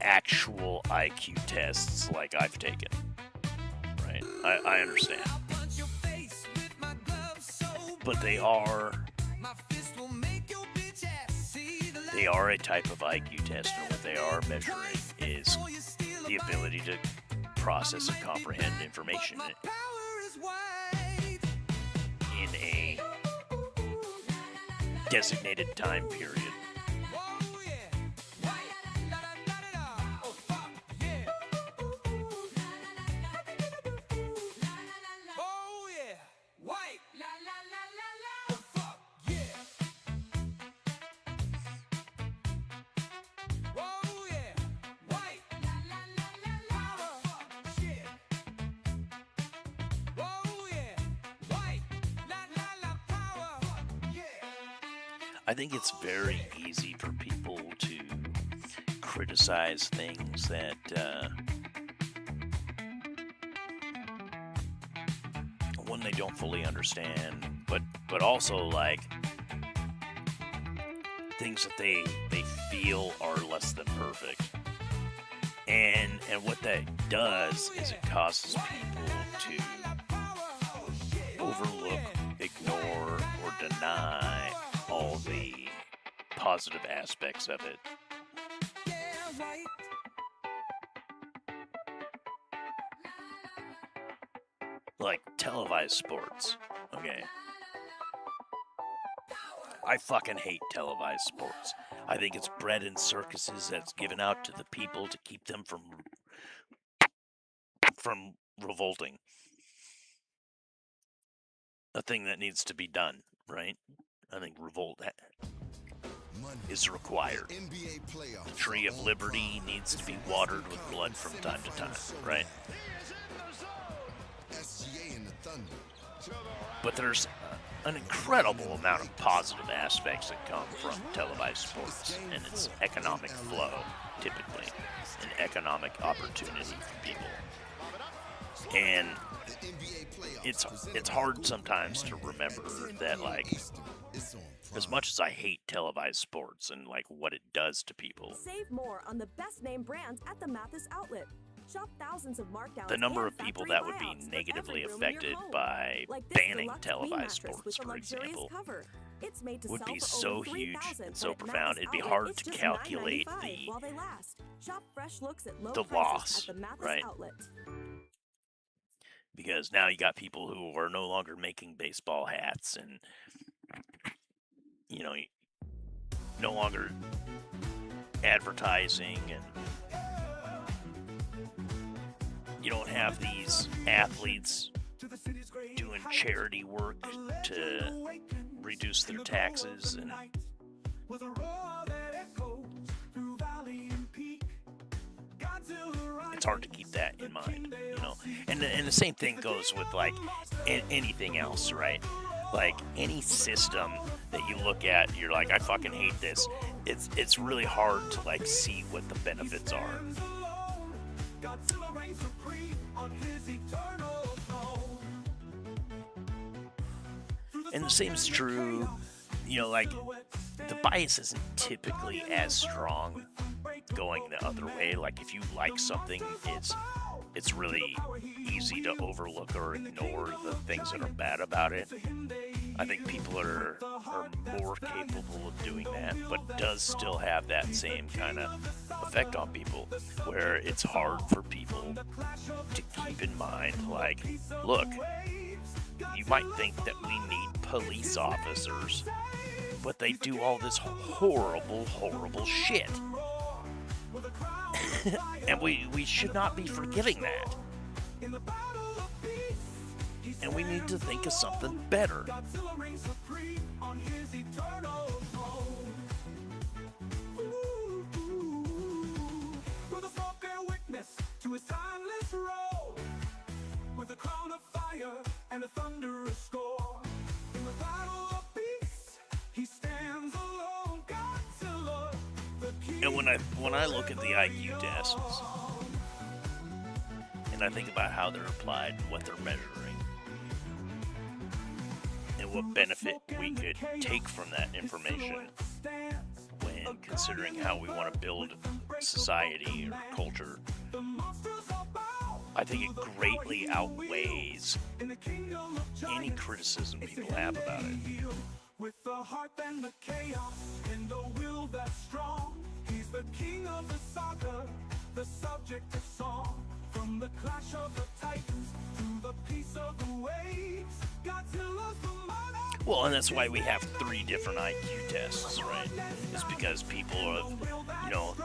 actual IQ tests like I've taken. Right? I understand. But they are a type of IQ test, and what they are measuring is the ability to process and comprehend information in a designated time period. I think it's very easy for people to criticize things that one, they don't fully understand, but also like things that they feel are less than perfect. And what that does is it causes people to overlook, ignore, or deny all the positive aspects of it. Like televised sports, okay? I fucking hate televised sports. I think it's bred in circuses that's given out to the people to keep them from revolting. A thing that needs to be done, right? I think revolt is required. The tree of liberty needs to be watered with blood from time to time, right? But there's an incredible amount of positive aspects that come from televised sports, and it's economic flow, typically, and economic opportunity for people. And it's hard sometimes to remember that, like, as much as I hate televised sports and like what it does to people, Save more on the best name brands at the Mathis outlet. Shop thousands of markdowns. the number and of people factory that would be buyouts for negatively every room in your affected home. by Like this banning deluxe televised queen mattress sports, with a for luxurious example, cover. It's made to would sell be for so over huge $3,000, and but so at profound, Mathis it'd be outlet, hard it's to just calculate $9.95 while they last. Shop fresh looks at low the prices loss, at the Mathis right? outlet. Because now you got people who are no longer making baseball hats, and you know, no longer advertising, and you don't have these athletes doing charity work to reduce their taxes, and it's hard to keep that in mind, you know. And the same thing goes with like anything else, right? Like any system that you look at, you're like, I fucking hate this. It's really hard to like see what the benefits are. And the same is true, you know, like the bias isn't typically as strong going the other way. Like if you like something, it's really easy to overlook or ignore the things that are bad about it. I think people are more capable of doing that, but does still have that same kind of effect on people, where it's hard for people to keep in mind, like, look, you might think that we need police officers, but they do all this horrible, horrible shit. And we should not be forgetting that. And we need to think of something better. To his timeless role, with a crown of fire and a thunderous score. In the battle of peace, he stands alone. Godzilla, the king. And when I look at the IQ tests, and I think about how they're applied and what they're measuring, and what benefit we could take from that information when considering how we want to build society or culture, I think it greatly outweighs any criticism people have about it. With the heart and the chaos and the will that's strong, he's the king of the saga, the subject of song. From the clash of the titans to the peace of the waves, Godzilla's the monarch. Well, and that's why we have 3 different IQ tests, right? It's because people have,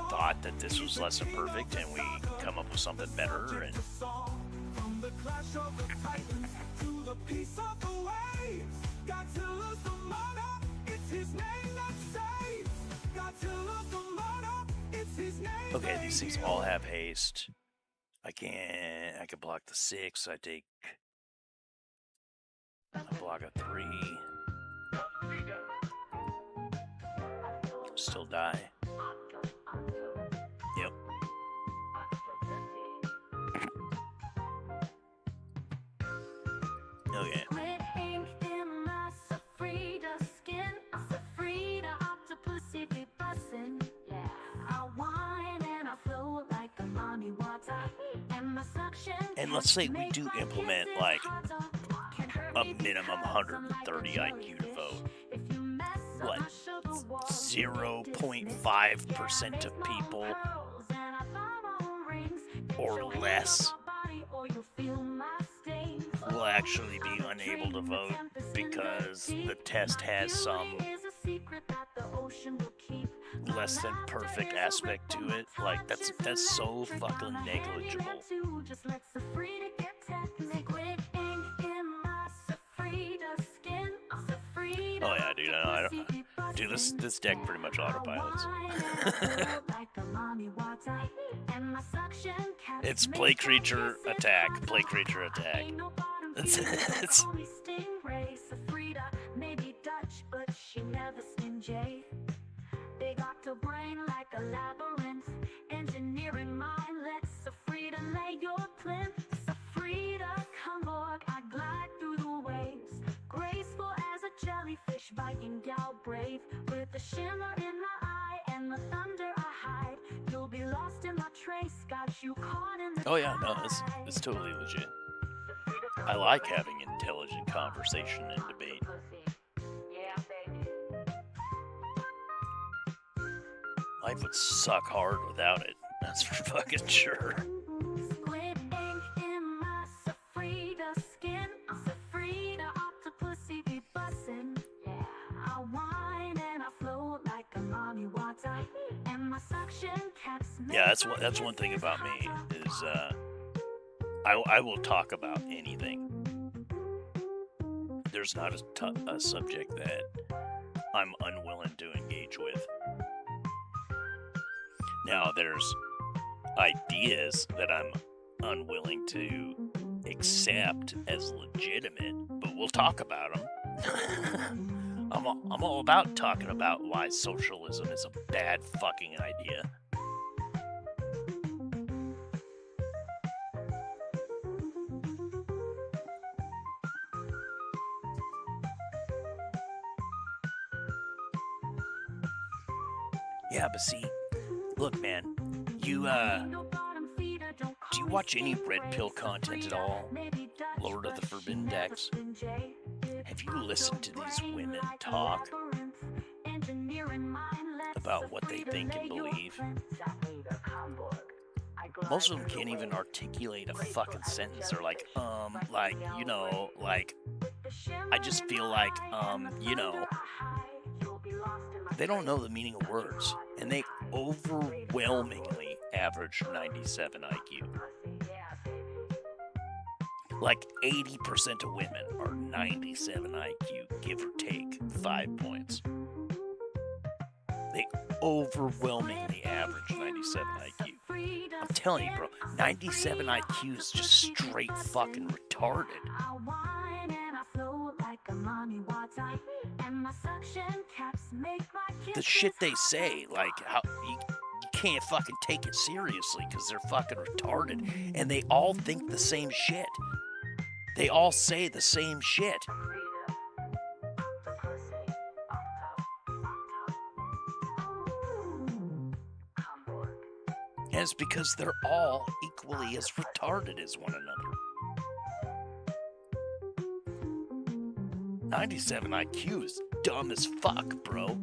thought that this was less than perfect, and we come up with something better. And from the clash of the titans to the peace of the waves, Godzilla's the monarch. It's his name that saves. Godzilla's the monarch. It's his name. Okay, these things all have haste. I can block the 6. I block a 3. Still die. Yep. Okay. And let's say we do implement like a minimum 130 IQ to vote. What? 0.5% of people or less will actually be unable to vote because the test has some less than perfect aspect to it. Like, that's so fucking negligible. Oh yeah, dude, I don't. Dude, this deck pretty much autopilots. It's play creature attack, play creature attack. It's They got a brain like a labyrinth, engineering mind. Let's Safrida lay your plinth. Safrida Cumborg, I glide through the waves, graceful as a jellyfish, biting gal brave. With the shimmer in my eye and the thunder I hide, you'll be lost in my trace. Got you caught in the oh yeah, no, it's totally legit. I like having intelligent conversation and debate. Life would suck hard without it. That's for fucking sure. Squid ink in my Safrida skin. Safrida octopussy be bussin'. Yeah, I whine and I float like a mommy water, and my suction caps. Yeah, that's one thing about me is I will talk about anything. There's not a subject that I'm unwilling to engage with. Now, there's ideas that I'm unwilling to accept as legitimate, but we'll talk about them. I'm all about talking about why socialism is a bad fucking idea. Yeah, but see, look, man, do you you watch any Red Pill content at all? Lord of the Forbidden Decks? Have you listened to these women talk about what they think and believe? Most of them can't even articulate a fucking sentence. They're like, you know, like, I just feel like, you know. They don't know the meaning of words, and they overwhelmingly average 97 IQ. Like 80% of women are 97 IQ, give or take 5 points. They overwhelmingly average 97 IQ. I'm telling you, bro, 97 IQ is just straight fucking retarded. The shit they say, like, how you can't fucking take it seriously because they're fucking retarded, and they all think the same shit. They all say the same shit. And it's because they're all equally as retarded as one another. 97 IQ is dumb as fuck, bro.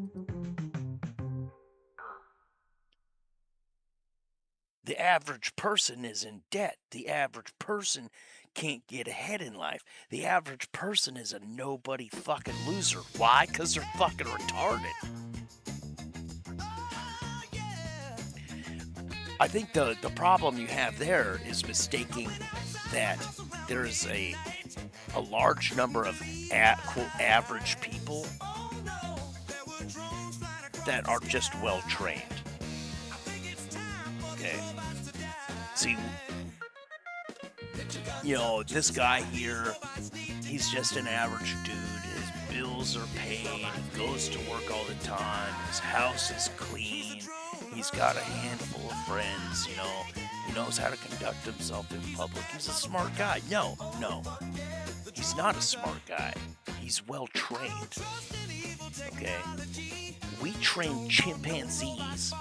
The average person is in debt. The average person can't get ahead in life. The average person is a nobody fucking loser. Why? Because they're fucking retarded. I think the problem you have there is mistaking that there's a large number of quote average people that are just well trained. Okay. See, you know, this guy here, he's just an average dude. His bills are paid. He goes to work all the time. His house is clean. He's got a handful of friends, you know. He knows how to conduct himself in public. He's a smart guy. No. He's not a smart guy. He's well trained. Okay? We train chimpanzees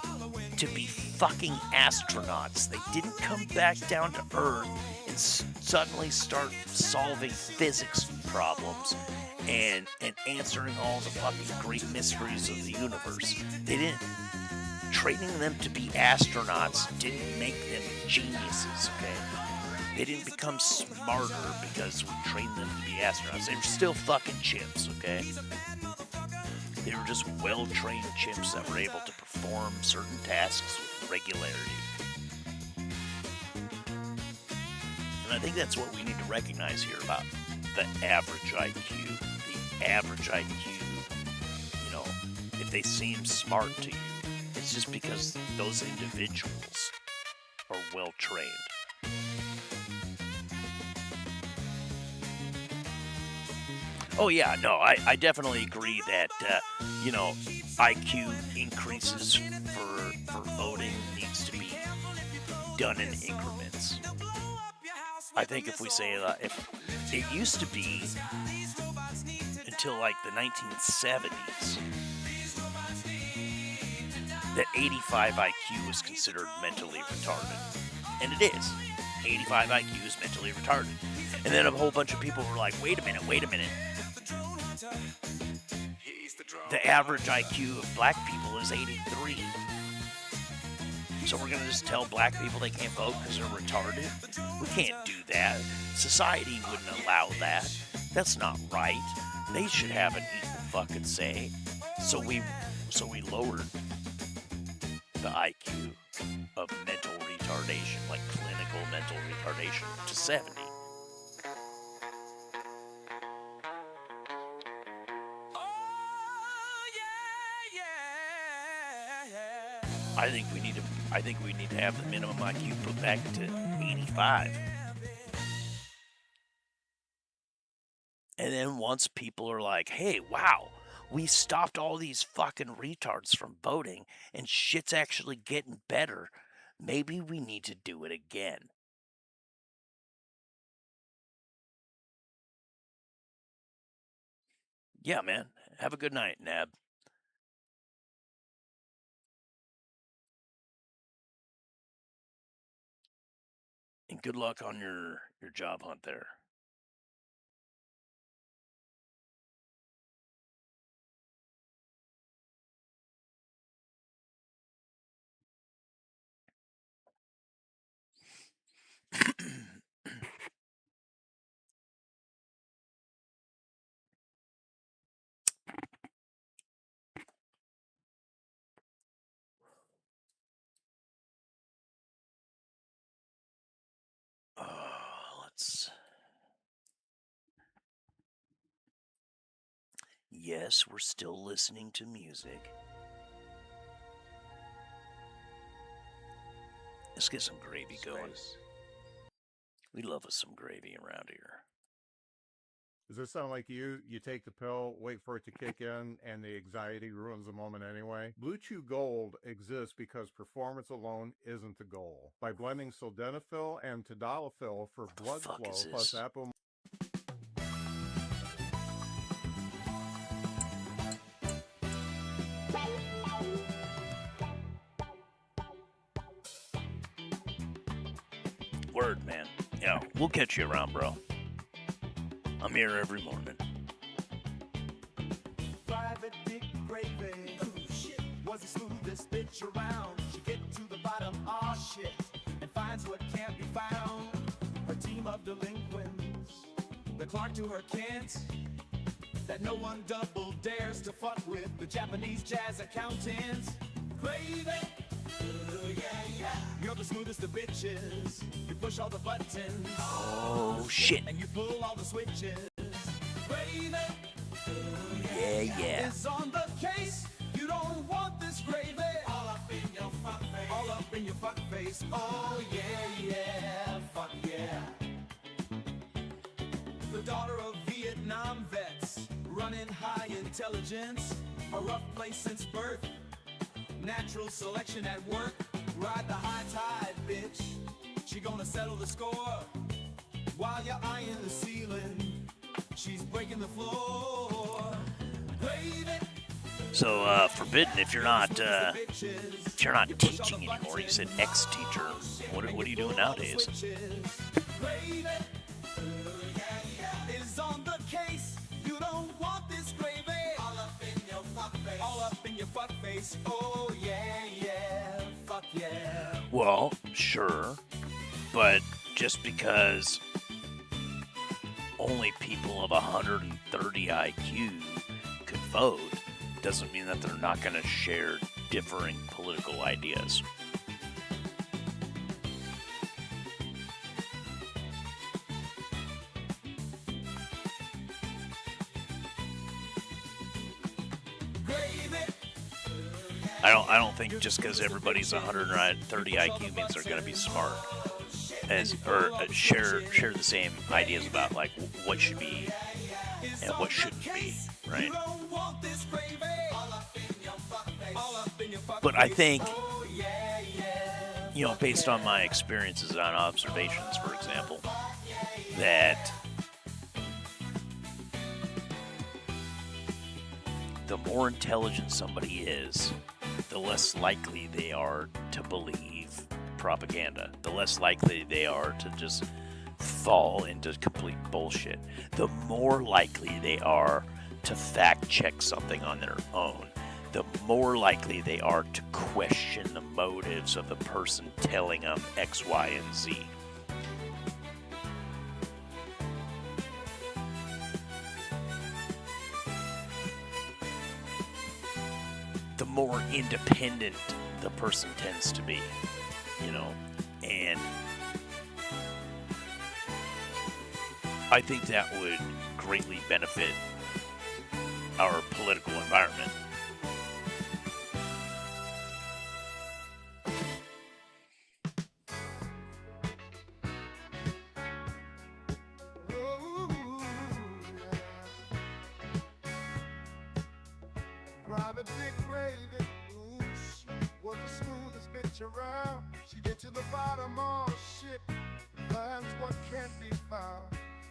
to be fucking astronauts. They didn't come back down to Earth and suddenly start solving physics problems and answering all the fucking great mysteries of the universe. They didn't. Training them to be astronauts didn't make them geniuses, okay? They didn't become smarter because we trained them to be astronauts. They were still fucking chimps, okay? They were just well-trained chimps that were able to perform certain tasks with regularity. And I think that's what we need to recognize here about the average IQ. The average IQ, you know, if they seem smart to you, it's just because those individuals are well-trained. Oh yeah, no, I definitely agree that, you know, IQ increases for voting needs to be done in increments. I think if we say, if it used to be until like the 1970s, that 85 IQ was considered mentally retarded. And it is. 85 IQ is mentally retarded. And then a whole bunch of people were like, wait a minute. The average IQ of black people is 83. So we're going to just tell black people they can't vote because they're retarded? We can't do that. Society wouldn't allow that. That's not right. They should have an equal fucking say. So we lowered the IQ of mental retardation, like clinical mental retardation, to 70. I think we need to have the minimum IQ put back to 85. And then once people are like, hey, wow, we stopped all these fucking retards from voting and shit's actually getting better, maybe we need to do it again. Yeah, man. Have a good night, Nab. And good luck on your job hunt there. Let's. Yes, we're still listening to music. Let's get some gravy going. We love us some gravy around here. Does this sound like you? You take the pill, wait for it to kick in, and the anxiety ruins the moment anyway? Blue Chew Gold exists because performance alone isn't the goal. By blending sildenafil and tadalafil for blood flow plus apple. Word, man. Yeah, we'll catch you around, bro. I'm here every morning. Private dick gravy. Ooh, shit. Was the smoothest bitch around. She get to the bottom, aw shit, and finds what can't be found. Her team of delinquents, the Clark to her Kent, that no one double dares to fuck with. The Japanese jazz accountants. Gravy. Ooh, yeah, yeah. You're the smoothest of bitches. You push all the buttons. Oh, shit. And you pull all the switches. Gravy. Yeah. Is on the case. You don't want this gravy. All up in your fuck face. All up in your fuck face. Oh yeah, fuck yeah. The daughter of Vietnam vets, running high intelligence. A rough place since birth. Natural selection at work. Ride the high tide, bitch. She gonna settle the score. While you're eyeing the ceiling, she's breaking the floor. So, forbidden if you're not teaching anymore. You said ex-teacher. What are you doing nowadays? Is on the case. You don't want this gravy. All up in your fuck face. All up in your fuck face. Oh yeah, fuck yeah. Well, sure. But just because only people of 130 IQ could vote doesn't mean that they're not going to share differing political ideas. I don't think just because everybody's 130 IQ means they're going to be smart, or share the same ideas about like what should be and what shouldn't be, right? But I think, based on my experiences on observations, for example, that the more intelligent somebody is, the less likely they are to believe propaganda, the less likely they are to just fall into complete bullshit, the more likely they are to fact check something on their own, the more likely they are to question the motives of the person telling them X, Y, and Z. The more independent the person tends to be, and I think that would greatly benefit our political environment. Private dick gravy, ooh, shit, was the smoothest bitch around. She get to the bottom, oh shit, finds what can't be found.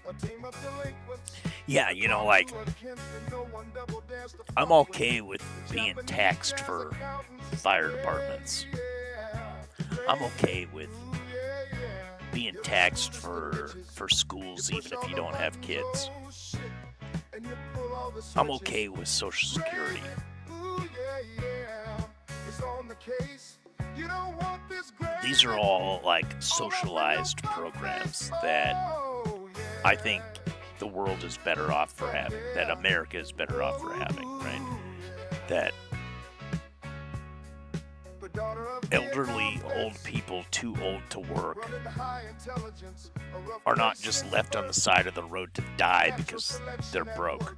A team of delinquents. Yeah, like, I'm okay with being taxed for fire departments. I'm okay with being taxed for schools even if you don't have kids. I'm okay with Social Security. These are all like socialized programs that I think the world is better off for having, that America is better off for having, right? That elderly old people too old to work are not just left on the side of the road to die because they're broke.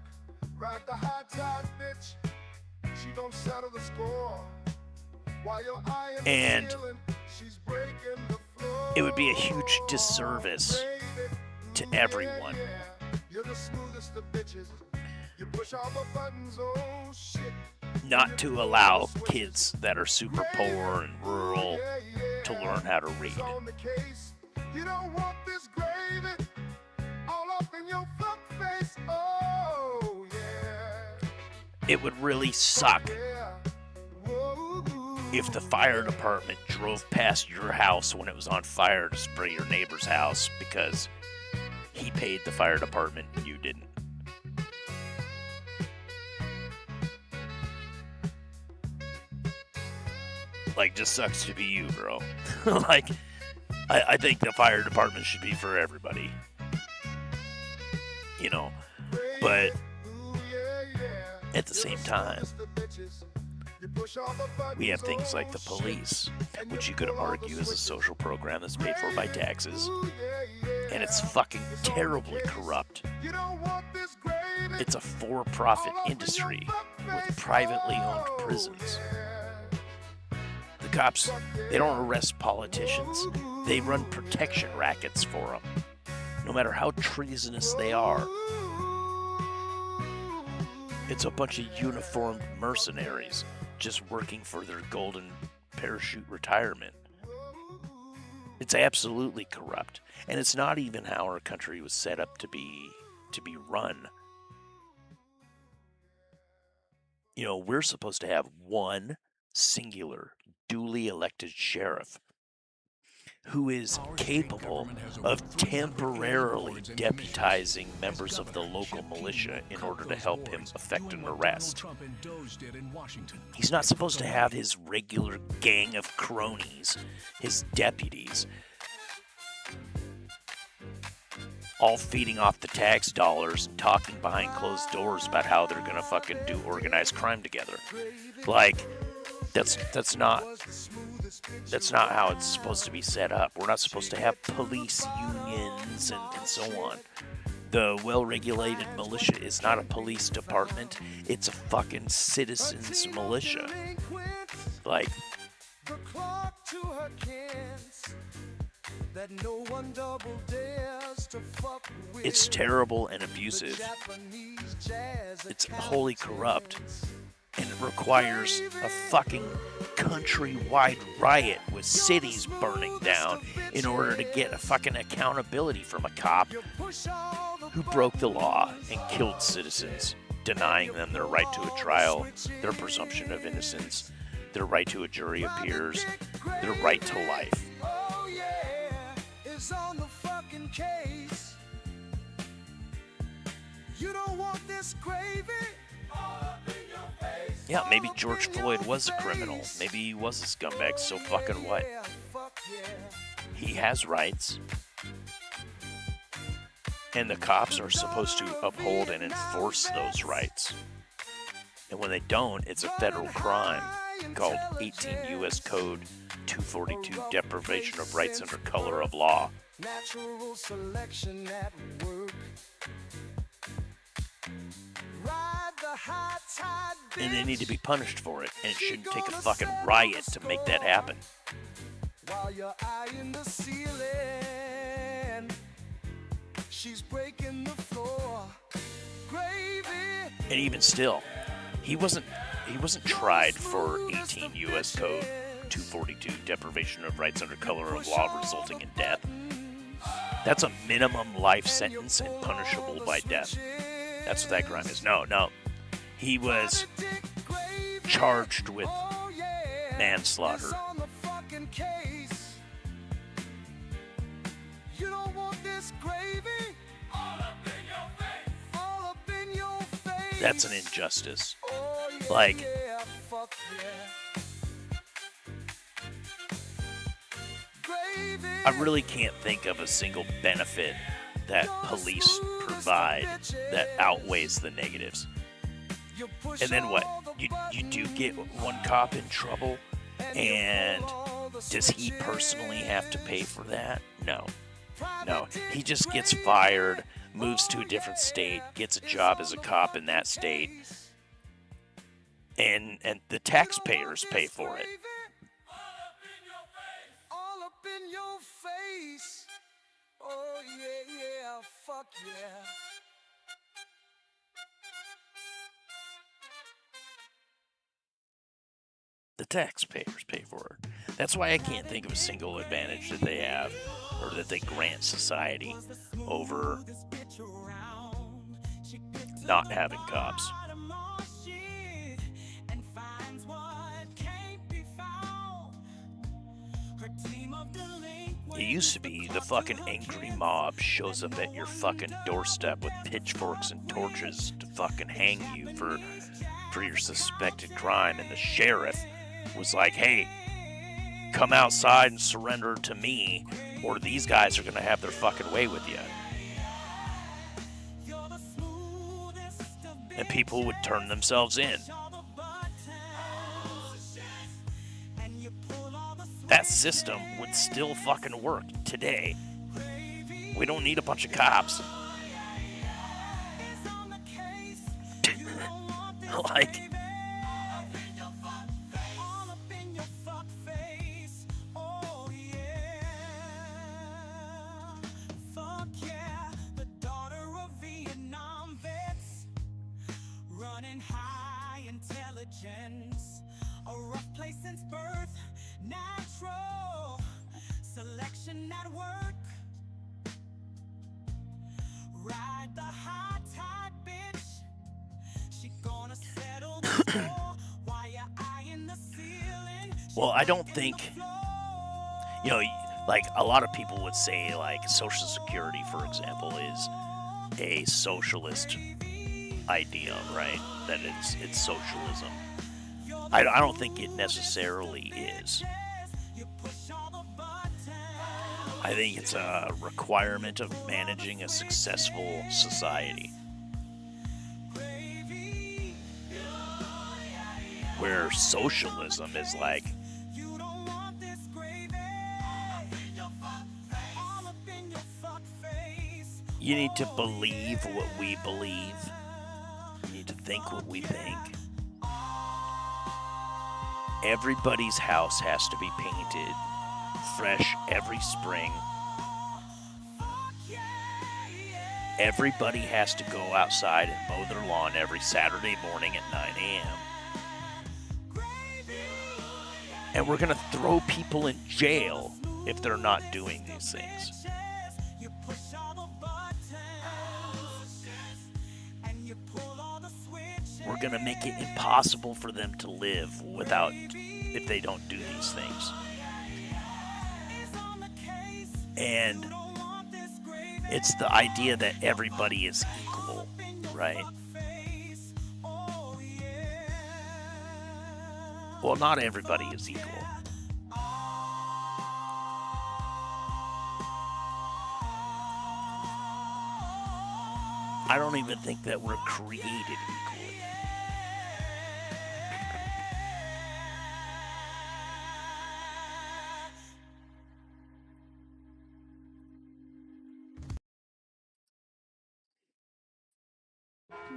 And it would be a huge disservice to everyone not to allow kids that are super poor and rural to learn how to read. You don't want this gravy all up in your fuck face. Oh, yeah. It would really suck if the fire department drove past your house when it was on fire to spray your neighbor's house because he paid the fire department and you didn't. Like, just sucks to be you, bro. Like, I think the fire department should be for everybody. You know, but at the same time, we have things like the police, which you could argue is a social program that's paid for by taxes, and it's fucking terribly corrupt. It's a for-profit industry with privately owned prisons. The cops, they don't arrest politicians. They run protection rackets for them, no matter how treasonous they are. It's a bunch of uniformed mercenaries just working for their golden parachute retirement. It's absolutely corrupt, and it's not even how our country was set up to be run. You know, we're supposed to have one singular, duly elected sheriff who is capable of temporarily deputizing members of the local militia in order to help him effect an arrest. He's not supposed to have his regular gang of cronies, his deputies, all feeding off the tax dollars and talking behind closed doors about how they're gonna fucking do organized crime together. Like, that's not how it's supposed to be set up. We're not supposed to have police unions and so on. The well-regulated militia is not a police department. It's a fucking citizens militia. Like, it's terrible and abusive. It's wholly corrupt. And it requires a fucking countrywide riot with cities burning down in order to get a fucking accountability from a cop who broke the law and killed citizens, denying them their right to a trial, their presumption of innocence, their right to a jury of peers, their right to life. Oh, yeah, it's on the fucking case. You don't want this gravy all up in your face. Yeah, maybe George Floyd was a criminal. Maybe he was a scumbag, so fucking what? He has rights. And the cops are supposed to uphold and enforce those rights. And when they don't, it's a federal crime called 18 U.S. Code 242, deprivation of rights under color of law. Natural selection at work. Ride the high tide, And they need to be punished for it. And it shouldn't take a fucking riot to make that happen. while you're eyeing the ceiling. She's breaking the floor. Gravy. And even still, he wasn't tried for 18 U.S. Code 242, deprivation of rights under color of law resulting in death. That's a minimum life sentence and punishable by death. That's what that crime is. No. He was charged with manslaughter. That's an injustice. Like, I really can't think of a single benefit that police provide that outweighs the negatives. And then what? You do get one cop in trouble, and does he personally have to pay for that? No. No. He just gets fired, moves to a different state, gets a job as a cop in that state, and the taxpayers pay for it. All up in your face. Oh yeah, fuck yeah. The taxpayers pay for it. That's why I can't think of a single advantage that they have or that they grant society over not having cops. It used to be the fucking angry mob shows up at your fucking doorstep with pitchforks and torches to fucking hang you for your suspected crime, and the sheriff was like, hey, come outside and surrender to me, or these guys are gonna have their fucking way with you. And people would turn themselves in. That system would still fucking work today. We don't need a bunch of cops. Like, running high intelligence, a rough place since birth, natural selection at work. Ride the hot tide, bitch. She gonna settle the score while you're eyeing the ceiling. well, I don't think, you know, like a lot of people would say, like, Social Security, for example, is a socialist idea, right? That it's socialism. I don't think it necessarily is. I think it's a requirement of managing a successful society. Where socialism is like, you need to believe what we believe. You need to think what we think. Everybody's house has to be painted fresh every spring. Everybody has to go outside and mow their lawn every Saturday morning at 9 a.m. And we're going to throw people in jail if they're not doing these things. We're going to make it impossible for them to live if they don't do these things. And it's the idea that everybody is equal, right? Well, not everybody is equal. I don't even think that we're created equally.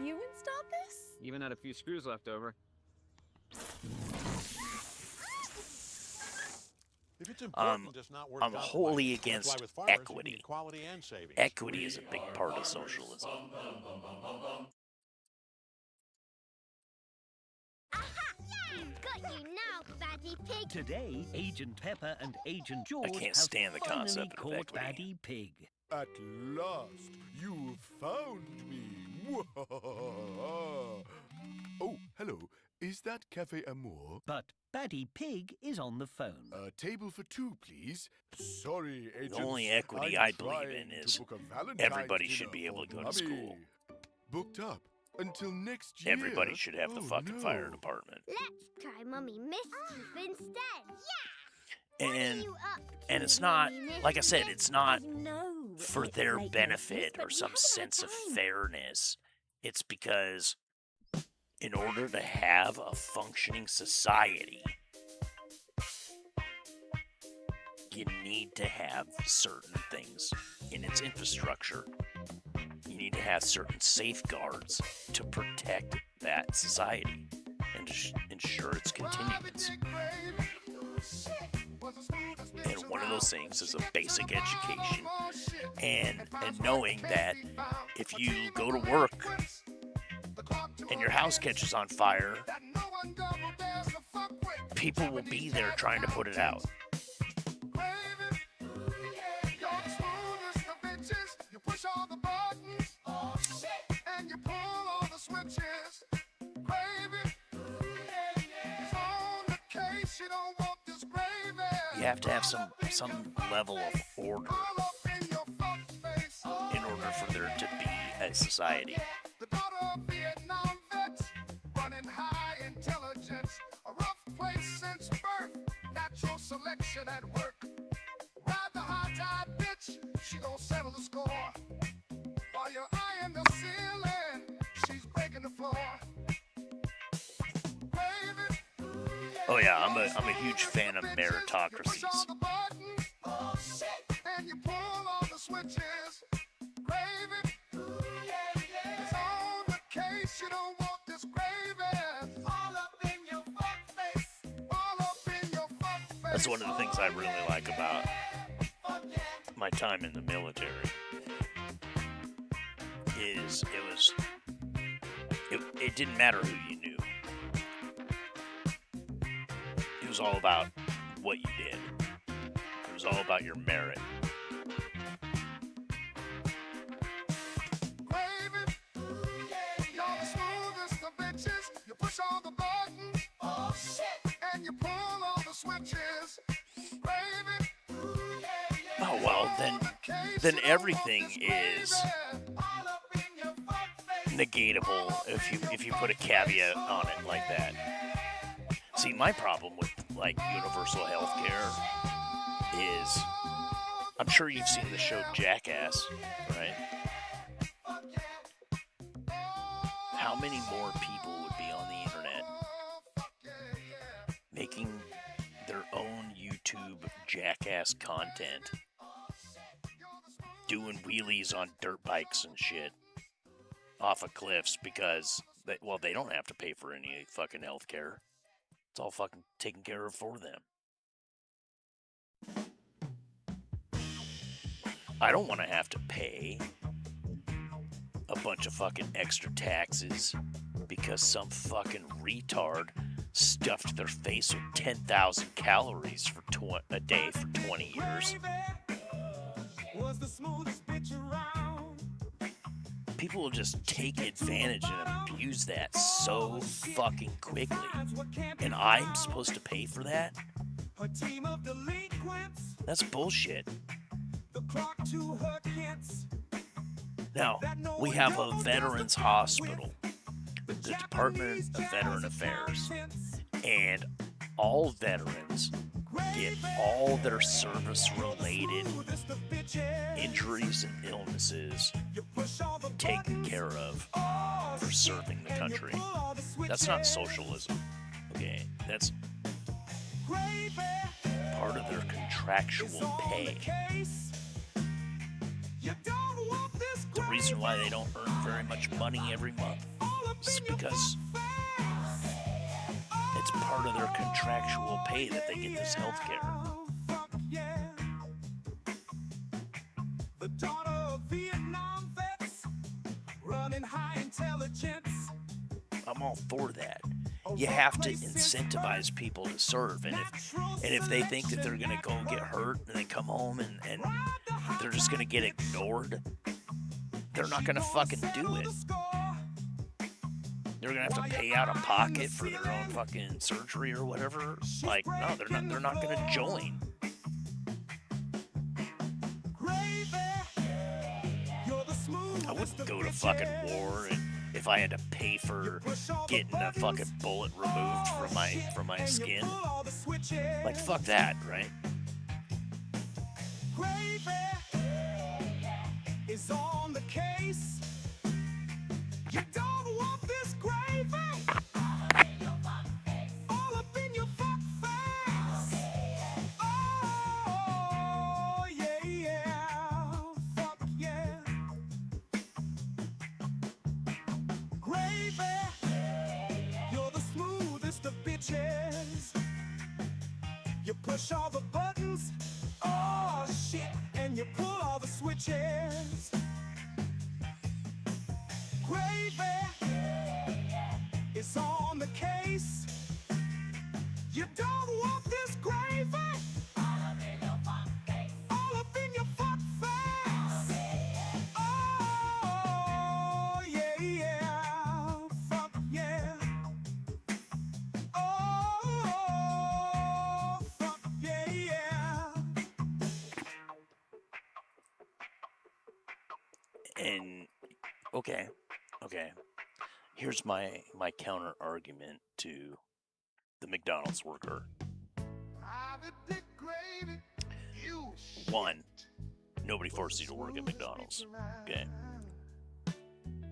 You installed this? Even had a few screws left over. If it's important, it's not worth I'm wholly compromising. That's why against with farmers, you equity. need equality and savings. Equity is a big part of socialism. Got you now, Baddie Pig. Today, Agent Pepper and Agent George can't have stand the finally concept of caught equity. Baddie Pig. At last, you've found me. Oh, hello. Is that Cafe Amour? But Baddie Pig is on the phone. A table for two, please. Sorry, Agent. The only equity I believe in is everybody should be able to go to school. Booked up. Until next year. Everybody should have the fucking fire department. Let's try Mummy Mischief instead. Yeah! And it's not, like I said, it's not for their benefit or some sense of fairness. It's because in order to have a functioning society, you need to have certain things in its infrastructure. You need to have certain safeguards to protect that society and to ensure its continuance. And one of those things is a basic education and knowing that if you go to work and your house catches on fire, people will be there trying to put it out. You have to have some level of order in order for there to be a society. Selection at work. Ride the high-tide bitch, she gon' settle the score. While you're eyeing the ceiling, she's breaking the floor. Oh yeah, I'm a huge fan of meritocracies. And you pull all the switches. Gravy. It's on the case, you don't want this gravy. All up in your fuck face. All up in your fuck face. That's one of the things I really like about my time in the military. It didn't matter who you knew. It was all about what you did. It was all about your merit. Oh well, then everything is negatable if you put a caveat on it like that. See, my problem with like universal health care is, I'm sure you've seen the show Jackass, right? How many more people would be on the internet making their own YouTube Jackass content, doing wheelies on dirt bikes and shit off of cliffs because they don't have to pay for any fucking health care. It's all fucking taken care of for them. I don't want to have to pay a bunch of fucking extra taxes because some fucking retard stuffed their face with 10,000 calories for a day for 20 years. People will just take advantage and abuse that so fucking quickly. And I'm supposed to pay for that? That's bullshit. Now, we have a veterans hospital, the Department of Veteran Affairs, and all veterans get all their service-related injuries and illnesses taken care of for serving the country. That's not socialism, okay? That's part of their contractual pay. The reason why they don't earn very much money every month is because it's part of their contractual pay that they get this health care. I'm all for that. You have to incentivize people to serve, and if they think that they're gonna go get hurt and then come home and they're just gonna get ignored, they're not gonna fucking do it. They're gonna have to pay out of pocket for their own fucking surgery or whatever. Like, no, they're not gonna join. I wouldn't go to fucking war and if I had to pay for getting a fucking bullet removed from my skin. Like, fuck that, right? Gravy is on the case. You don't want this gravy all up in your fuck face. Oh, yeah, yeah. Fuck yeah. Gravy, you're the smoothest of bitches. You push all the buttons, oh shit, and you pull all the switches. Gravy is on the case. You don't want this gravy all up in your fuck face. Oh, yeah, yeah. Fuck yeah. Oh, fuck yeah, yeah. And okay. Here's my counter argument to the McDonald's worker. One, nobody forced you to work at McDonald's. Okay.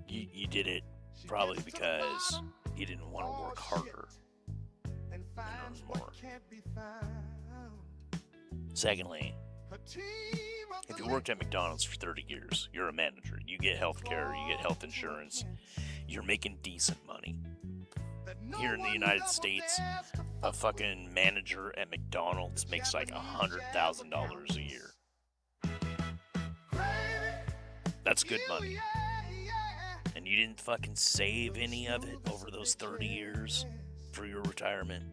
You did it probably because you didn't want to work harder and earn more. Secondly, if you worked at McDonald's for 30 years, you're a manager. You get health care, you get health insurance, you're making decent money. Here in the United States, a fucking manager at McDonald's makes like $100,000 a year. That's good money. And you didn't fucking save any of it over those 30 years for your retirement.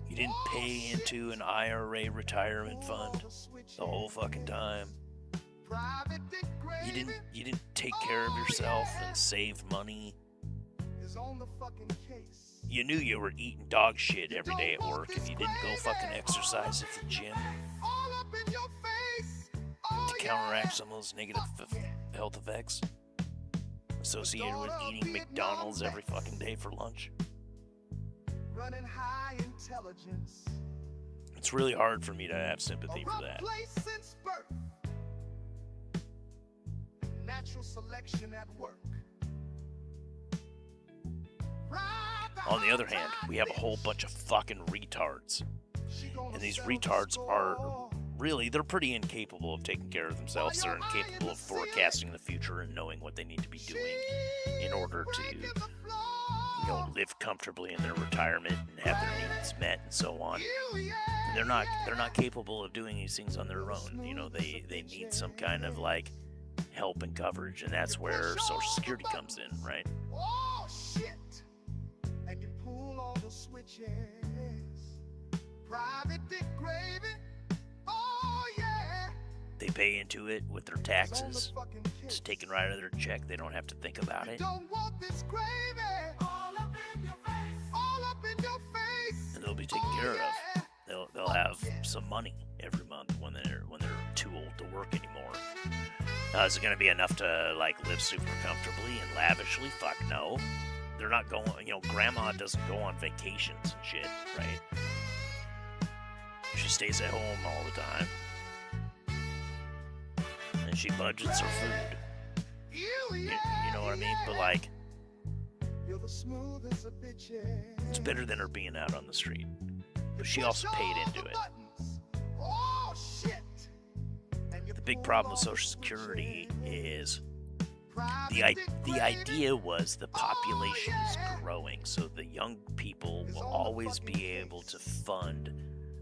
You didn't pay into an IRA retirement fund the whole fucking time. You didn't take care of yourself and save money. You knew you were eating dog shit every day at work and you didn't go fucking exercise at the gym to counteract some of those negative health effects associated with eating McDonald's every fucking day for lunch. Running high intelligence. It's really hard for me to have sympathy for that. Since birth. Natural selection at work. On the other hand, we have a whole bunch of fucking retards. And these retards are really, they're pretty incapable of taking care of themselves. They're incapable of forecasting the future and knowing what they need to be doing in order to, live comfortably in their retirement and have their needs met and so on. They're not capable of doing these things on their own. They need some kind of like help and coverage, and that's where Social Security comes in, right? Oh shit! And you pull all the switches. Private dick gravy. Oh yeah. They pay into it with their taxes. It's taken right out of their check. They don't have to think about it. Don't want this gravy all up in your face. All up in your face. And they'll be taken care of. They'll have some money every month when they're too old to work anymore. Is it going to be enough to like live super comfortably and lavishly? Fuck no. They're not going. Grandma doesn't go on vacations and shit, right? She stays at home all the time. And she budgets her food. You know what I mean? But like, it's better than her being out on the street. But she also paid into it. The big problem with Social Security is the idea was the population is growing, so the young people will always be able to fund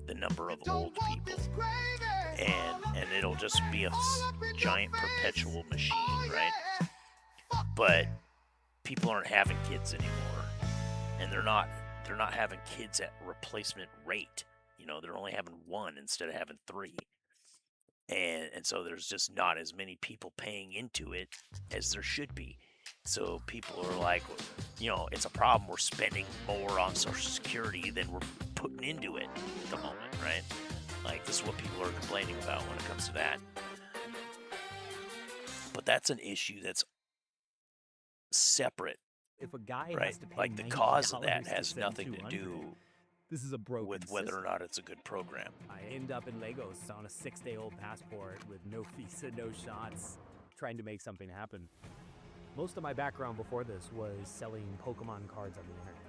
the number of old people, and it'll just be a giant perpetual machine, right? But people aren't having kids anymore, and they're not having kids at replacement rate. They're only having one instead of having three. And so there's just not as many people paying into it as there should be. So people are like, it's a problem. We're spending more on Social Security than we're putting into it at the moment, right? Like, this is what people are complaining about when it comes to that. But that's an issue that's separate. If a guy right? has to pay Like the cause of that $90 has to nothing to 7,200, do this is a broken with whether or system. not it's a good program. I end up in Lagos on a 6-day-old passport with no visa, no shots, trying to make something happen. Most of my background before this was selling Pokemon cards on the internet.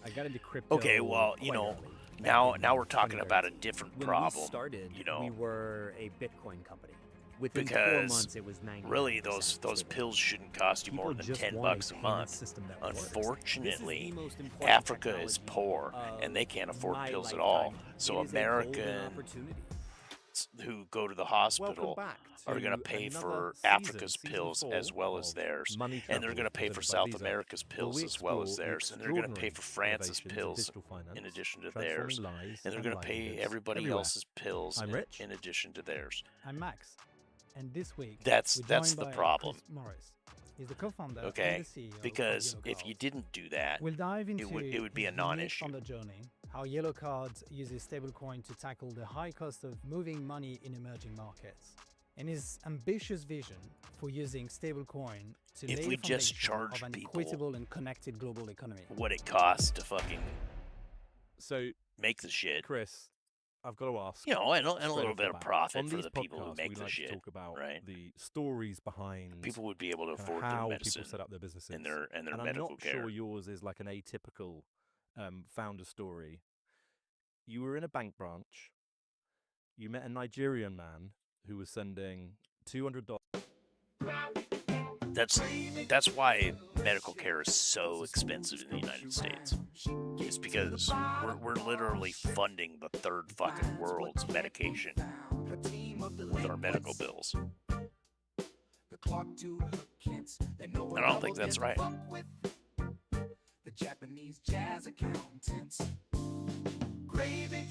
I got into crypto. Okay, well, you quite know, early, now we're talking about a 2013. different When problem. we started, you know, we were a Bitcoin company. Within 4 because months, it was 99%. really those pills shouldn't cost you more People than just $10 want a a payment month. system that works. Unfortunately, This is the most important Africa is technology poor and they can't afford my pills at lifetime. all. So It is a golden Americans opportunity. who go to the hospital back are to going to pay another for season, Africa's season pills 4 as well as of theirs, Money and they're Travel, going to pay for presented by South Visa, America's where pills we as well as explore the theirs, and they're going to pay for France's innovations in pills digital finance, in addition to transforming theirs, lives and they're and going to pay livelihoods everybody everywhere. else's pills I'm Rich. in addition to theirs. I'm Max, and this week That's we're joined the by problem. Chris Morris. He's the co-founder Okay, and the CEO because of Yellow if you Cards. didn't do that, We'll dive into it would be a his unique non-issue. founder journey, how Yellow Cards uses stablecoin to tackle the high cost of moving money in emerging markets, and his ambitious vision for using stablecoin to If lay we the just foundation charge of an people equitable and connected global economy. What it costs to fucking make the shit. Chris, I've got to ask. You know, and a straight little off bit the of bat, profit on for these the people who podcasts, make we the like shit, to talk about right? the stories behind People would be able to kind of afford their how medicine people set up their businesses and their and medical I'm not care. sure yours is like an atypical founder story. You were in a bank branch. You met a Nigerian man who was sending $200. That's why medical care is so expensive in the United States. It's because we're literally funding the third fucking world's medication with our medical bills. And I don't think that's right. The Japanese jazz accountants. Gravy,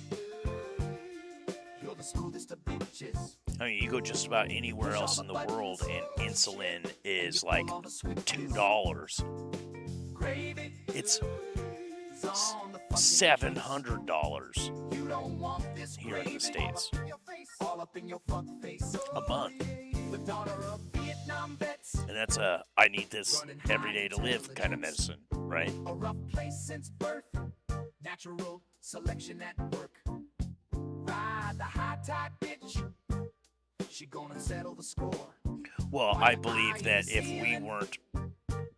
you're the smoothest of bitches. I mean, you go just about anywhere else in the world, and insulin is like $2. It's $700 here in the States a month. And that's a I need this every day to live kind of medicine, right? A rough place since birth. Natural selection at work. Ride the high tide bitch. She gonna settle the score. Well, I believe that if we weren't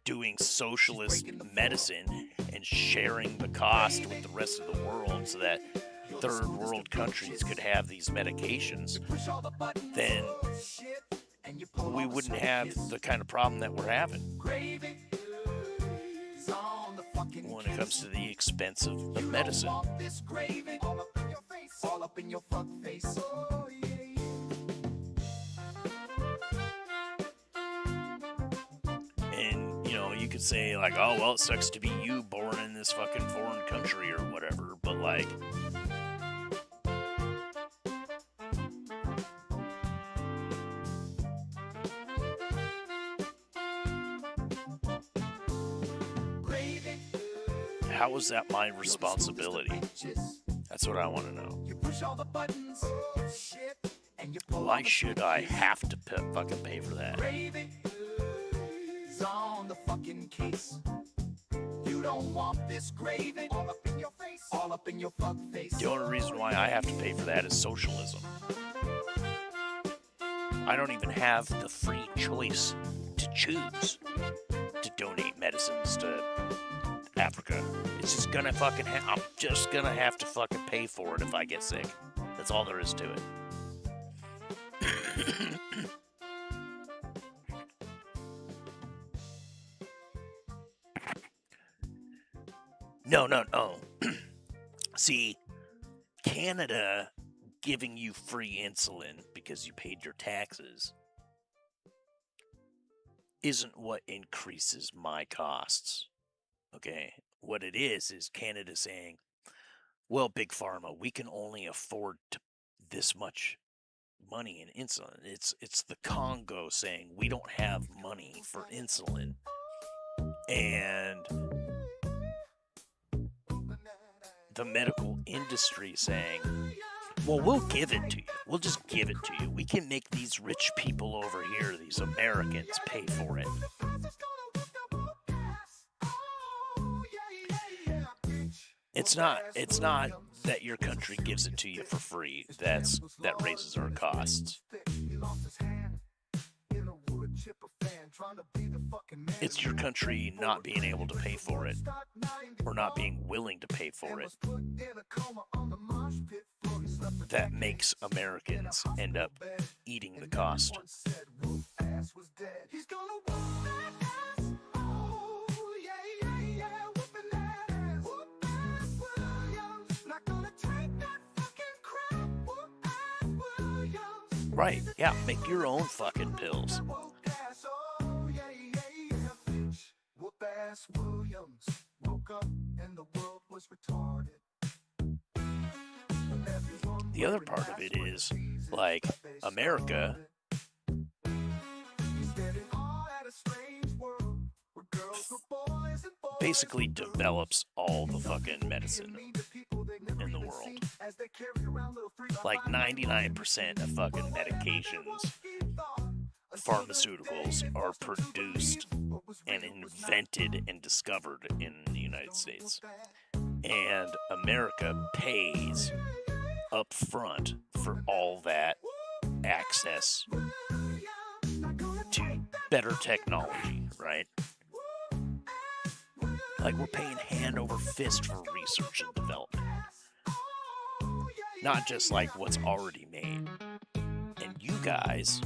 doing socialist medicine and sharing the cost with the rest of the world so that third world countries could have these medications, then we wouldn't have the kind of problem that we're having when it comes to the expense of medicine. All up in your fuck face. And, you know, you could say, like, oh, well, it sucks to be you born in this fucking foreign country or whatever, but, like, how is that my responsibility? That's what I want to know. You push all the buttons. Shit. And you pull Why should I have to fucking pay for that? Gravy is on the fucking case. You don't want this gravy all up in your face. All up in your fuck face. The only reason why I have to pay for that is socialism. I don't even have the free choice to choose to donate medicines to Africa. It's just gonna fucking I'm just gonna have to fucking pay for it if I get sick. That's all there is to it. No. See, Canada giving you free insulin because you paid your taxes isn't what increases my costs. Okay? What it is Canada saying, well, Big Pharma, we can only afford this much money in insulin. It's the Congo saying we don't have money for insulin. And the medical industry saying, well, we'll give it to you. We'll just give it to you. We can make these rich people over here, these Americans, pay for it. It's not that your country gives it to you for free. That raises our costs. It's your country not being able to pay for it, or not being willing to pay for it, that makes Americans end up eating the cost. Right, yeah, make your own fucking pills. The other part of it is, like, America basically develops all the fucking medicine in the world. Like 99% of fucking medications, pharmaceuticals are produced and invented and discovered in the United States. And America pays up front for all that access to better technology, right? Like, we're paying hand over fist for research and development. Not just like what's already made. And you guys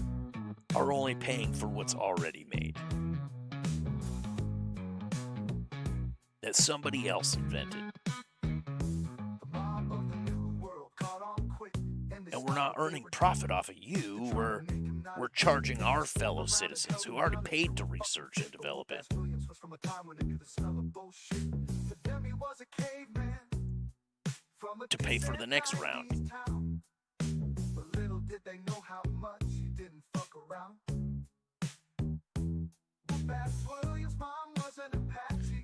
are only paying for what's already made. That somebody else invented. And we're not earning profit off of you. We're charging our fellow citizens who already paid to research and develop it. To pay for the next round.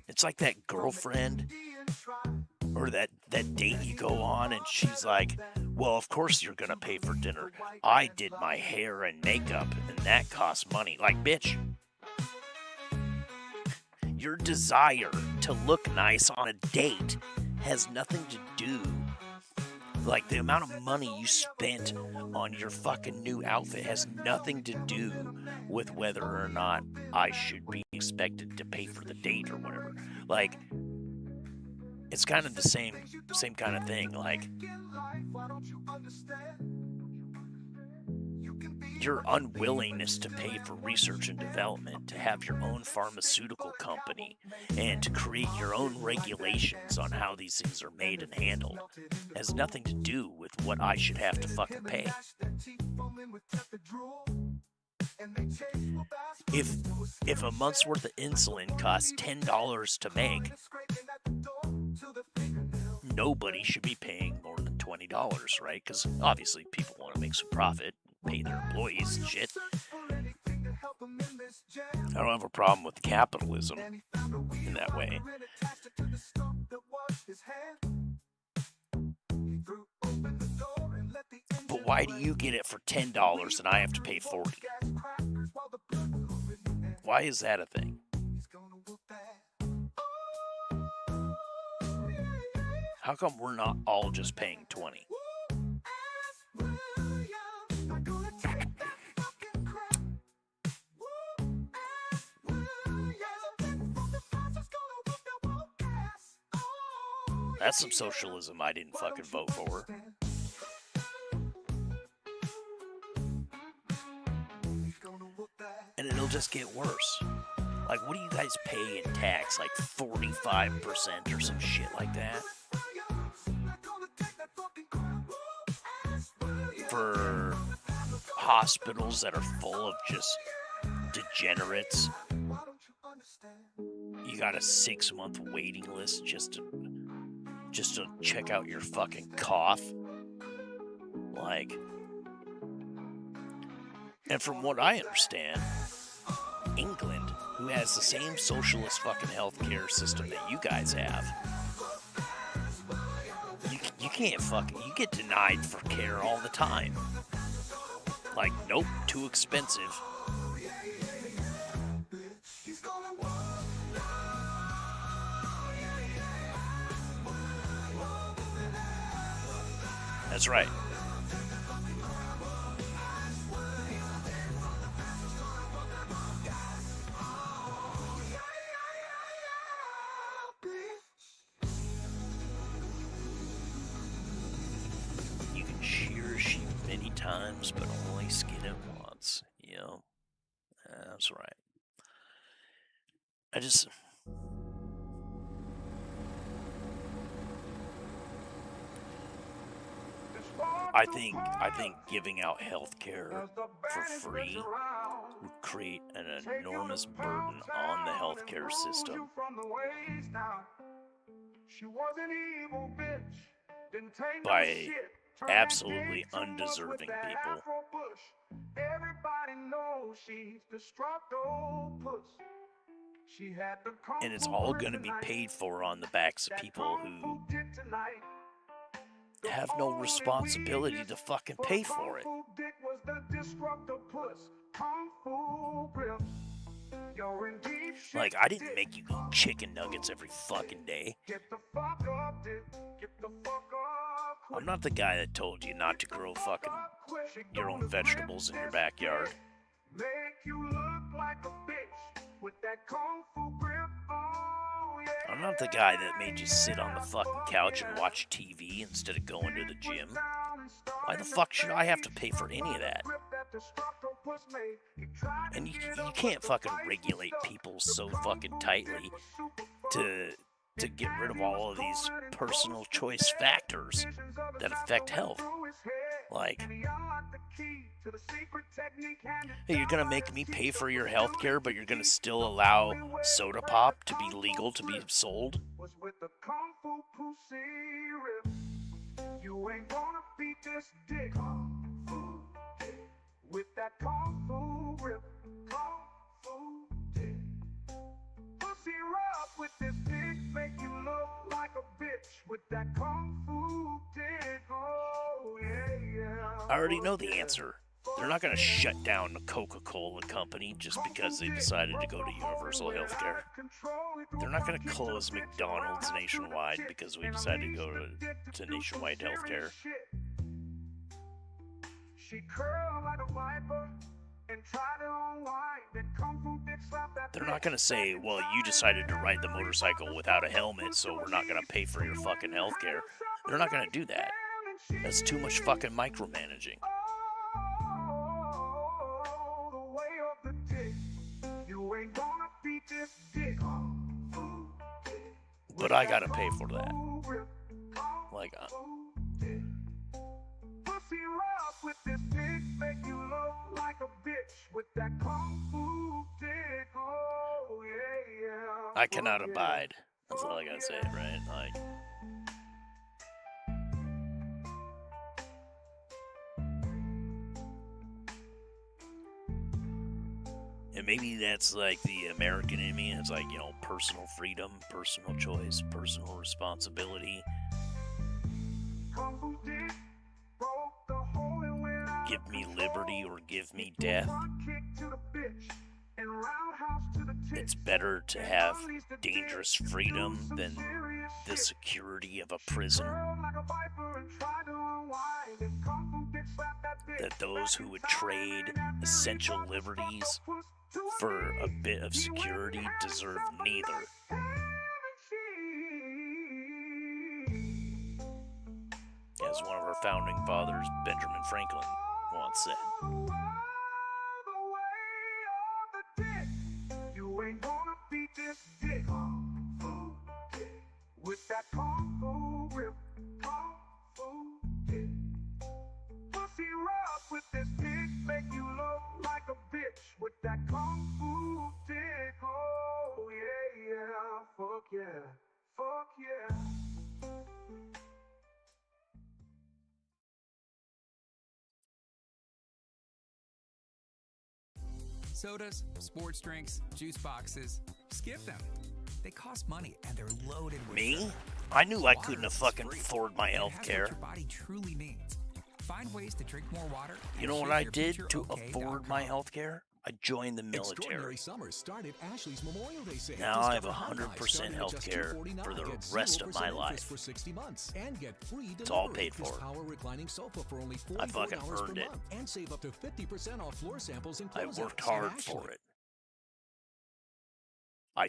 It's like that girlfriend or that date you go on and she's like, well, of course you're gonna pay for dinner. I did my hair and makeup and that costs money. Like, bitch, your desire to look nice on a date has nothing to do, like, the amount of money you spent on your fucking new outfit has nothing to do with whether or not I should be expected to pay for the date or whatever. Like, it's kind of the same kind of thing. Like, your unwillingness to pay for research and development, to have your own pharmaceutical company, and to create your own regulations on how these things are made and handled has nothing to do with what I should have to fucking pay. If a month's worth of insulin costs $10 to make, nobody should be paying more than $20, right? Because obviously people want to make some profit, pay their employees and shit. I don't have a problem with capitalism in that way. But why do you get it for $10 and I have to pay $40? Why is that a thing? How come we're not all just paying $20? That's some socialism I didn't fucking vote for. And it'll just get worse. Like, what do you guys pay in tax? Like 45% or some shit like that? For hospitals that are full of just degenerates. You got a 6-month waiting list just to check out your fucking cough. Like, and from what I understand, England, who has the same socialist fucking healthcare system that you guys have, you can't fucking, you get denied for care all the time. Like, nope, too expensive. That's right. You can shear a sheep many times, but only skin it once. You know? That's right. I think giving out health care for free would create an enormous burden on the healthcare system by absolutely undeserving people. And it's all going to be paid for on the backs of people who have no responsibility to fucking pay for it. Like, I didn't make you eat chicken nuggets every fucking day. I'm not the guy that told you not to grow fucking your own vegetables in your backyard. I'm not the guy that made you sit on the fucking couch and watch TV instead of going to the gym. Why the fuck should I have to pay for any of that? And you can't fucking regulate people so fucking tightly to get rid of all of these personal choice factors that affect health. Like, hey, you're gonna make me pay for your health care, but you're gonna still allow soda pop to be legal to be sold? You ain't gonna beat this dick with that kung fu grip, kung fu dick. Pussy rough with this dick, make you look like a bitch with that kung fu dick. Oh yeah. I already know the answer. They're not going to shut down the Coca-Cola company just because they decided to go to universal health care. They're not going to close McDonald's nationwide because we decided to go to nationwide health care. They're not going to say, well, you decided to ride the motorcycle without a helmet, so we're not going to pay for your fucking health care. They're not going to do that. That's too much fucking micromanaging. But I gotta pay for that. Like, I cannot abide. That's all I gotta say, right? Like, and maybe that's like the American in me. It's like, you know, personal freedom, personal choice, personal responsibility. Give me liberty or give me death. It's better to have dangerous freedom than the security of a prison. That those who would trade essential liberties for a bit of security deserve neither. As one of our founding fathers, Benjamin Franklin, once said. You ain't gonna beat this dick with that kung fu grip, kung fu dick. Pussy rough with this dick, make you look like a bitch with that kung fu dick. Oh yeah, yeah, fuck yeah, fuck yeah. Sodas, sports drinks, juice boxes, skip them. They cost money and they're loaded with Me? sugar. I knew I couldn't have fucking afford my health care. Your body truly needs. Find ways to drink more water. You know what I did to afford my health care? I joined the military. Extraordinary summers start at Ashley's Memorial Day sale. Now I have Discover high buys 100% starting at just healthcare $249. for the Get rest of 0% my interest life. for 60 months and get free delivery. It's all paid This for. power reclining sofa for only I fucking $44 per earned it. month and save up to 50% off floor samples and I closeouts worked at hard Ashley. for it. I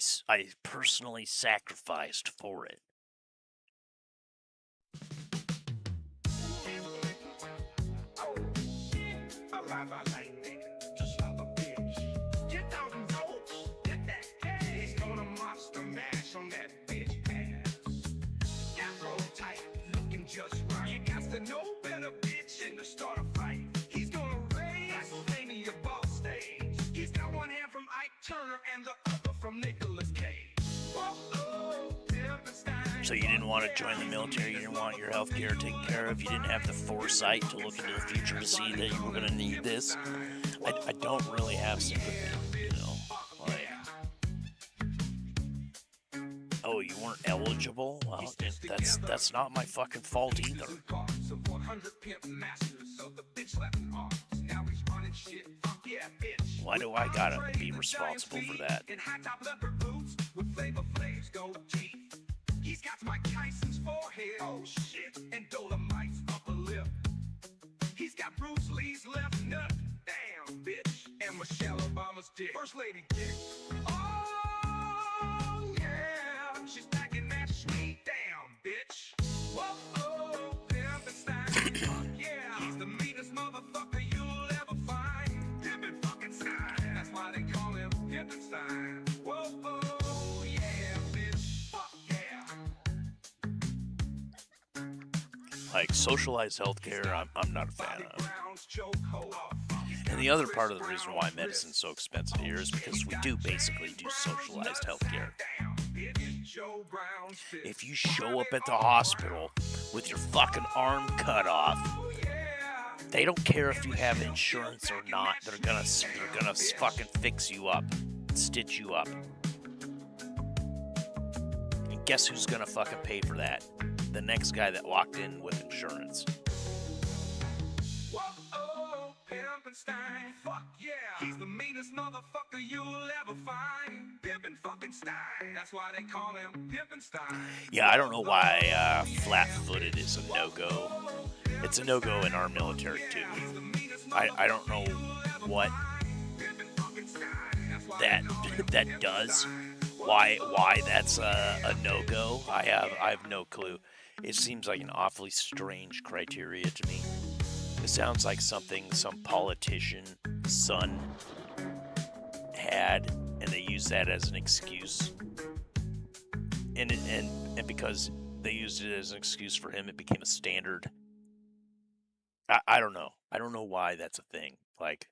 personally sacrificed for it. Just like a bitch. Get down and go. Get that gas. He's gonna monster mash on that bitch ass. Afro tight, looking just right. You got to know better, bitch, and to start a fight. He's gonna raise WrestleMania ball stage. He's got one hand from Ike Turner and the other from Nicolas Cage. Whoa, So you didn't want to join the military, you didn't want your health care taken care of, you didn't have the foresight to look into the future to see that you were going to need this. I don't really have sympathy, you know, like, oh, you weren't eligible? Well, that's not my fucking fault either. Why do I gotta be responsible for that? He's got Mike Tyson's forehead, oh shit, and Dolomite's upper lip. He's got Bruce Lee's left nut, damn bitch, and Michelle Obama's dick. First lady dick. Oh yeah, she's back in that sweet, damn bitch. Whoa, Pimpinstein, fuck yeah, he's the meanest motherfucker you'll ever find. Pimpin' fucking Stein, that's why they call him Pimpinstein. Whoa, yeah, bitch, fuck yeah. Like, socialized healthcare, I'm not a fan of. And the other part of the reason why medicine's so expensive here is because we do basically do socialized healthcare. If you show up at the hospital with your fucking arm cut off, they don't care if you have insurance or not. They're gonna fucking fix you up, stitch you up. And guess who's gonna fucking pay for that? The next guy that walked in with insurance. Whoa, Pimpinstein, fuck yeah, he's the meanest motherfucker you'll ever find. Pimpin' fucking Stein, that's why they call him Pimpinstein. Yeah, I don't know why flat-footed is a no-go. It's a no-go in our military too. I don't know what that does. Why that's a no-go? I have no clue. It seems like an awfully strange criteria to me. It sounds like something some politician son had, and they use that as an excuse. And because they used it as an excuse for him, it became a standard. I don't know. I don't know why that's a thing. Like,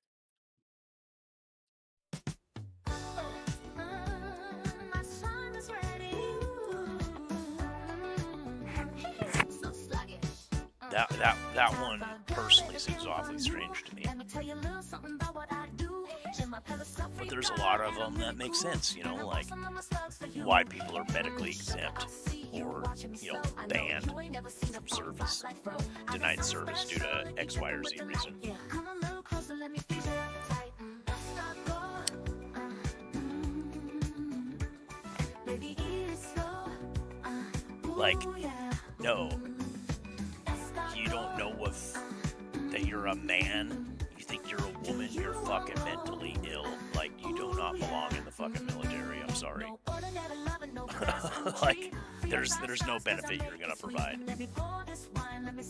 that one personally seems awfully strange to me. But there's a lot of them that make sense, you know, like why people are medically exempt or, you know, banned from service, denied service due to X, Y, or Z reason. Like, no, you don't know that you're a man, you think you're a woman, you're fucking mentally ill, like, you do not belong in the fucking military, I'm sorry. Like, there's no benefit you're gonna provide.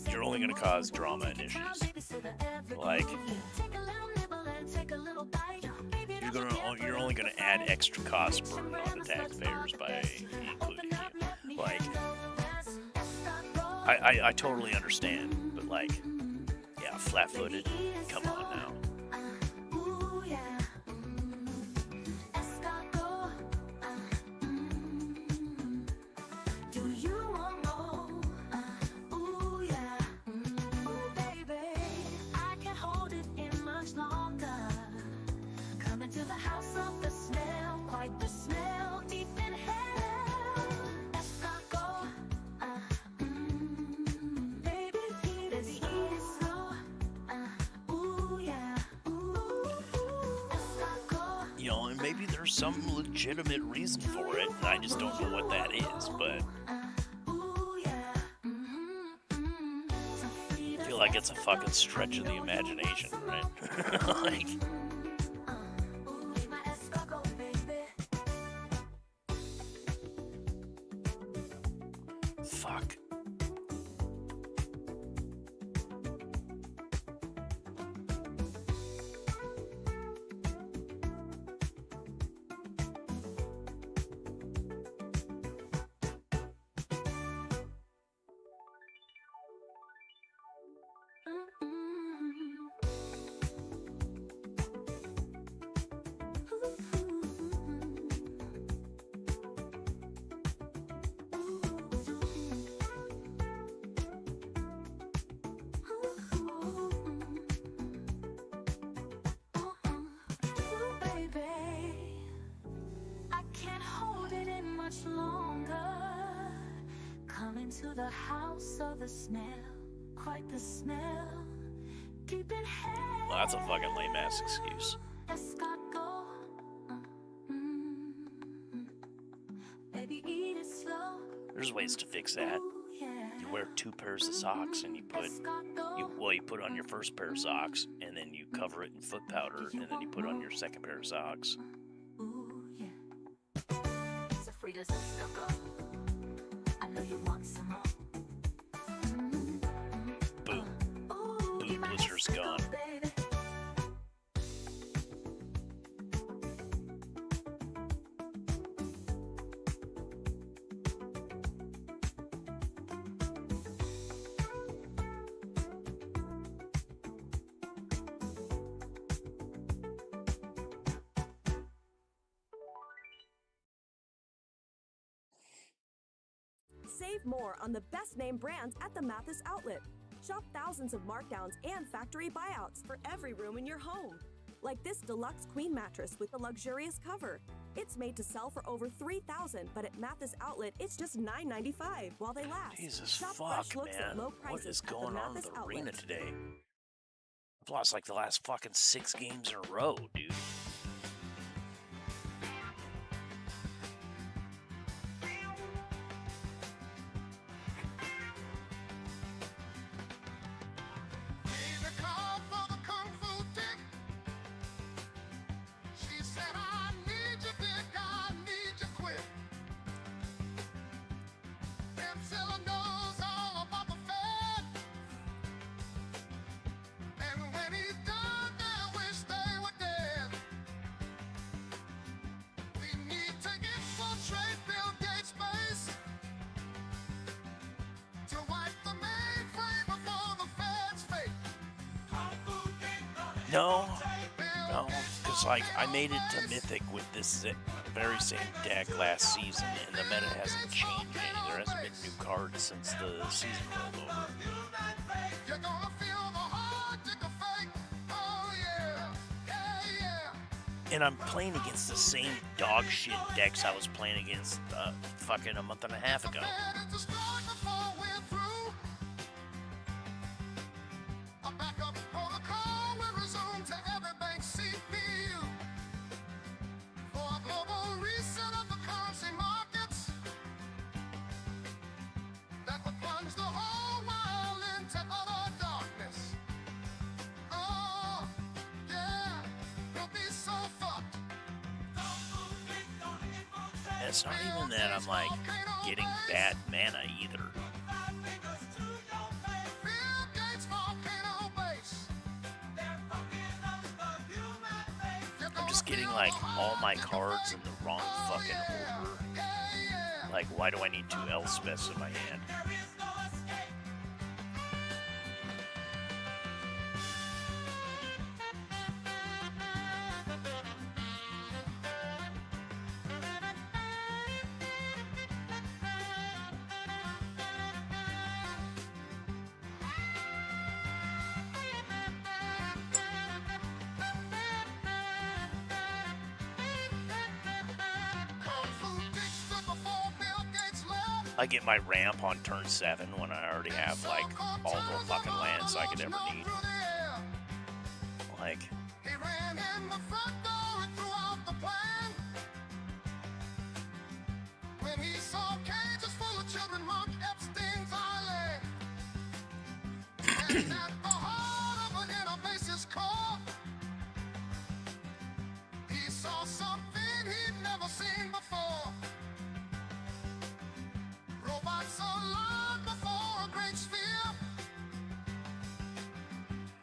You're only gonna cause drama and issues. Like, you're only gonna add extra cost burden on the taxpayers by including you. Like, I totally understand, but like, yeah, flat-footed, come on now. To the house of the smell, quite the smell deep in hell. Escargot, baby, eat it slow. Ooh yeah. maybe there's some legitimate reason for it, and I just don't know what that is, but I feel like it's a fucking stretch of the imagination, right? Like, fuck. To the house of the smell, quite the smell. Deep in hell. Well, that's a fucking lame ass excuse. Escargot. Baby, eat it slow. There's ways to fix that. You wear 2 pairs of socks and you put on your first pair of socks and then you cover it in foot powder and then you put on your second pair of socks. Ooh, yeah. Sofrita's escargot. I know you want some more. Boom. Boom, blister's gone. Save more on the best name brands at the Mathis outlet. Shop thousands of markdowns and factory buyouts for every room in your home. Like this deluxe queen mattress with a luxurious cover. It's made to sell for over $3,000, but at Mathis outlet, it's just $9.95 while they last. Jesus Shop fuck, fresh looks at man. low What prices is at the going on in Mathis the outlet. arena today? I've lost like the last fucking 6 games in a row, dude. No, because like I made it to Mythic with this very same deck last season, and the meta hasn't changed any. There hasn't been new cards since the season rolled over. And I'm playing against the same dog shit decks I was playing against fucking a month and a half ago. It's not even that I'm like getting bad mana either. I'm just getting like all my cards in the wrong fucking order. Like, why do I need 2 Elspeths in my hand? I get my ramp on turn 7 when I already have, like, all the fucking lands I could ever need. Like... when he saw cages full of children mark Epstein's island. And at the heart of an inner base's core, he saw something he'd never seen before. Robots aligned before a great sphere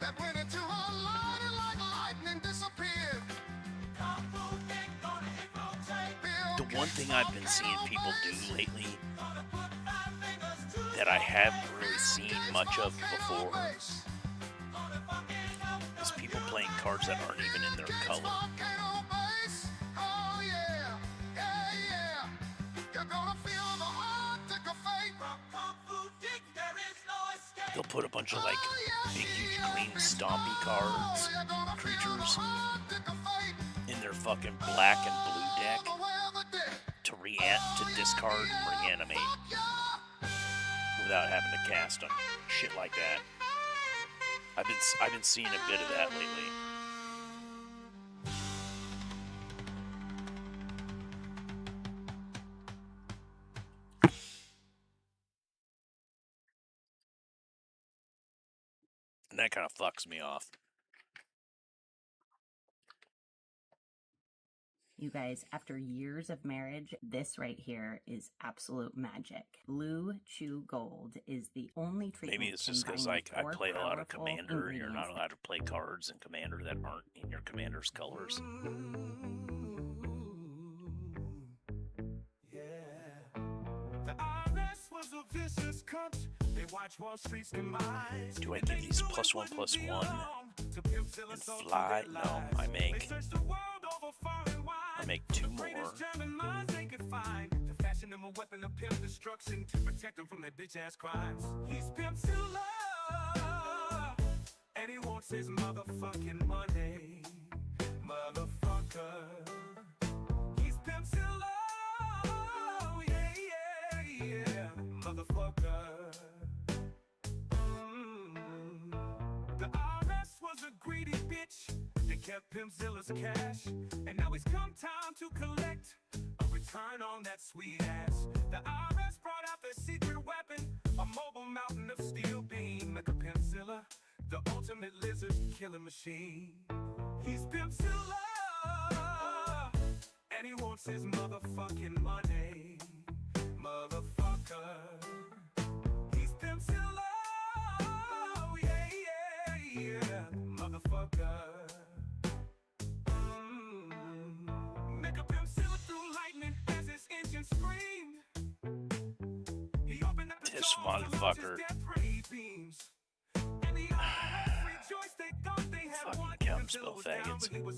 that went into a light and like lightning disappeared. The one thing I've been seeing people do lately that I haven't really seen much of before is people playing cards that aren't even in their color. Oh yeah, yeah, yeah. You're gonna feel the heart take a fate. They'll put a bunch of like big, huge green stompy cards, creatures, in their fucking black and blue deck to discard and reanimate without having to cast on shit like that. I've been seeing a bit of that lately. And that kind of fucks me off. You guys, after years of marriage, this right here is absolute magic. Blue Chew Gold is the only treatment. Maybe it's just because I play a lot of Commander, and you're not allowed to play cards in Commander that aren't in your Commander's colors. Do I give these +1/+1 and fly? No, I make 2 more. Fashion him a weapon of pimp destruction to protect him from that bitch ass crimes. He's Pimpzilla, and he wants his motherfucking money, motherfucker. He's Pimpzilla, yeah, yeah, yeah, motherfucker. The IRS was a greedy bitch. They kept Pimpzilla's cash, and now it's come time to collect a return on that sweet ass. The IRS brought out the secret weapon, a mobile mountain of steel beam. Like a Pimpzilla, the ultimate lizard killing machine. He's Pimpzilla, and he wants his motherfucking money, motherfucker. He's Pimpzilla, yeah, yeah, yeah, motherfucker. Make a Pimpzilla through lightning as his engine screamed. He opened up the This motherfucker. Fucking counterspell faggots. I hate these people.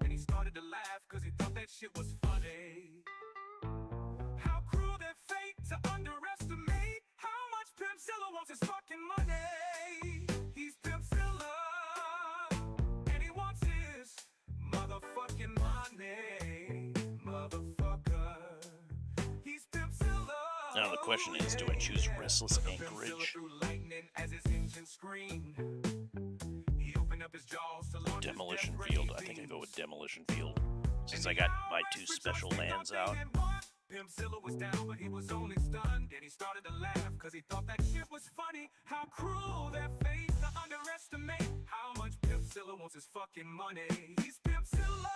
And he started to laugh because he thought that shit was funny. How cruel that fate to underestimate how much Pimpzilla wants his fucking money. He's Pimpzilla, and he wants his motherfucking money, motherfucker. He's Pimpzilla. Now the question is, do I choose Restless Anchorage? Demolition Field. I think I go with Demolition Field, since I got my 2 special lands out. Pimpzilla was down, but he was only stunned. Then he started to laugh, cause he thought that shit was funny. How cruel their fate to underestimate how much Pimpzilla wants his fucking money. He's Pimpzilla,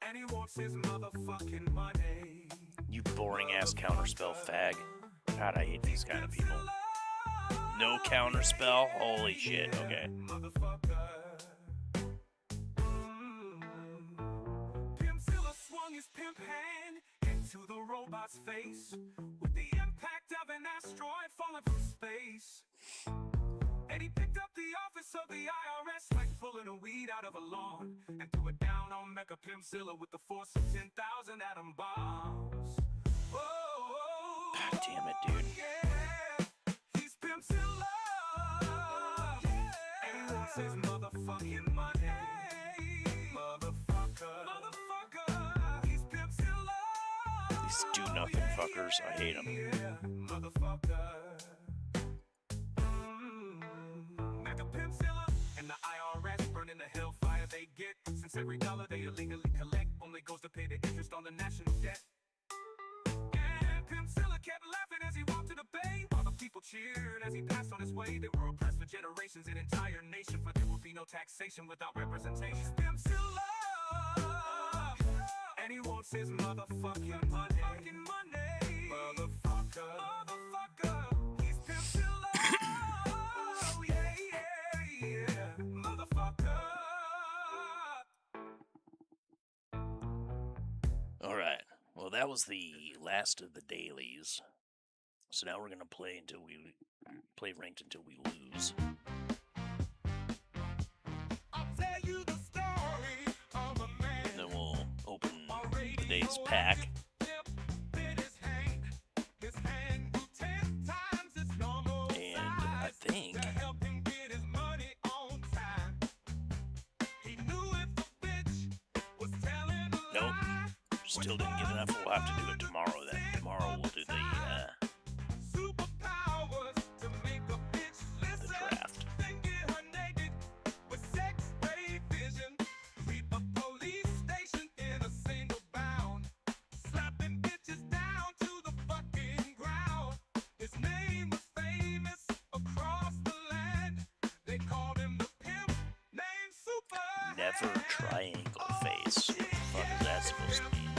and he wants his motherfucking money. You boring ass counterspell fag. God, I hate these kind of people. No counterspell? Holy shit, okay. Pimpzilla swung his pimp hand into the robot's face with the impact of an asteroid falling from space. And he picked up the office of the IRS like pulling a weed out of a lawn, and threw it down on Mecha Pimpzilla with the force of 10,000 atom bombs. Oh, God damn it, dude. yeah. He's Pimpzilla, and he wants his motherfucking money, motherfucker. He's Pimpzilla. These do-nothing fuckers, I hate them. Motherfucker. Mecha Pimpzilla and the IRS burning the hellfire they get. Since every dollar they illegally collect only goes to pay the interest on the national debt. And Pimp Silla kept laughing as he walked to the bay, while the people cheered as he passed on his way. They were oppressed for generations, an entire nation, but there will be no taxation without representation. Pimp Silla, and he wants his motherfucking money. Motherfucker, he's Pimp Silla. Oh, yeah, motherfucker. All right. Well, that was the last of the dailies. So now we're gonna play ranked until we lose. I'll tell you the story of a man. And then we'll open the day's pack. And I think nope, still didn't get enough. We'll have to do it tomorrow then. Tomorrow we'll do the draft. Never triangle face. What the fuck is that supposed to mean?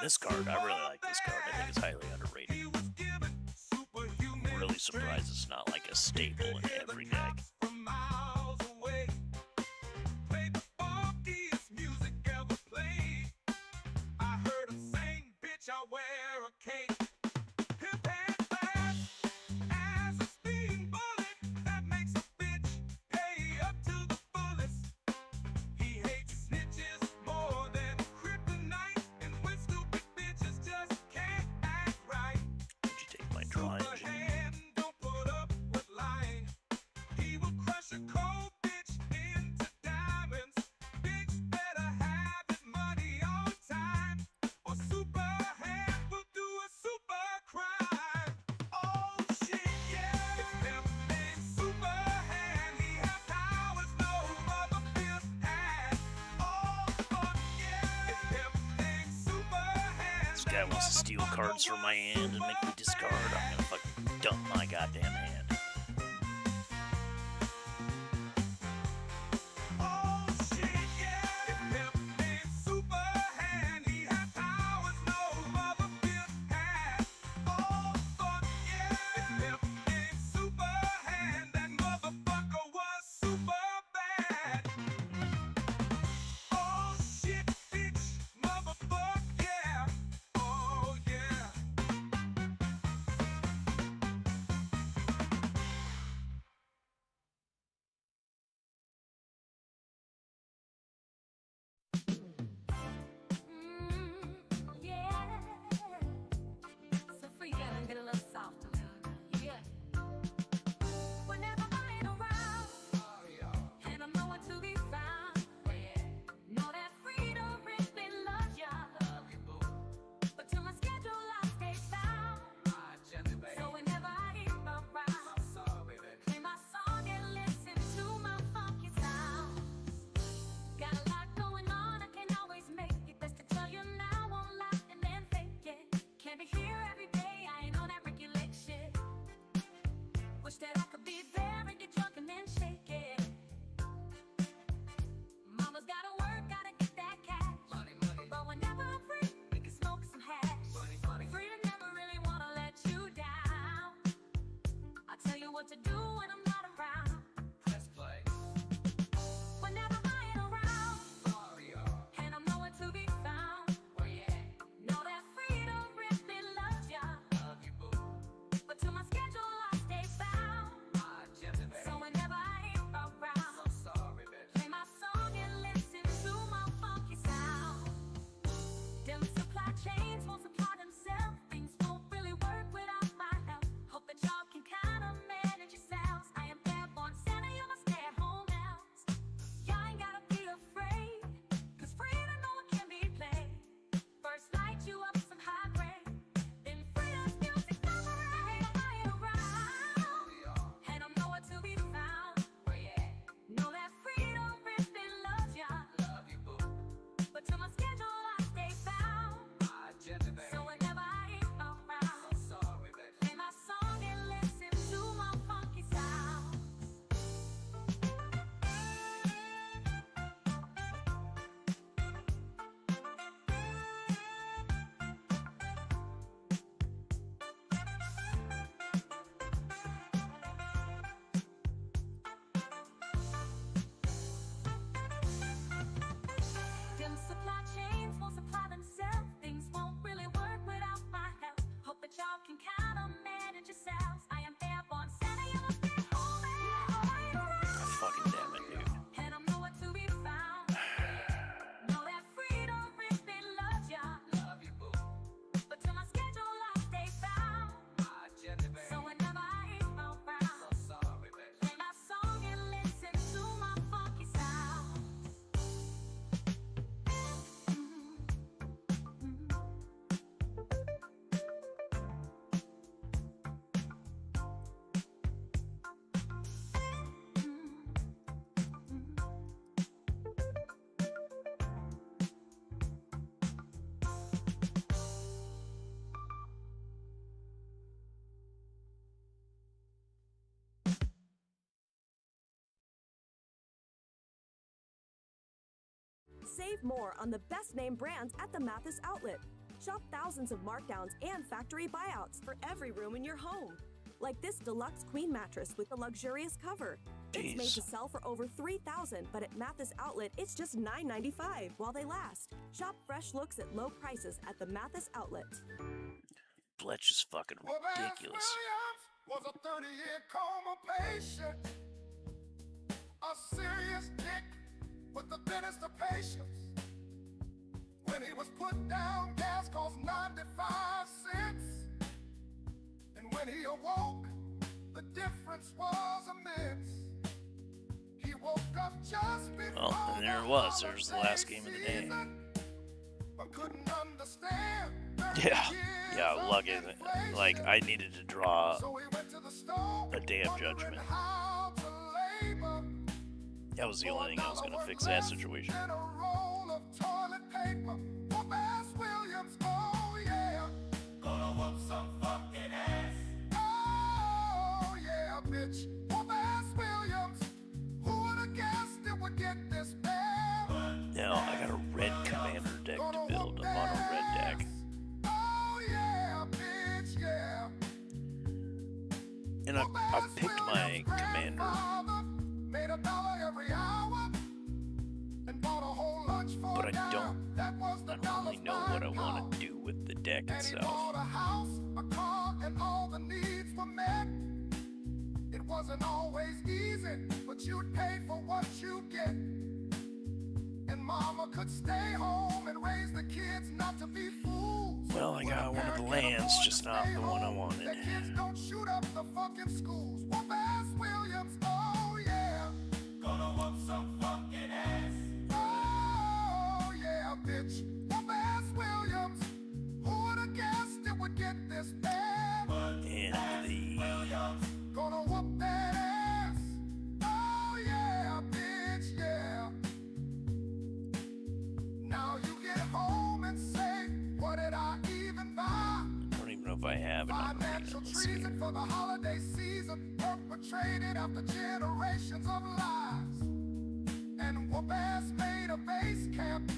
This card, I really like this card. I think it's highly underrated. I'm really surprised it's not like a staple in every deck. Guy wants to steal cards from my hand and make me discard. I'm gonna fucking dump my goddamn hand. manage yourselves. I am airborne, Santa, you must get home. Fucking damn it, dude. And I'm nowhere to be found. Know that freedom brings me love, ya. Love you, boo. But to my schedule, I stay bound. So whenever I hit my round, play my song and listen to my funky sound. Save more on the best name brands at the Mathis outlet. Shop thousands of markdowns and factory buyouts for every room in your home. Like this deluxe queen mattress with a luxurious cover. It's made to sell for over $3,000, but at Mathis outlet, it's just $9.95 while they last. Shop fresh looks at low prices at the Mathis outlet. Fletch is fucking ridiculous. Was a 30-year coma patient, a serious dick with the thinnest of patience. When he was put down, gas cost 95 cents. And when he awoke, the difference was immense. He woke up just before Well, and there it was. There's the last game of the day. but couldn't understand. Yeah, lucky. Like, I needed to draw a day of judgment. That was the only thing I was going to fix that situation. Now, I got a red commander deck to build, a mono red deck. And I picked my commander. But I don't really know what I want to do with the deck itself. It wasn't always easy, but you'd pay for what you get. And mama could stay home and raise the kids not to be fools. Well, I got one of the lands, just not the one I wanted. Kids don't shoot up the fucking schools. Whoop ass Williams, oh yeah. Gonna whoop some fucking ass. Oh yeah, bitch. Whoop ass Williams. Who would've guessed it would get this bad? And the Williams. Gonna whoop that ass. Oh yeah, bitch, yeah. Now you get home and say, what did I even buy? I don't even know if I have it. Financial treason for the holiday season, perpetrated after generations of lies. And whoop-ass made a base camp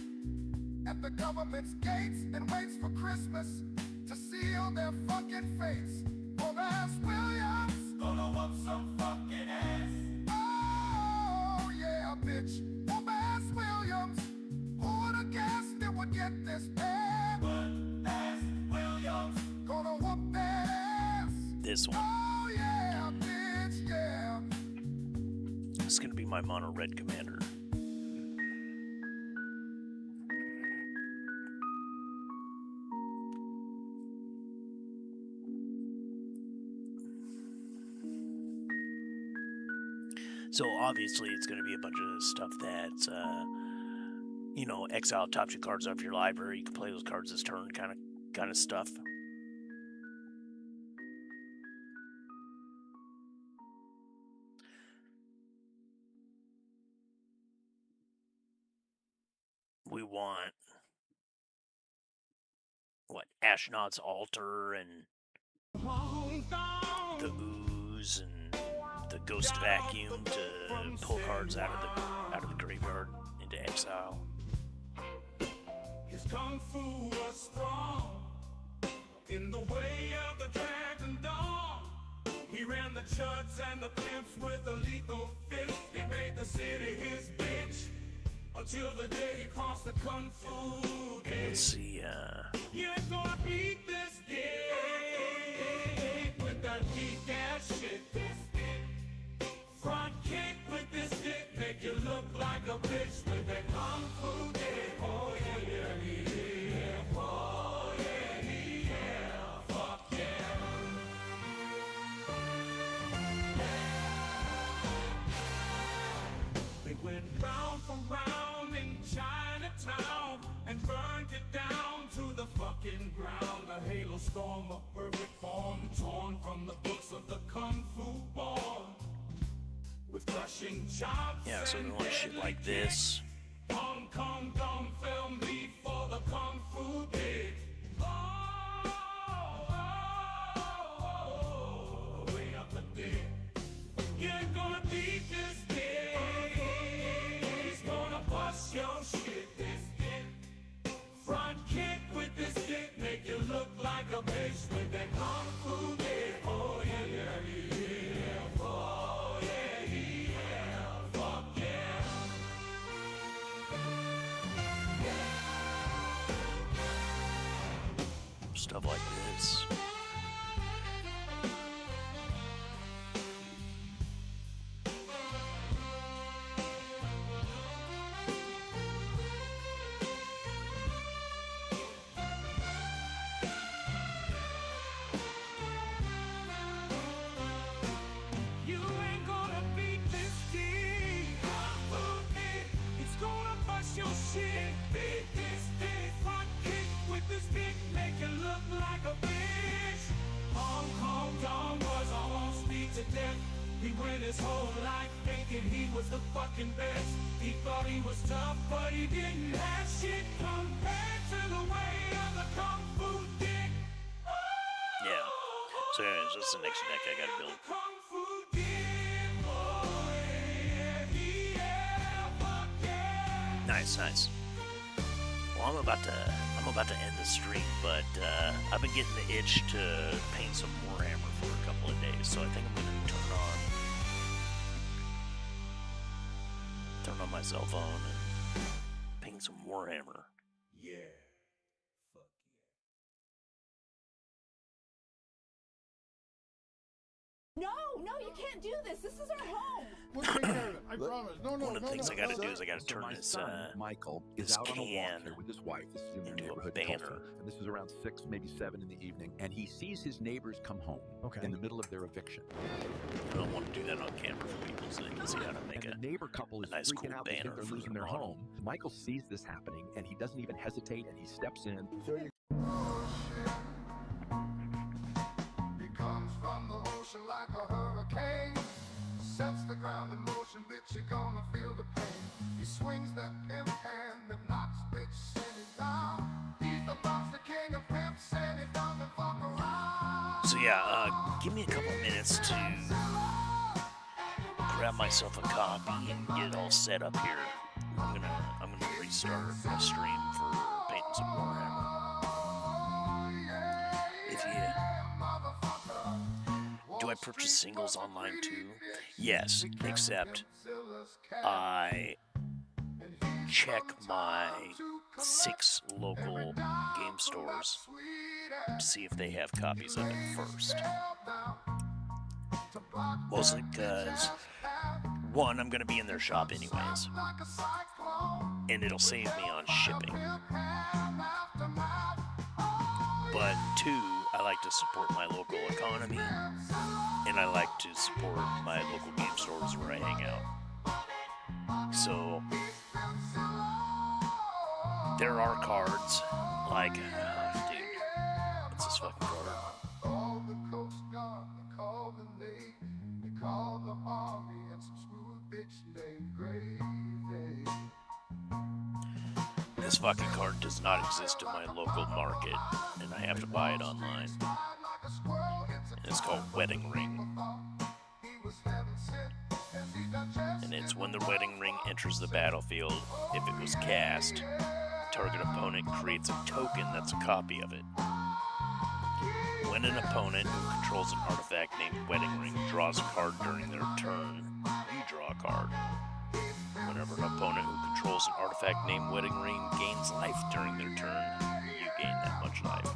at the government's gates and waits for Christmas to seal their fucking fates. Whoop-ass Williams, gonna whoop some fucking ass. Oh yeah, bitch. Whoop-ass Williams, who would've guessed it would get this bad? Whoop-ass Williams, gonna whoop that ass. This one. Oh yeah, bitch, yeah. This is going to be my mono red commander. So obviously it's going to be a bunch of stuff that's, you know, exile top 2 cards off your library. You can play those cards this turn, kind of stuff. We want what, Ashnod's Altar and the Ooze and the Ghost Vacuum to pull cards out of the graveyard into exile. His kung fu was strong in the way of the dragon dawn. He ran the chuds and the pimps with a lethal fist. He made the city his bitch until the day he crossed the kung fu gate. Let's see, You ain't gonna beat this game with that Yeah, so we want shit like this. Hong Kong don't film me for the Kung Fu Day. Way up the day. You ain't gonna beat this day. He's gonna bust your shit this day. Front kick with this dick, make you look like a bitch with that Kung Fu Day. Oh yeah, yeah, yeah. Oh yeah, yeah. Fuck yeah. Stuff like this. You ain't gonna beat this kid. Kung Fu Day. It's gonna bust your shit. Beat this day. Front kick with this dick, make you look like a bitch. Hong Kong Dong was almost beat to death. He went his whole life thinking he was the fucking best. He thought he was tough, but he didn't have shit compared to the way of the Kung Fu dick. Yeah. So anyways, that's the next deck I gotta build. Kung Fu dick. Oh yeah, yeah, fuck yeah. Nice, nice. Well, I'm about to end the stream, but I've been getting the itch to paint some Warhammer for a couple of days, so I think I'm gonna turn on my cell phone and paint some Warhammer. Yeah. No, you can't do this. This is our home. We'll take care of it. I promise. No, One of the things I gotta do is I gotta turn this Michael is this out on a walk can here with his wife. This is in their into a neighborhood banner. Tulsa, and this is around 6, maybe 7 in the evening, and he sees his neighbors come home in the middle of their eviction. I don't want to do that on camera for people so they can see how to make And the neighbor couple is nice, freaking cool out because banner they're for losing their their home. home. Michael sees this happening, and he doesn't even hesitate, and he steps in. He comes from the ocean like a hurricane. Sets the ground in motion, bitch, you're gonna feel the pain. He swings that pimp hand and knocks bitch city down. He's the monster king of pimps and he doesn't fuck around. So yeah, give me a couple minutes to grab myself a copy and get it all set up here. I'm gonna restart a stream for painting some Warhammer. If you do I purchase singles online too? Yes, except I check my 6 local game stores to see if they have copies of it first. Mostly because, one, I'm going to be in their shop anyways, and it'll save me on shipping. But 2, I like to support my local economy, and I like to support my local game stores where I hang out. So, there are cards like, dude, what's this fucking card? Call the Coast Guard, call the Navy, call the Army, and some smooth bitch named Gravy. This fucking card does not exist in my local market, and I have to buy it online. And it's called Wedding Ring. And it's when the wedding ring enters the battlefield, if it was cast, target opponent creates a token that's a copy of it. When an opponent who controls an artifact named Wedding Ring draws a card during their turn, you draw a card. Whenever an opponent who controls an artifact named Wedding Ring gains life during their turn, you gain that much life.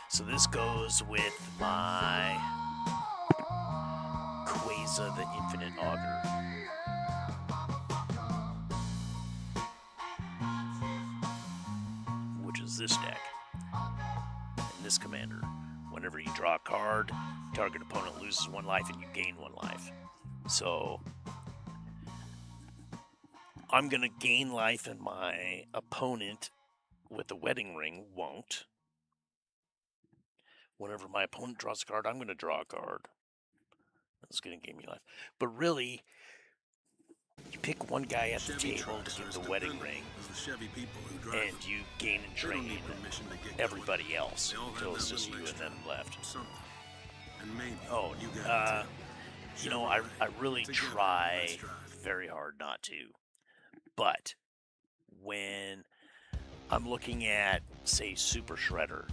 So this goes with my Quasar the Infinite Augur. Which is this deck. And this commander. Whenever you draw a card, target opponent loses 1 life and you gain 1 life. So I'm going to gain life and my opponent with the Wedding Ring won't. whenever my opponent draws a card, I'm going to draw a card. That's going to give me life. But really, you pick one guy at the table to give the wedding ring, and you gain and drain everybody else until it's just you and them left. Oh, you know, I really try very hard not to. But when I'm looking at, say, Super Shredder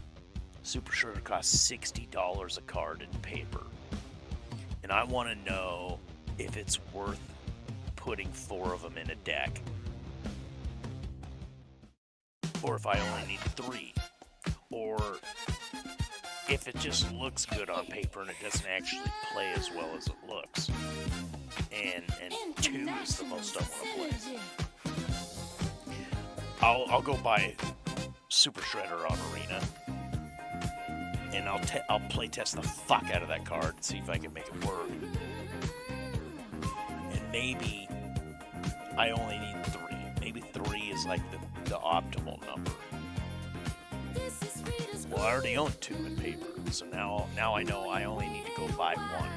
costs $60 a card in paper. And I want to know if it's worth putting 4 of them in a deck. Or if I only need 3. Or if it just looks good on paper and it doesn't actually play as well as it looks. And 2 is the most I want to play. I'll go buy Super Shredder on Arena, and I'll play test the fuck out of that card and see if I can make it work. And maybe I only need 3. Maybe 3 is like the optimal number. Well, I already own 2 in paper, so now I know I only need to go buy 1.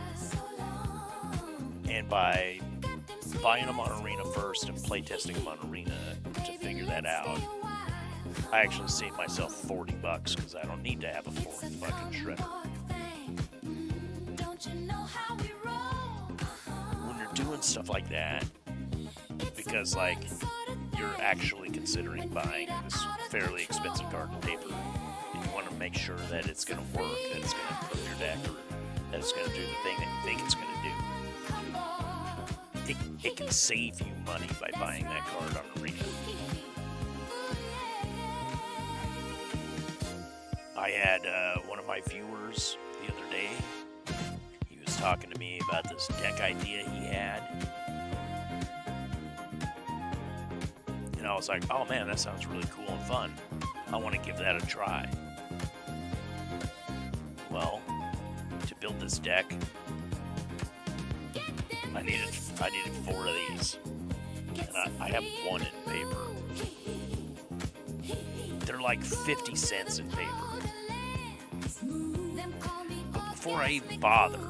And by buying them on Arena first and playtesting them on Arena to figure that out, I actually saved myself $40 because I don't need to have a 4th fucking shredder. When you're doing stuff like that, because like you're actually considering buying this fairly expensive card in paper, and you want to make sure that it's going to work, that it's going to improve your deck, or that it's going to do the thing that you think it's going to do. It can save you money by buying that card on Arena. I had one of my viewers the other day. He was talking to me about this deck idea he had. And I was like, oh man, that sounds really cool and fun. I want to give that a try. Well, to build this deck, I needed 4 of these, and I have 1 in paper. They're like 50 cents in paper. But before I even bother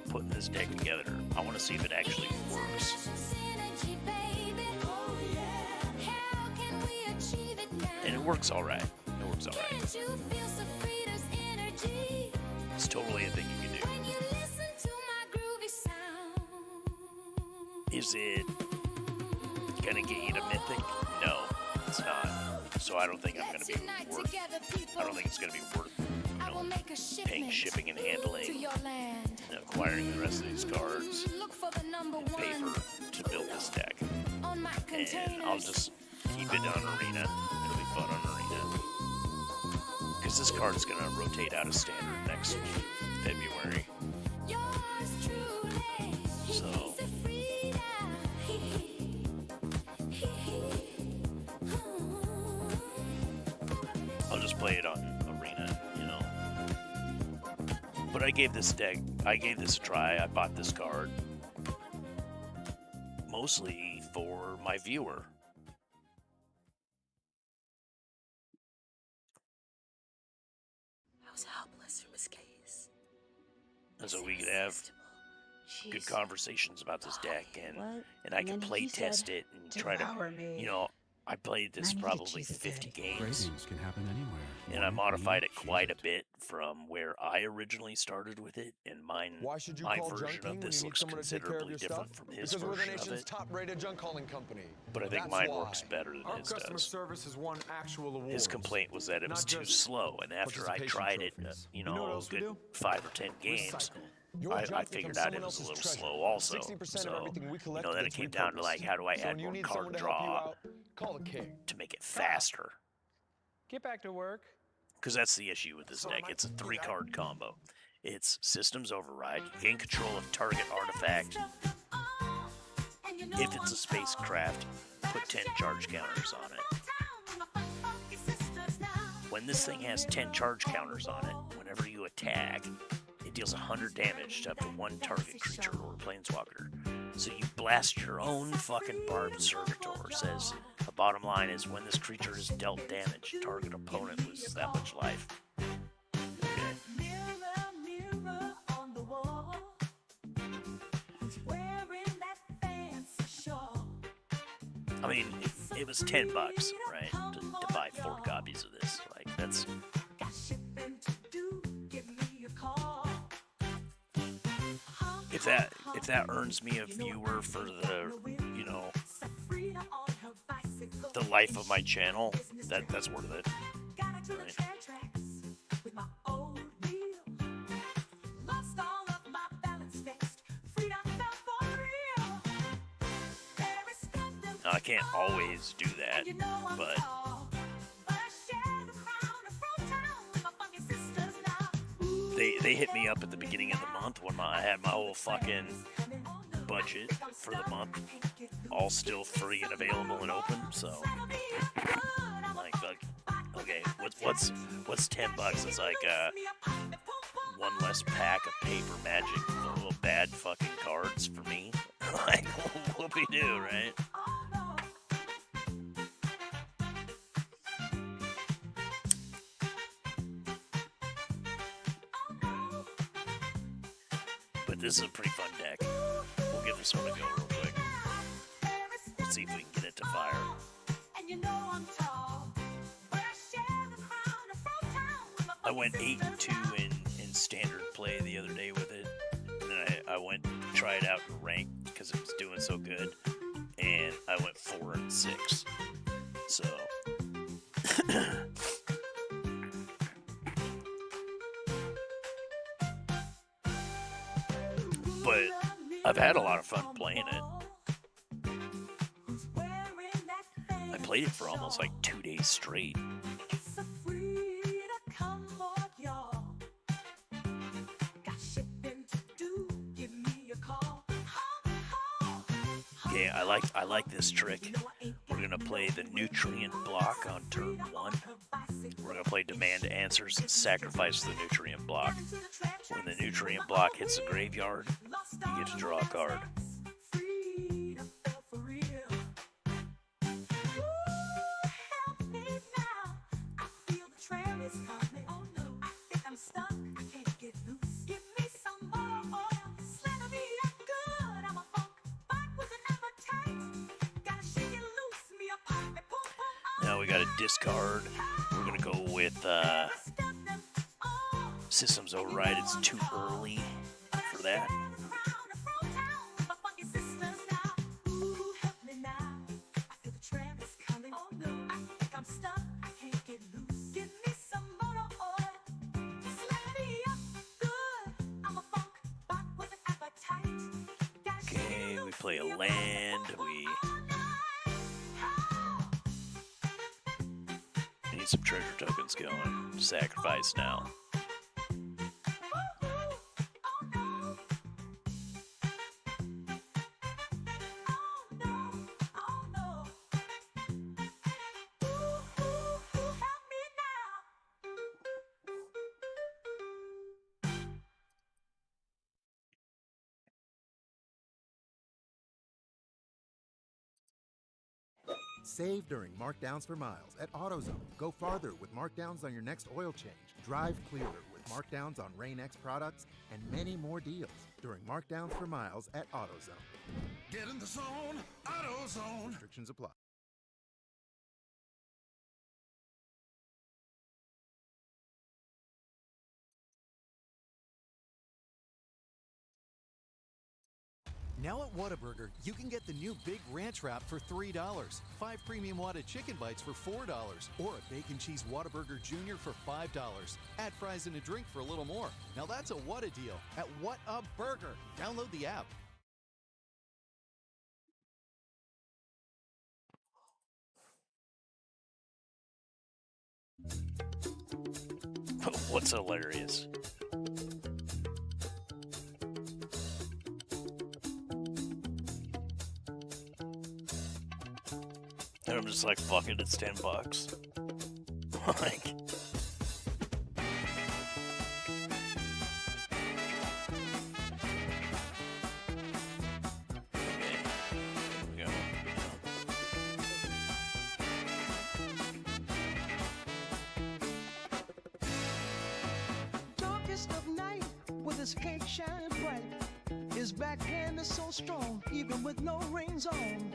putting this deck together, I want to see if it actually works. And it works all right. It's totally a thing you can do. Is it gonna get you to Mythic? No, it's not. So I don't think I'm gonna be worth. I don't think it's gonna be worth, paying shipping and handling, and acquiring the rest of these cards and paper to build this deck. And I'll just keep it on Arena. It'll be fun on Arena. Because this card is gonna rotate out of Standard next February. So I'll just play it on Arena, But I gave this a try. I bought this card mostly for my viewer. I was helpless from his gaze. And so we could have good conversations about this deck, and I can play test it and try to, I played this probably 50 games, Can happen anywhere. and I modified it quite a bit from where I originally started with it, and my version of this looks considerably different from his version of it. Top-rated junk calling company. But I think mine works better than his does. Service has won actual awards. His complaint was that it was too slow, and after I tried it, a good 5 or 10 games, I figured out it was a little slow also. So, then it came down to like, how do I add more card draw to make it faster? Get back to work. Because that's the issue with this deck. It's a 3-card combo. It's Systems Override. You gain control of target artifact. If it's a spacecraft, put 10 charge counters on it. When this thing has 10 charge counters on it, whenever you attack, it deals 100 damage to up to 1 target creature or planeswalker. So you blast your own fucking barbed servitor. Says the bottom line is when this creature is dealt damage, target opponent loses that much life. I mean, it was $10, right, to buy 4 copies of this. Like, that's... If that earns me a viewer for the, you know, the life of my channel, that's worth it. Right. Now, I can't always do that, but they hit me up at the beginning of the month when I had my whole fucking budget for the month all still free and available and open. So, like, okay, what's $10? It's like one less pack of paper magic full of bad fucking cards for me. Like, what we do, right? But this is a pretty fun deck. We'll give this one a go real quick. Let's see if we can get it to fire. I went 8-2 in standard play the other day with it. And then I went to try it out in ranked because it was doing so good. And I went 4-6. So... But I've had a lot of fun playing it. I played it for almost like 2 days straight. Okay, I like this trick. We're gonna play the nutrient block on turn 1. We're gonna play demand answers and sacrifice the nutrient block. When the nutrient block hits the graveyard, you get to draw a card. Now we got a discard. We're gonna go with Systems Override. It's too early for that. Okay, we play a land. We need some treasure tokens going. Sacrifice now. Save during markdowns for miles at AutoZone. Go farther with markdowns on your next oil change. Drive clearer with markdowns on Rain-X products and many more deals during markdowns for miles at AutoZone. Get in the zone, AutoZone. Restrictions apply. Now at Whataburger, you can get the new Big Ranch Wrap for $3, 5 premium Whata chicken bites for $4, or a bacon cheese Whataburger Jr. for $5. Add fries and a drink for a little more. Now that's a Whata deal at Whataburger. Download the app. What's hilarious? And I'm just like, fuck it, it's $10. Like, Darkest of night, with his cape shining bright. His backhand is so strong, even with no rings on.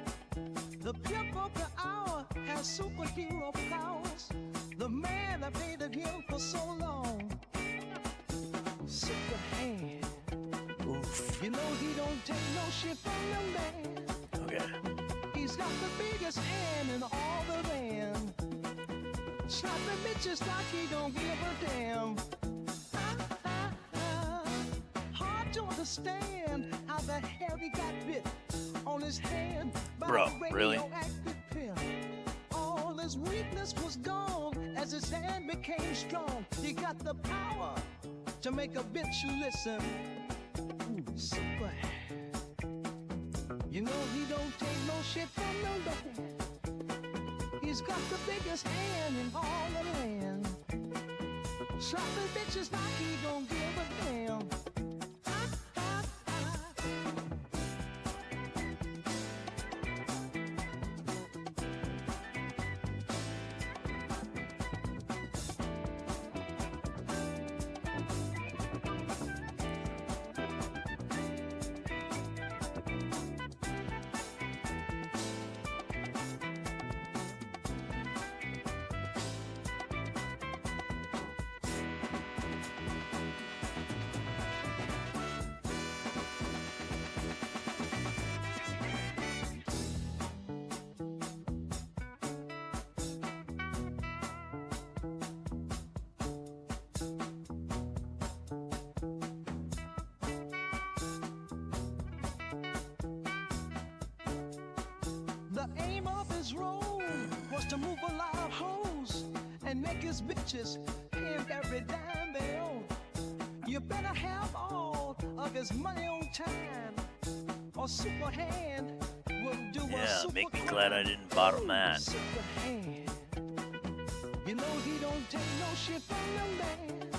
The pimp of the hour has superhero powers. The man that hated him for so long. Super hand. You know he don't take no shit from the man. Okay. He's got the biggest hand in all the land. Slapping bitches like he don't give a damn. Hard to understand how the hell he got bit on his hand by Bro, a really? radioactive pimp. All his weakness was gone as his hand became strong. He got the power to make a bitch listen. Super. You know he don't take no shit from nobody. He's got the biggest hand in all the land. Slapping bitches like he don't give a damn. The aim of his role was to move a lot of hoes and make his bitches pay him every dime they own. You better have all of his money on time, or Super Hand will do Yeah, a super make me glad I didn't bottom that. Super Hand. You know he don't take no shit from no man.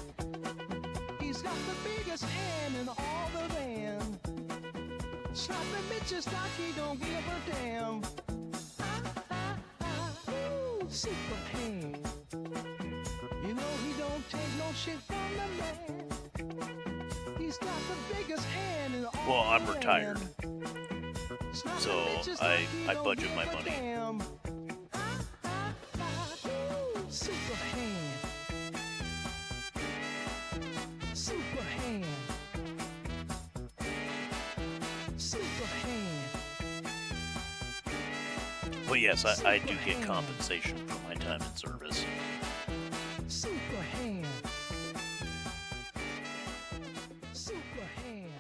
He's got the biggest hand in all the land. Slapping bitches like he don't give a damn. Ooh, Super Hand. You know he don't take no shit from the man. He's got the biggest hand in all Well, I'm the retired, land. so I budget my money. Damn. Ooh, Super Hand. Super Hand. Super Hand. Well, yes, I do get compensation for my time in service. Super Hand. Super Hand.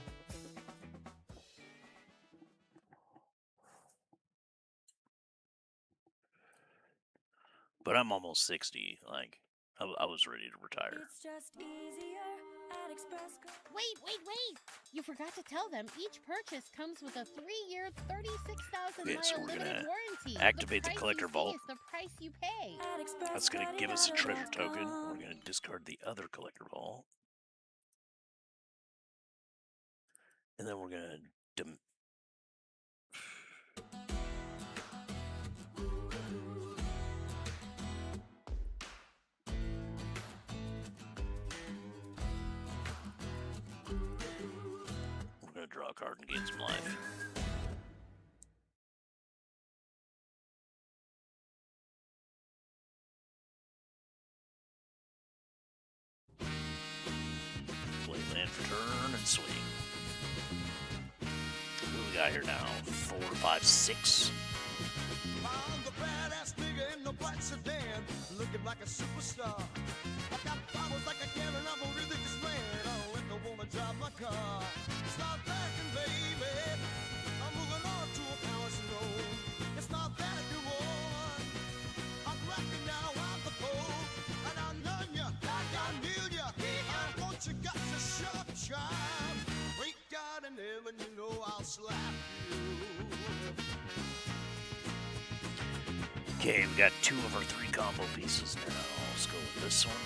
But I'm almost 60. Like, I was ready to retire. It's just easier at Express. Wait! You forgot to tell them each purchase comes with a 3-year, 36,000 Okay, mile so we're limited gonna warranty. activate the price collector you see vault. is the price you pay. That's going to give us a treasure token. We're going to discard the other collector vault. And then we're going to... We're going to draw a card and gain some life. Play land for turn and swing. What do we got here now? 4, 5, 6. I'm the badass nigga in the black sedan, looking like a superstar. I got powers like a cannon, I'm a religious man. I don't let no woman drive my car. Start backing, baby. I'm moving on to a power zone. It's not that you want. I'm rocking now, I'm the pole. And I know ya, like I knew ya. I want you got to sharp charm. Break out and then you know I'll slap you. Okay, we got 2 of our 3 combo pieces now. Let's go with this one.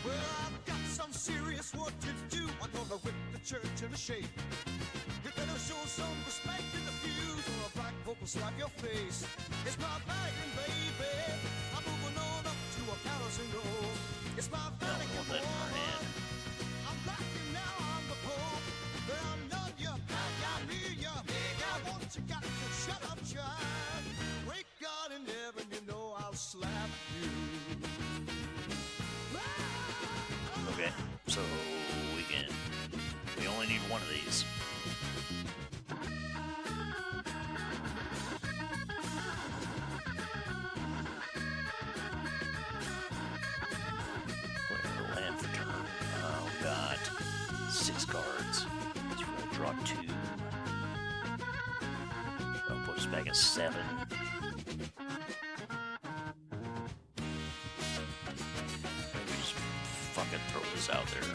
Well, I've got some serious work to do. I'm gonna whip the church into shape. You better show some respect in the pews, or a black vocal slap your face. It's my Vatican, baby. I'm moving on up to a palace and roll. It's my Vatican, woman. I'm rocking now, I'm the Pope. But I'm not your, I need ya. I want you got to shut up, child. Break one of these. Playing the land for turn. Oh, God. 6 cards. He's going to draw 2. That'll put us back at 7. Maybe just fucking throw this out there.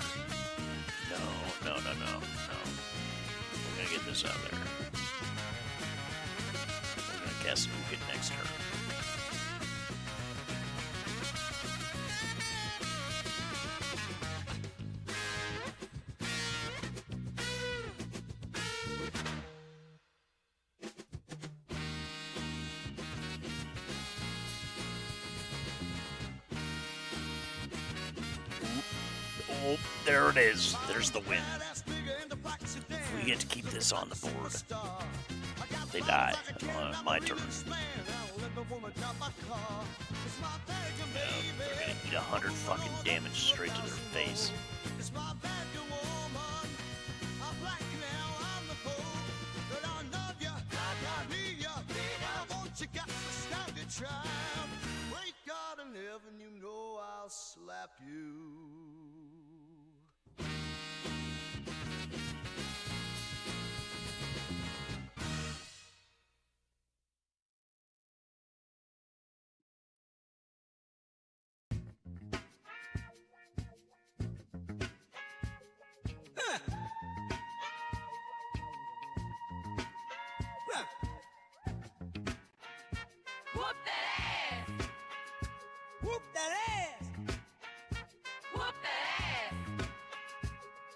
No. We're gonna get this out there. We're gonna cast Spookin next turn. Oh, there it is. There's the win. If we get to keep this on the board, they die on my turn. They're gonna eat 100 fucking damage straight to their face. Slap you. Whoop that ass! Whoop that ass! Whoop that ass!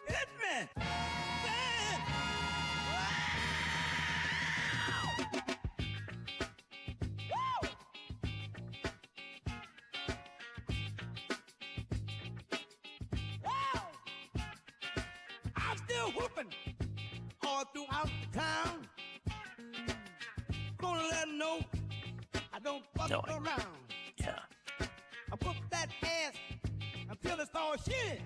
Hit me! I'm still whooping all throughout the town. Gonna let them know I don't fuck around. Yeah. I whoop that ass until it starts shitting.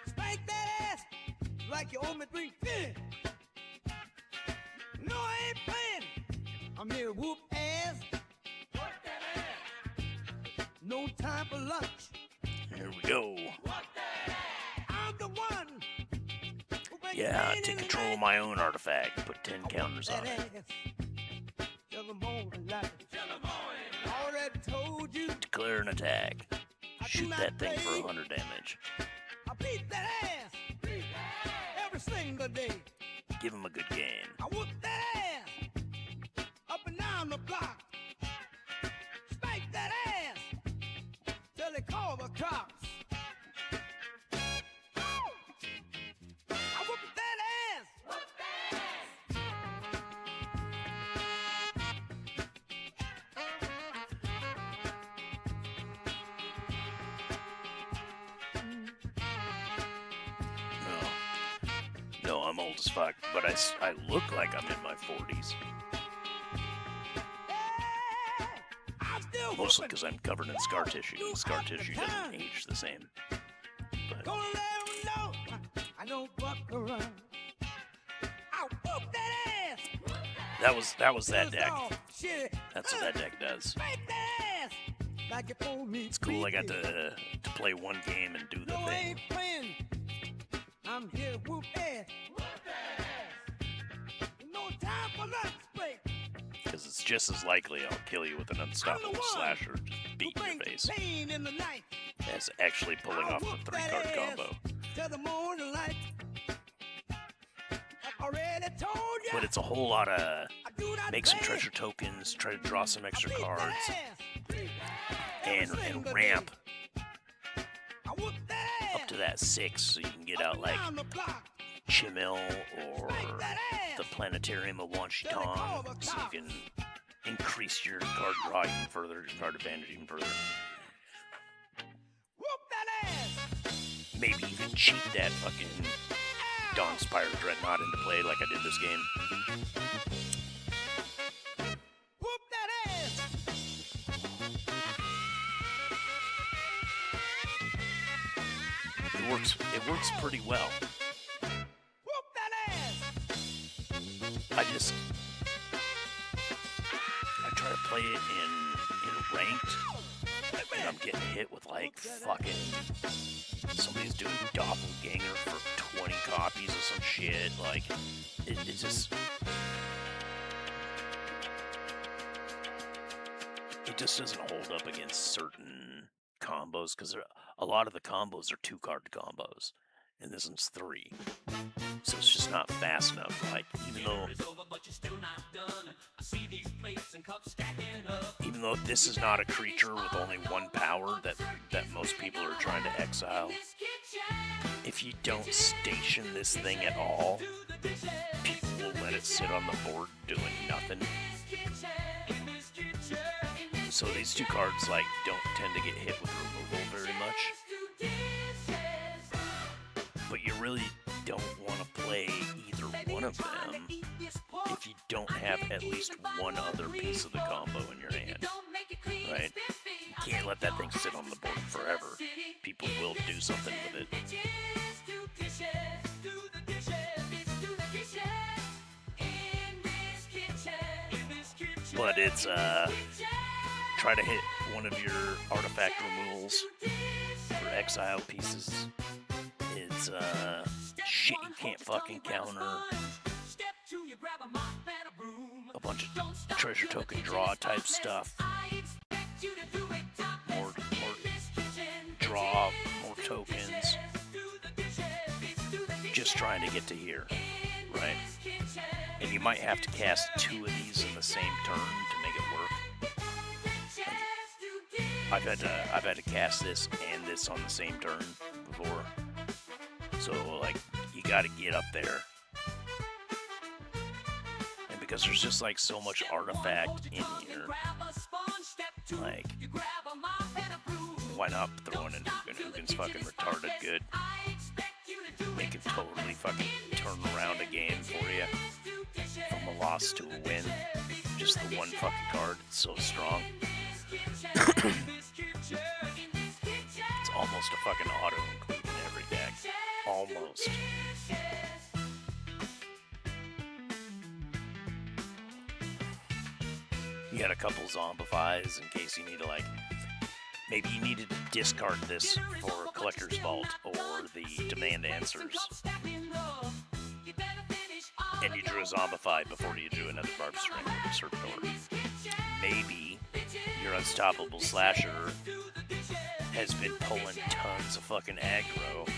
Spank that ass like you owe me 350. No, I ain't playing. I'm here to whoop ass. Whoop that ass. No time for lunch. Here we go. I'm the one. Yeah, take control of my own artifact. Put 10 counters on it. Till the morning light. Already told you. Declare an attack. Shoot that thing for 100 damage. I beat that ass. Every single day. Give him a good game. I whoop that ass. Up and down the block. Spank that ass. Till they call the cops. I whoop that ass. No, I'm old as fuck, but I look like I'm in my 40s. Mostly because I'm covered in scar tissue, and scar tissue doesn't age the same. Gonna let 'em know I don't fuck around. I whoop that ass. That was that deck. Shit. That's what that deck does. Spank that ass. Like you owe me. It's cool I got to play one game and do the No, I thing. ain't playing. I'm here to whoop ass. No time for lunch break. Because it's just as likely I'll kill you with an unstoppable slasher, just beat in your face, Pain in the night. as actually pulling off the 3-card combo. Till the morning light. I already told you. But it's a whole lot of make some treasure tokens, try to draw some extra cards, and ramp up to that 6 so you can get out like Chimil or the Planetarium of Wanshitong, so you can increase your card draw even further, your card advantage even further. Maybe even cheat that fucking Dawnspire Dreadnought into play like I did this game. Whoop that ass. It works pretty well. I try to play it in ranked, and I'm getting hit with like fucking somebody's doing doppelganger for 20 copies of some shit. Like it just doesn't hold up against certain combos because a lot of the combos are 2-card combos, and this one's 3. So it's just not fast enough. Like even though this is not a creature with only 1 power that most people are trying to exile, if you don't station this thing at all, people will let it sit on the board doing nothing. So these 2 cards like don't tend to get hit with removal very much. But you really don't want to play either one of them if you don't have at least one other piece of the combo in your hand, right? You can't let that thing sit on the board forever. People will do something with it. But it's, try to hit one of your artifact removals for exile pieces. It's, shit you can't fucking counter. A bunch of treasure token draw type stuff. More draw, more tokens. Just trying to get to here, right? And you might have to cast 2 of these in the same turn to make it work. I've had to cast this and this on the same turn before. So like you gotta get up there. And because there's just like so much artifact in here, like why not throw in a Ugin? Ugin's fucking retarded good. They can totally fucking turn around a game for you. From a loss to a win. Just the 1 fucking card. It's so strong. It's almost a fucking auto include in every deck. Almost. You got a couple zombifies in case you need to like... Maybe you needed to discard this for Collector's Vault or the Demand Answers. And you drew a Zombify before you drew another Barb String with a Serpentor. Maybe your Unstoppable Slasher has been pulling tons of fucking aggro,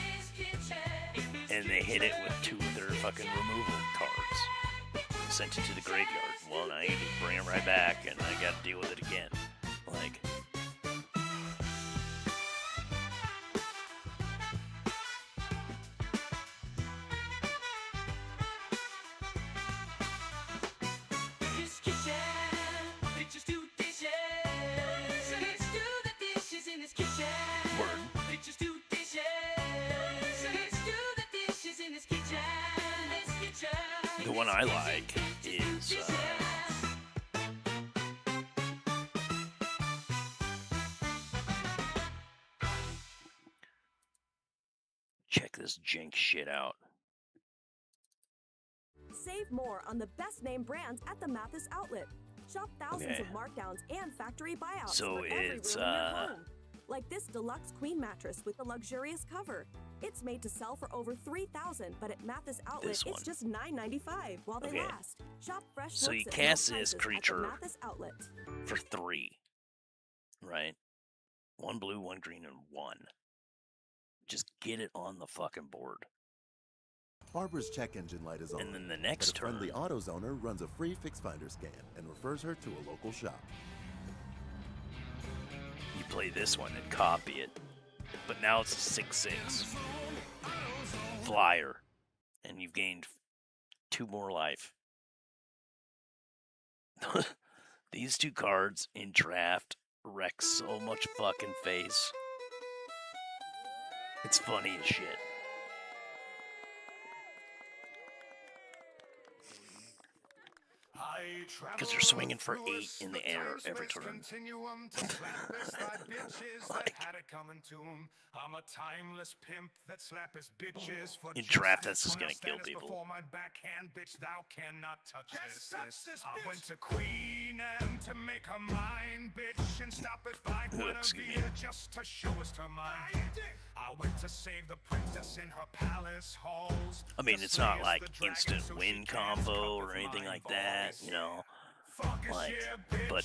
and they hit it with 2 of their fucking removal cards. Sent it to the graveyard. Well, now you just bring it right back, and I gotta deal with it again. Like... The one I like is check this jank shit out. Save more on the best name brands at the Mathis outlet. Shop thousands of markdowns and factory buyouts So for every room it's in your home. Like this deluxe queen mattress with a luxurious cover. It's made to sell for over $3,000, but at Mathis outlet it's just $9.95 while they last. Shop fresh So you looks at cast low this prices at the creature Mathis outlet. for 3, right? 1 blue, 1 green, and 1. Just get it on the fucking board. Barbara's check engine light is on. And then the next but a friendly AutoZoner runs a free fix finder scan and refers her to a local shop. You play this one and copy it. But now it's a 6/6 flyer, and you've gained 2 more life. These 2 cards in draft wreck so much fucking face. It's funny as shit. Because they're swinging for 8 in the air every turn. Like, I'm a timeless pimp that slap his bitches for in draft, that's just gonna kill people. my backhand, bitch, thou cannot touch this. I went to Queen M to make her mine, bitch, and stop it by Guinevere just to show us her mind. I went to save the princess in her palace halls. I mean, it's not like instant win combo or anything like that, you know. Like, but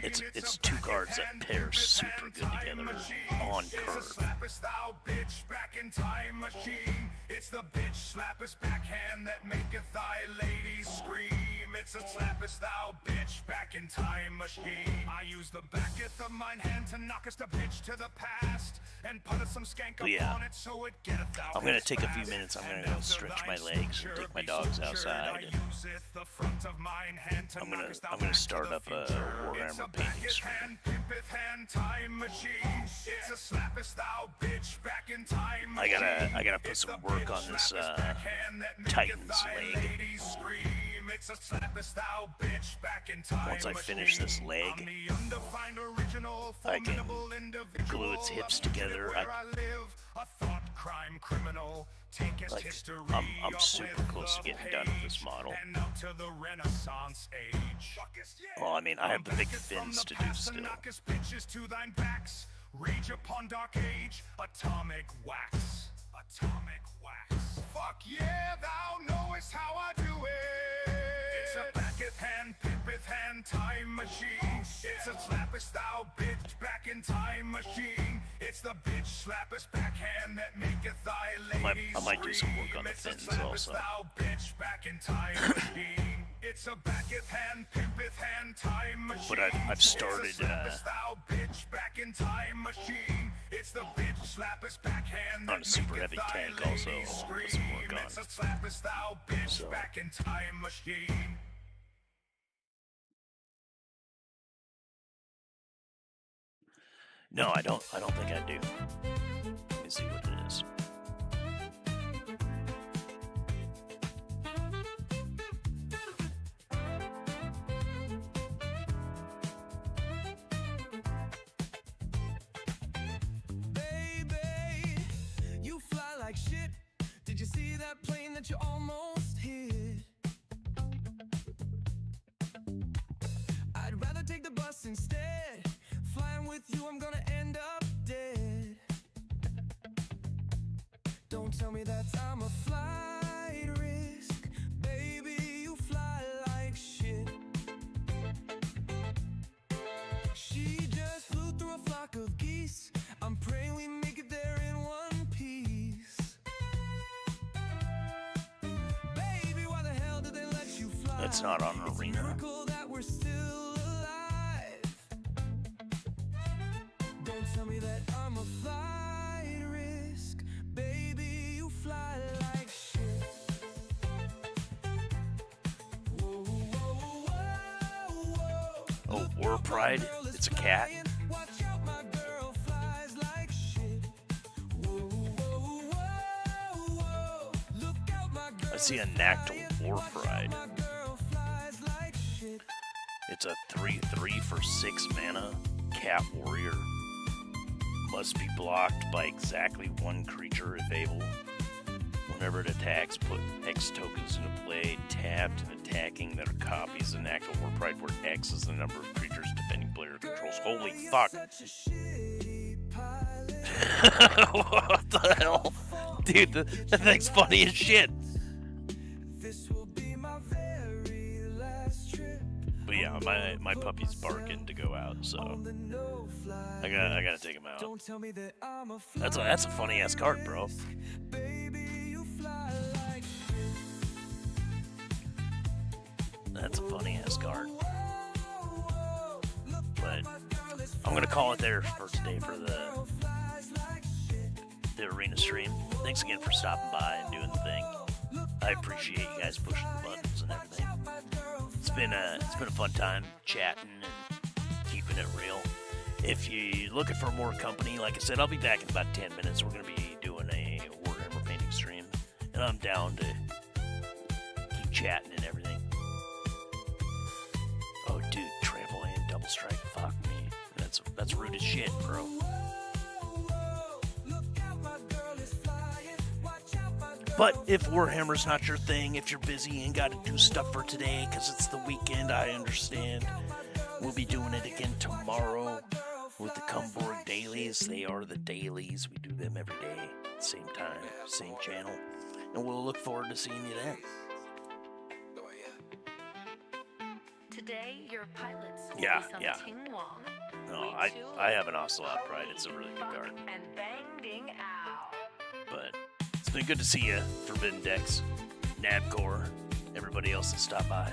it's 2 cards that pair super good together on curve. It's the bitch slappers backhand that maketh thy lady scream. It's a slappest thou bitch back in time machine. I use the backeth of mine hand to knock us the bitch to the past and put us some skank upon it so it getteth thou. I'm gonna take a few minutes. I'm gonna go stretch my legs and take my dogs outside. I'm gonna start up a Warhammer painting stream. I gotta put some work on this Titan's leg. Once I finish this leg, I can glue its hips together. I'm super close to getting done with this model. Well, I mean, I have the big fins to do still. Rage upon dark age, atomic wax. Atomic wax. Fuck yeah, thou knowest how I do it. It's a backeth hand, pimpeth hand, time machine. It's a slappest thou bitch back in time machine. It's the bitch slappest backhand that maketh thy lady I might do some work on the fins also. thou bitch back in time machine. It's a backeth hand, pimpeth hand, time machine. But I've started It's the bitch slappers backhand on a super heavy tank also. I'll put some work on. So. Back in time machine. No, I don't think I do. Let me see what it is. Baby, you fly like shit. Did you see that plane that you almost hit? I'd rather take the bus instead. Flying with you, I'm gonna end up dead. Don't tell me that I'm a flight risk. Baby, you fly like shit. She just flew through a flock of geese. I'm praying we make it there in one piece. Baby, why the hell did they let you fly? That's not on Arena. Miracle that we're still alive. Don't tell me that I'm a flight risk. Baby, you fly like shit. Whoa, whoa, whoa, whoa. Oh, War Pride? It's a cat? Watch out, my girl flies like shit. Whoa, whoa, whoa, whoa. Look out, my girl. I see a Nactal War Pride. It's a 3/3 for 6 mana. Cat Warrior. Must be blocked by exactly 1 creature if able. Whenever it attacks, put X tokens into play, tapped and attacking that are copies of Nactal War Pride, where X is the number of creatures defending player controls. Holy fuck! What the hell? Dude, that thing's funny as shit! But yeah, my puppy's barking to go out, so I gotta take him out. That's a funny ass card, bro. That's a funny ass card. But I'm gonna call it there for today for the arena stream. Thanks again for stopping by and doing the thing. I appreciate you guys pushing the buttons and everything. It's been a fun time chatting and keeping it real. If you're looking for more company, like I said, I'll be back in about 10 minutes. We're going to be doing a Warhammer painting stream, and I'm down to keep chatting and everything. That's rude as shit, bro. But if Warhammer's not your thing, if you're busy and got to do stuff for today because it's the weekend, I understand. We'll be doing it again tomorrow with the Cumborg Dailies. They are the dailies. We do them every day, same time, same channel. And we'll look forward to seeing you then. Today, your pilots will Yeah, be some yeah. Ting Wong. No, I have an Ocelot Pride. It's a really good card. And Bang Ding Ow. But it's been good to see you, Forbidden Decks, Nabcor, everybody else that stopped by.